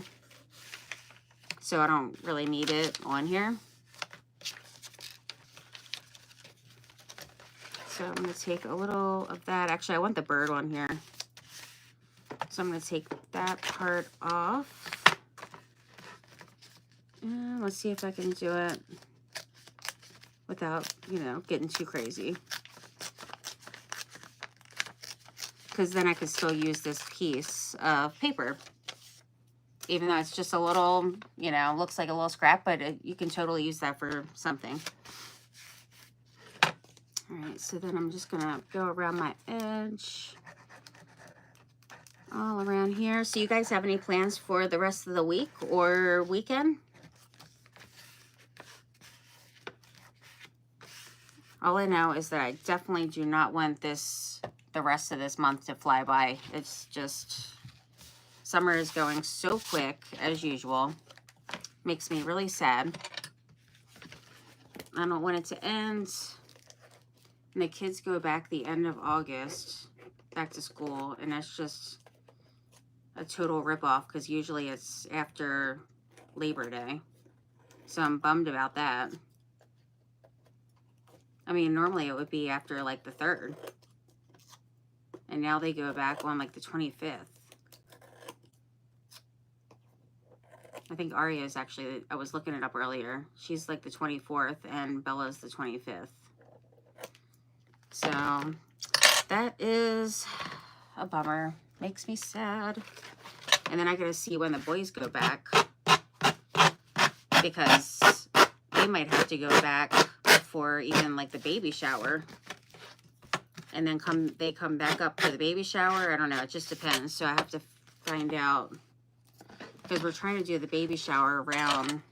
So I don't really need it on here. So I'm going to take a little of that. Actually, I want the bird on here. So I'm going to take that part off. And let's see if I can do it without, you know, getting too crazy. Because then I could still use this piece of paper. Even though it's just a little, you know, looks like a little scrap, but you can totally use that for something. All right, so then I'm just gonna go around my edge. All around here. So you guys have any plans for the rest of the week or weekend? All I know is that I definitely do not want the rest of this month to fly by. It's just, summer is going so quick as usual. Makes me really sad. I don't want it to end. And the kids go back the end of August, back to school, and that's just a total ripoff because usually it's after Labor Day. So I'm bummed about that. I mean, normally it would be after like the 3rd. And now they go back on like the 25th. I think Aria is actually, I was looking it up earlier. She's like the 24th and Bella's the 25th. So that is a bummer. Makes me sad. And then I gotta see when the boys go back, because they might have to go back before even like the baby shower. And then they come back up for the baby shower. I don't know, it just depends. So I have to find out, because we're trying to do the baby shower around,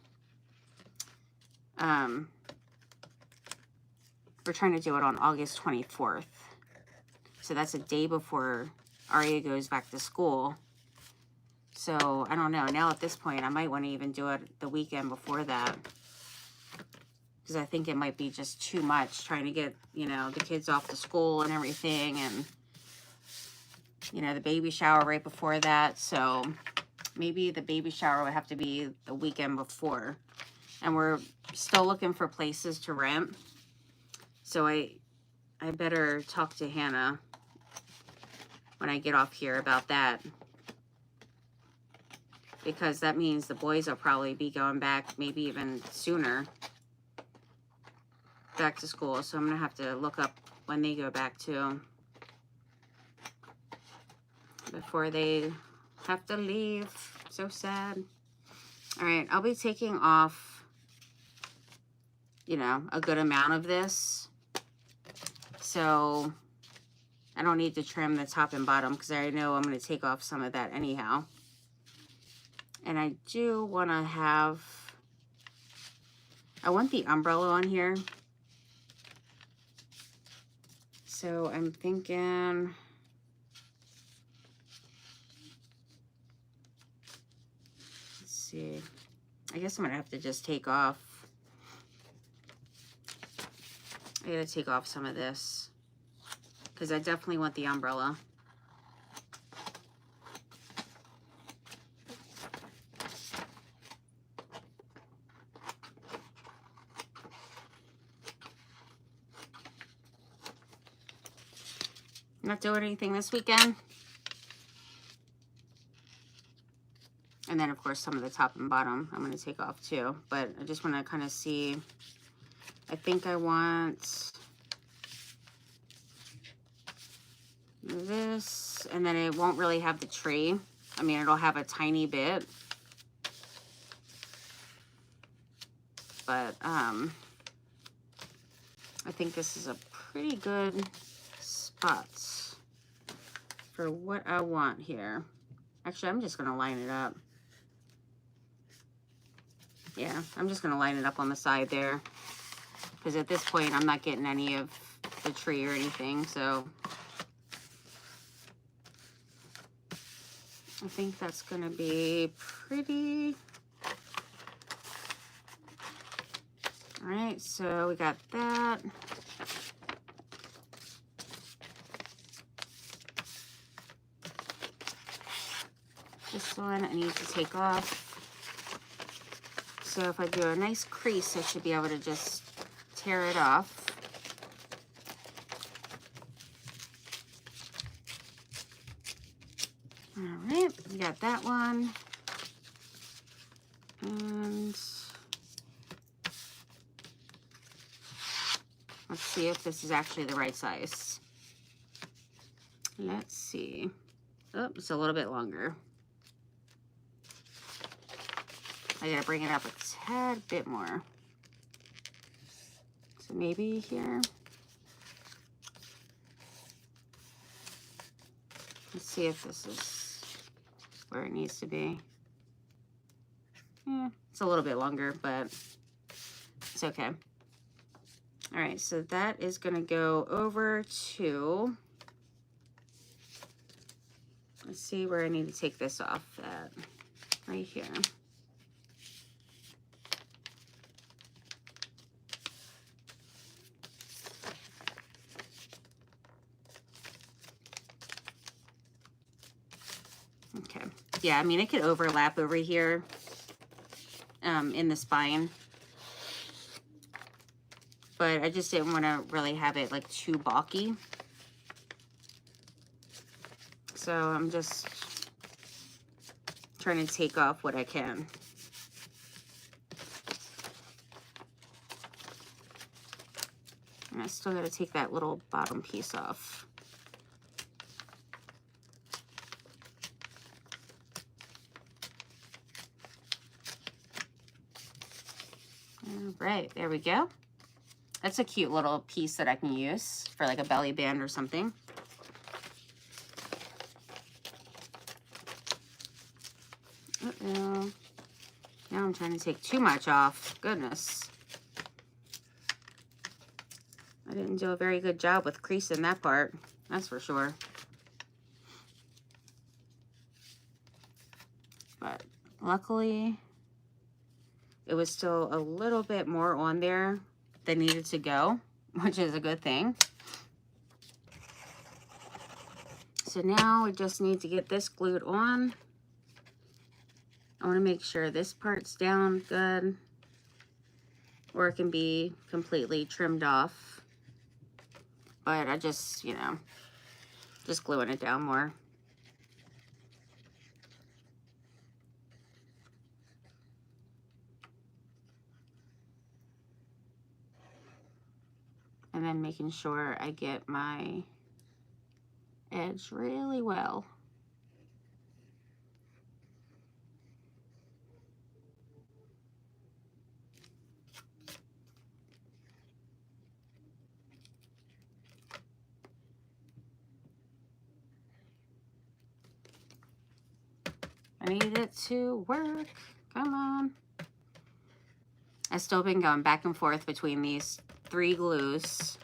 we're trying to do it on August 24th. So that's a day before Aria goes back to school. So I don't know. Now at this point, I might want to even do it the weekend before that, because I think it might be just too much trying to get, you know, the kids off to school and everything, and, you know, the baby shower right before that. So maybe the baby shower would have to be the weekend before. And we're still looking for places to rent. So I better talk to Hannah when I get off here about that, because that means the boys will probably be going back maybe even sooner back to school. So I'm gonna have to look up when they go back to, before they have to leave. So sad. All right, I'll be taking off, you know, a good amount of this. So I don't need to trim the top and bottom, because I know I'm going to take off some of that anyhow. And I do want to have, I want the umbrella on here. So I'm thinking, let's see, I guess I'm going to have to just take off, I got to take off some of this, because I definitely want the umbrella. Not doing anything this weekend. And then, of course, some of the top and bottom I'm going to take off too. But I just want to kind of see. I think I want this. And then it won't really have the tree. I mean, it'll have a tiny bit. But I think this is a pretty good spot for what I want here. Actually, I'm just going to line it up. Yeah, I'm just going to line it up on the side there, because at this point, I'm not getting any of the tree or anything, so I think that's going to be pretty. All right, so we got that. This one I need to take off. So if I do a nice crease, I should be able to just tear it off. All right, we got that one. And let's see if this is actually the right size. Let's see. Oh, it's a little bit longer. I gotta bring it up a tad bit more. So maybe here. Let's see if this is where it needs to be. Yeah, it's a little bit longer, but it's okay. All right, so that is going to go over to, let's see where I need to take this off at, right here. Okay, yeah, I mean, it could overlap over here in the spine, but I just didn't want to really have it like too bulky. So I'm just trying to take off what I can. And I still got to take that little bottom piece off. All right, there we go. That's a cute little piece that I can use for like a belly band or something. Uh-oh. Now I'm trying to take too much off. Goodness. I didn't do a very good job with creasing that part. That's for sure. But luckily, it was still a little bit more on there that needed to go, which is a good thing. So now we just need to get this glued on. I want to make sure this part's down good, or it can be completely trimmed off. But I just, you know, just gluing it down more. And then making sure I get my edge really well. I need it to work. Come on. I've still been going back and forth between these 3 glues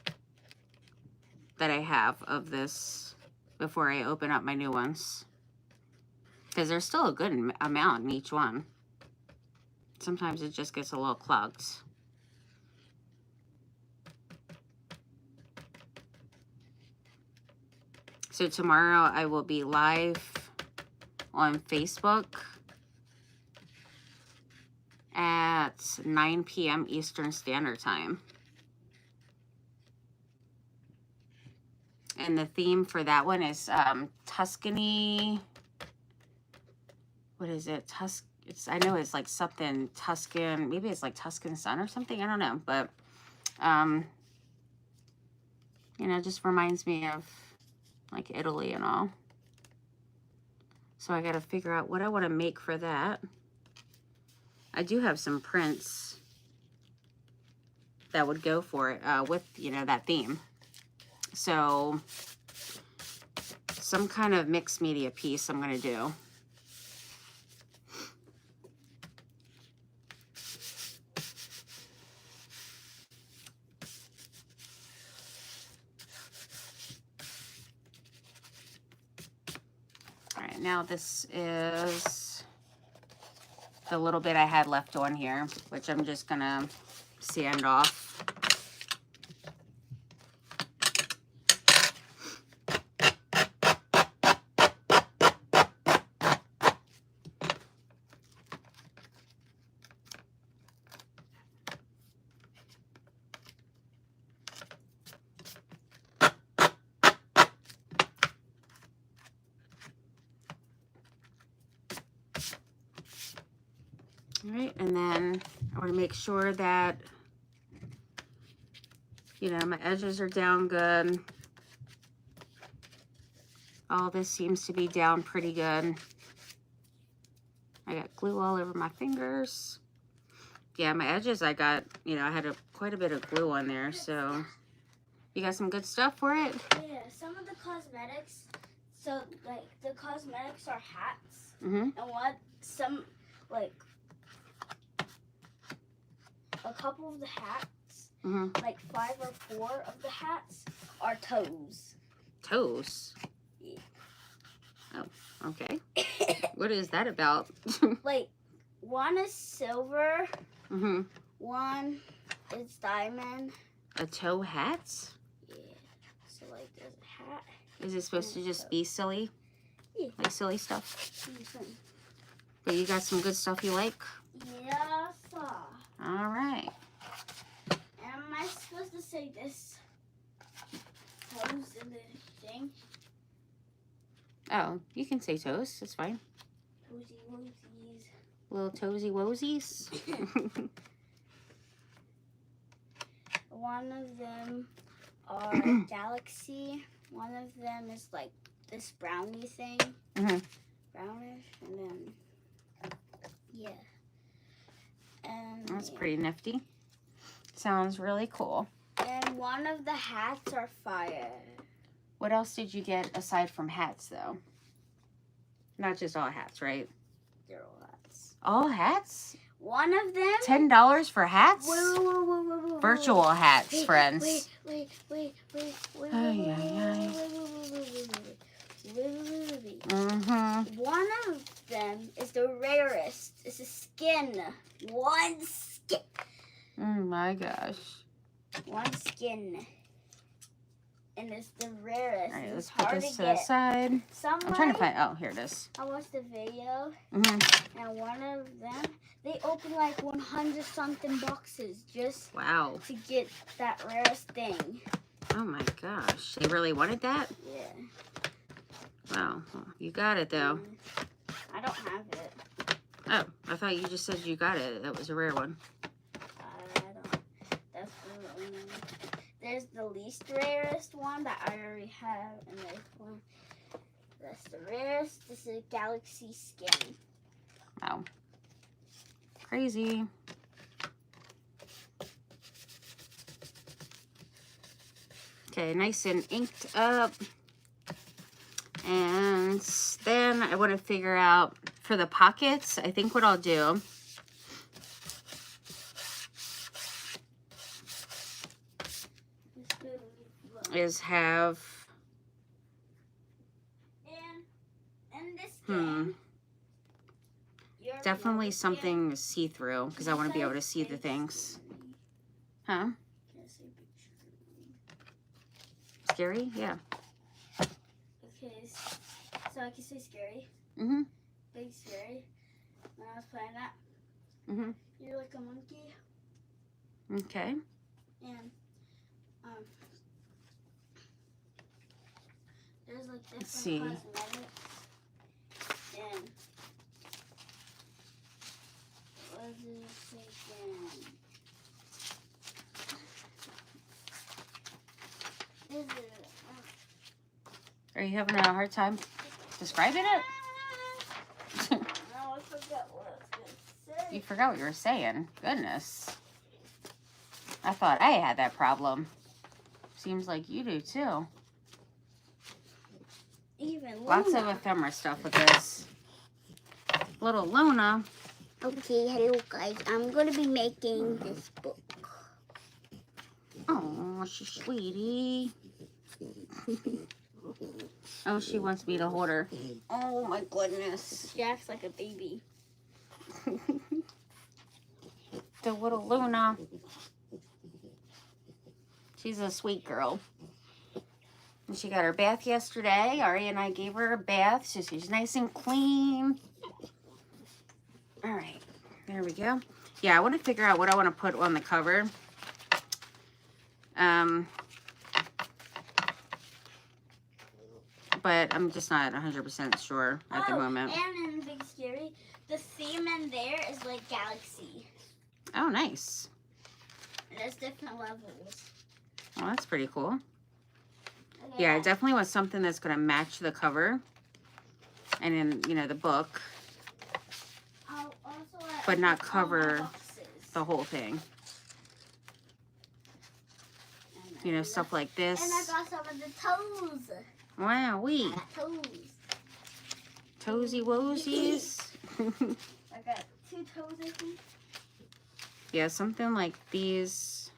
that I have of this before I open up my new ones. Because there's still a good amount in each one. Sometimes it just gets a little clogged. So tomorrow I will be live on Facebook at 9 p.m. Eastern Standard Time. And the theme for that one is Tuscany. What is it? I know it's like something Tuscan. Maybe it's like Tuscan sun or something. I don't know. But, you know, it just reminds me of like Italy and all. So I got to figure out what I want to make for that. I do have some prints that would go for it with, you know, that theme. So some kind of mixed media piece I'm going to do. All right, now this is the little bit I had left on here, which I'm just going to sand off. All right, and then I want to make sure that, you know, my edges are down good. All this seems to be down pretty good. I got glue all over my fingers. Yeah, my edges I got, you know, I had quite a bit of glue on there, so you got some good stuff for it? Yeah, some of the cosmetics, so like the cosmetics are hats, Mm-hmm. and like a couple of the hats like 5 or 4 of the hats are toes. Toes? Yeah. Oh, okay. What is that about? Like, one is silver, Mm-hmm. one is diamond. A toe hat? Yeah. So, like, there's a hat. Is it supposed to just be silly? Yeah. Like silly stuff? Mhm. But you got some good stuff you like? Yes, sir. All right. Am I supposed to say this? Toes in the thing? Oh, you can say toes. It's fine. Toesy woesies. Little toesy woesies. One of them are galaxy. One of them is like this brownie thing. Mm-hmm. Brownish. And then, yeah. And That's yeah. pretty nifty. Sounds really cool. And one of the hats are fire. What else did you get aside from hats, though? Not just all hats, right? They're all hats. All hats? One of them. $10 for hats? Wait. Virtual hats, friends. Wait. Ay, ay, ay. Mm-hmm. One of them is the rarest. It's a skin. One skin. Oh my gosh. One skin. And it's the rarest. All right, let's It's put hard this to to the get. side. I'm Somebody, trying to find. Oh, here it is. I watched the video, Mm-hmm. and one of them, they opened like 100 something boxes just Wow. to get that rarest thing. Oh my gosh. They really wanted that? Yeah. Wow. Well, you got it, though. I don't have it. Oh, I thought you just said you got it. That was a rare one. I don't. That's the only one. There's the least rarest one that I already have, and there's one that's the rarest. This is a galaxy skin. Wow. Crazy. Okay, nice and inked up. And then I want to figure out for the pockets, I think what I'll do is have And this game, you're definitely another something see-through because I game. want to be able to see the things. Huh? Can I say picture? Scary? Yeah. Okay, so I can say scary. Mm-hmm. Big scary. When I was playing that, Mm-hmm. you're like a monkey, Okay. and there's like different see. cosmetics, and what did it say again? Is it? Are you having a hard time describing it? No, I forgot what I was gonna say. You forgot what you were saying. Goodness. I thought I had that problem. Seems like you do too. Even Lots of Luna. ephemera stuff with this. Little Luna. Okay, hello guys. I'm gonna be making this book. Oh, she's sweetie. Oh, she wants me to hold her. Oh my goodness. She acts like a baby. The little Luna. She's a sweet girl. And she got her bath yesterday. Ari and I gave her a bath, so she's nice and clean. All right, there we go. Yeah, I want to figure out what I want to put on the cover. But I'm just not 100% sure at the moment. And in Big Scary, the theme in there is like galaxy. Oh, nice. And there's different levels. Well, that's pretty cool. Okay, Yeah, I definitely want something that's going to match the cover and in, you know, the book, I'll also add but not all my cover boxes. the whole thing. And You know, I stuff got- like this. And I got some of the toes. Wow, I got toes. Toesy woesies. I got 2 toes, I think. Yeah, something like these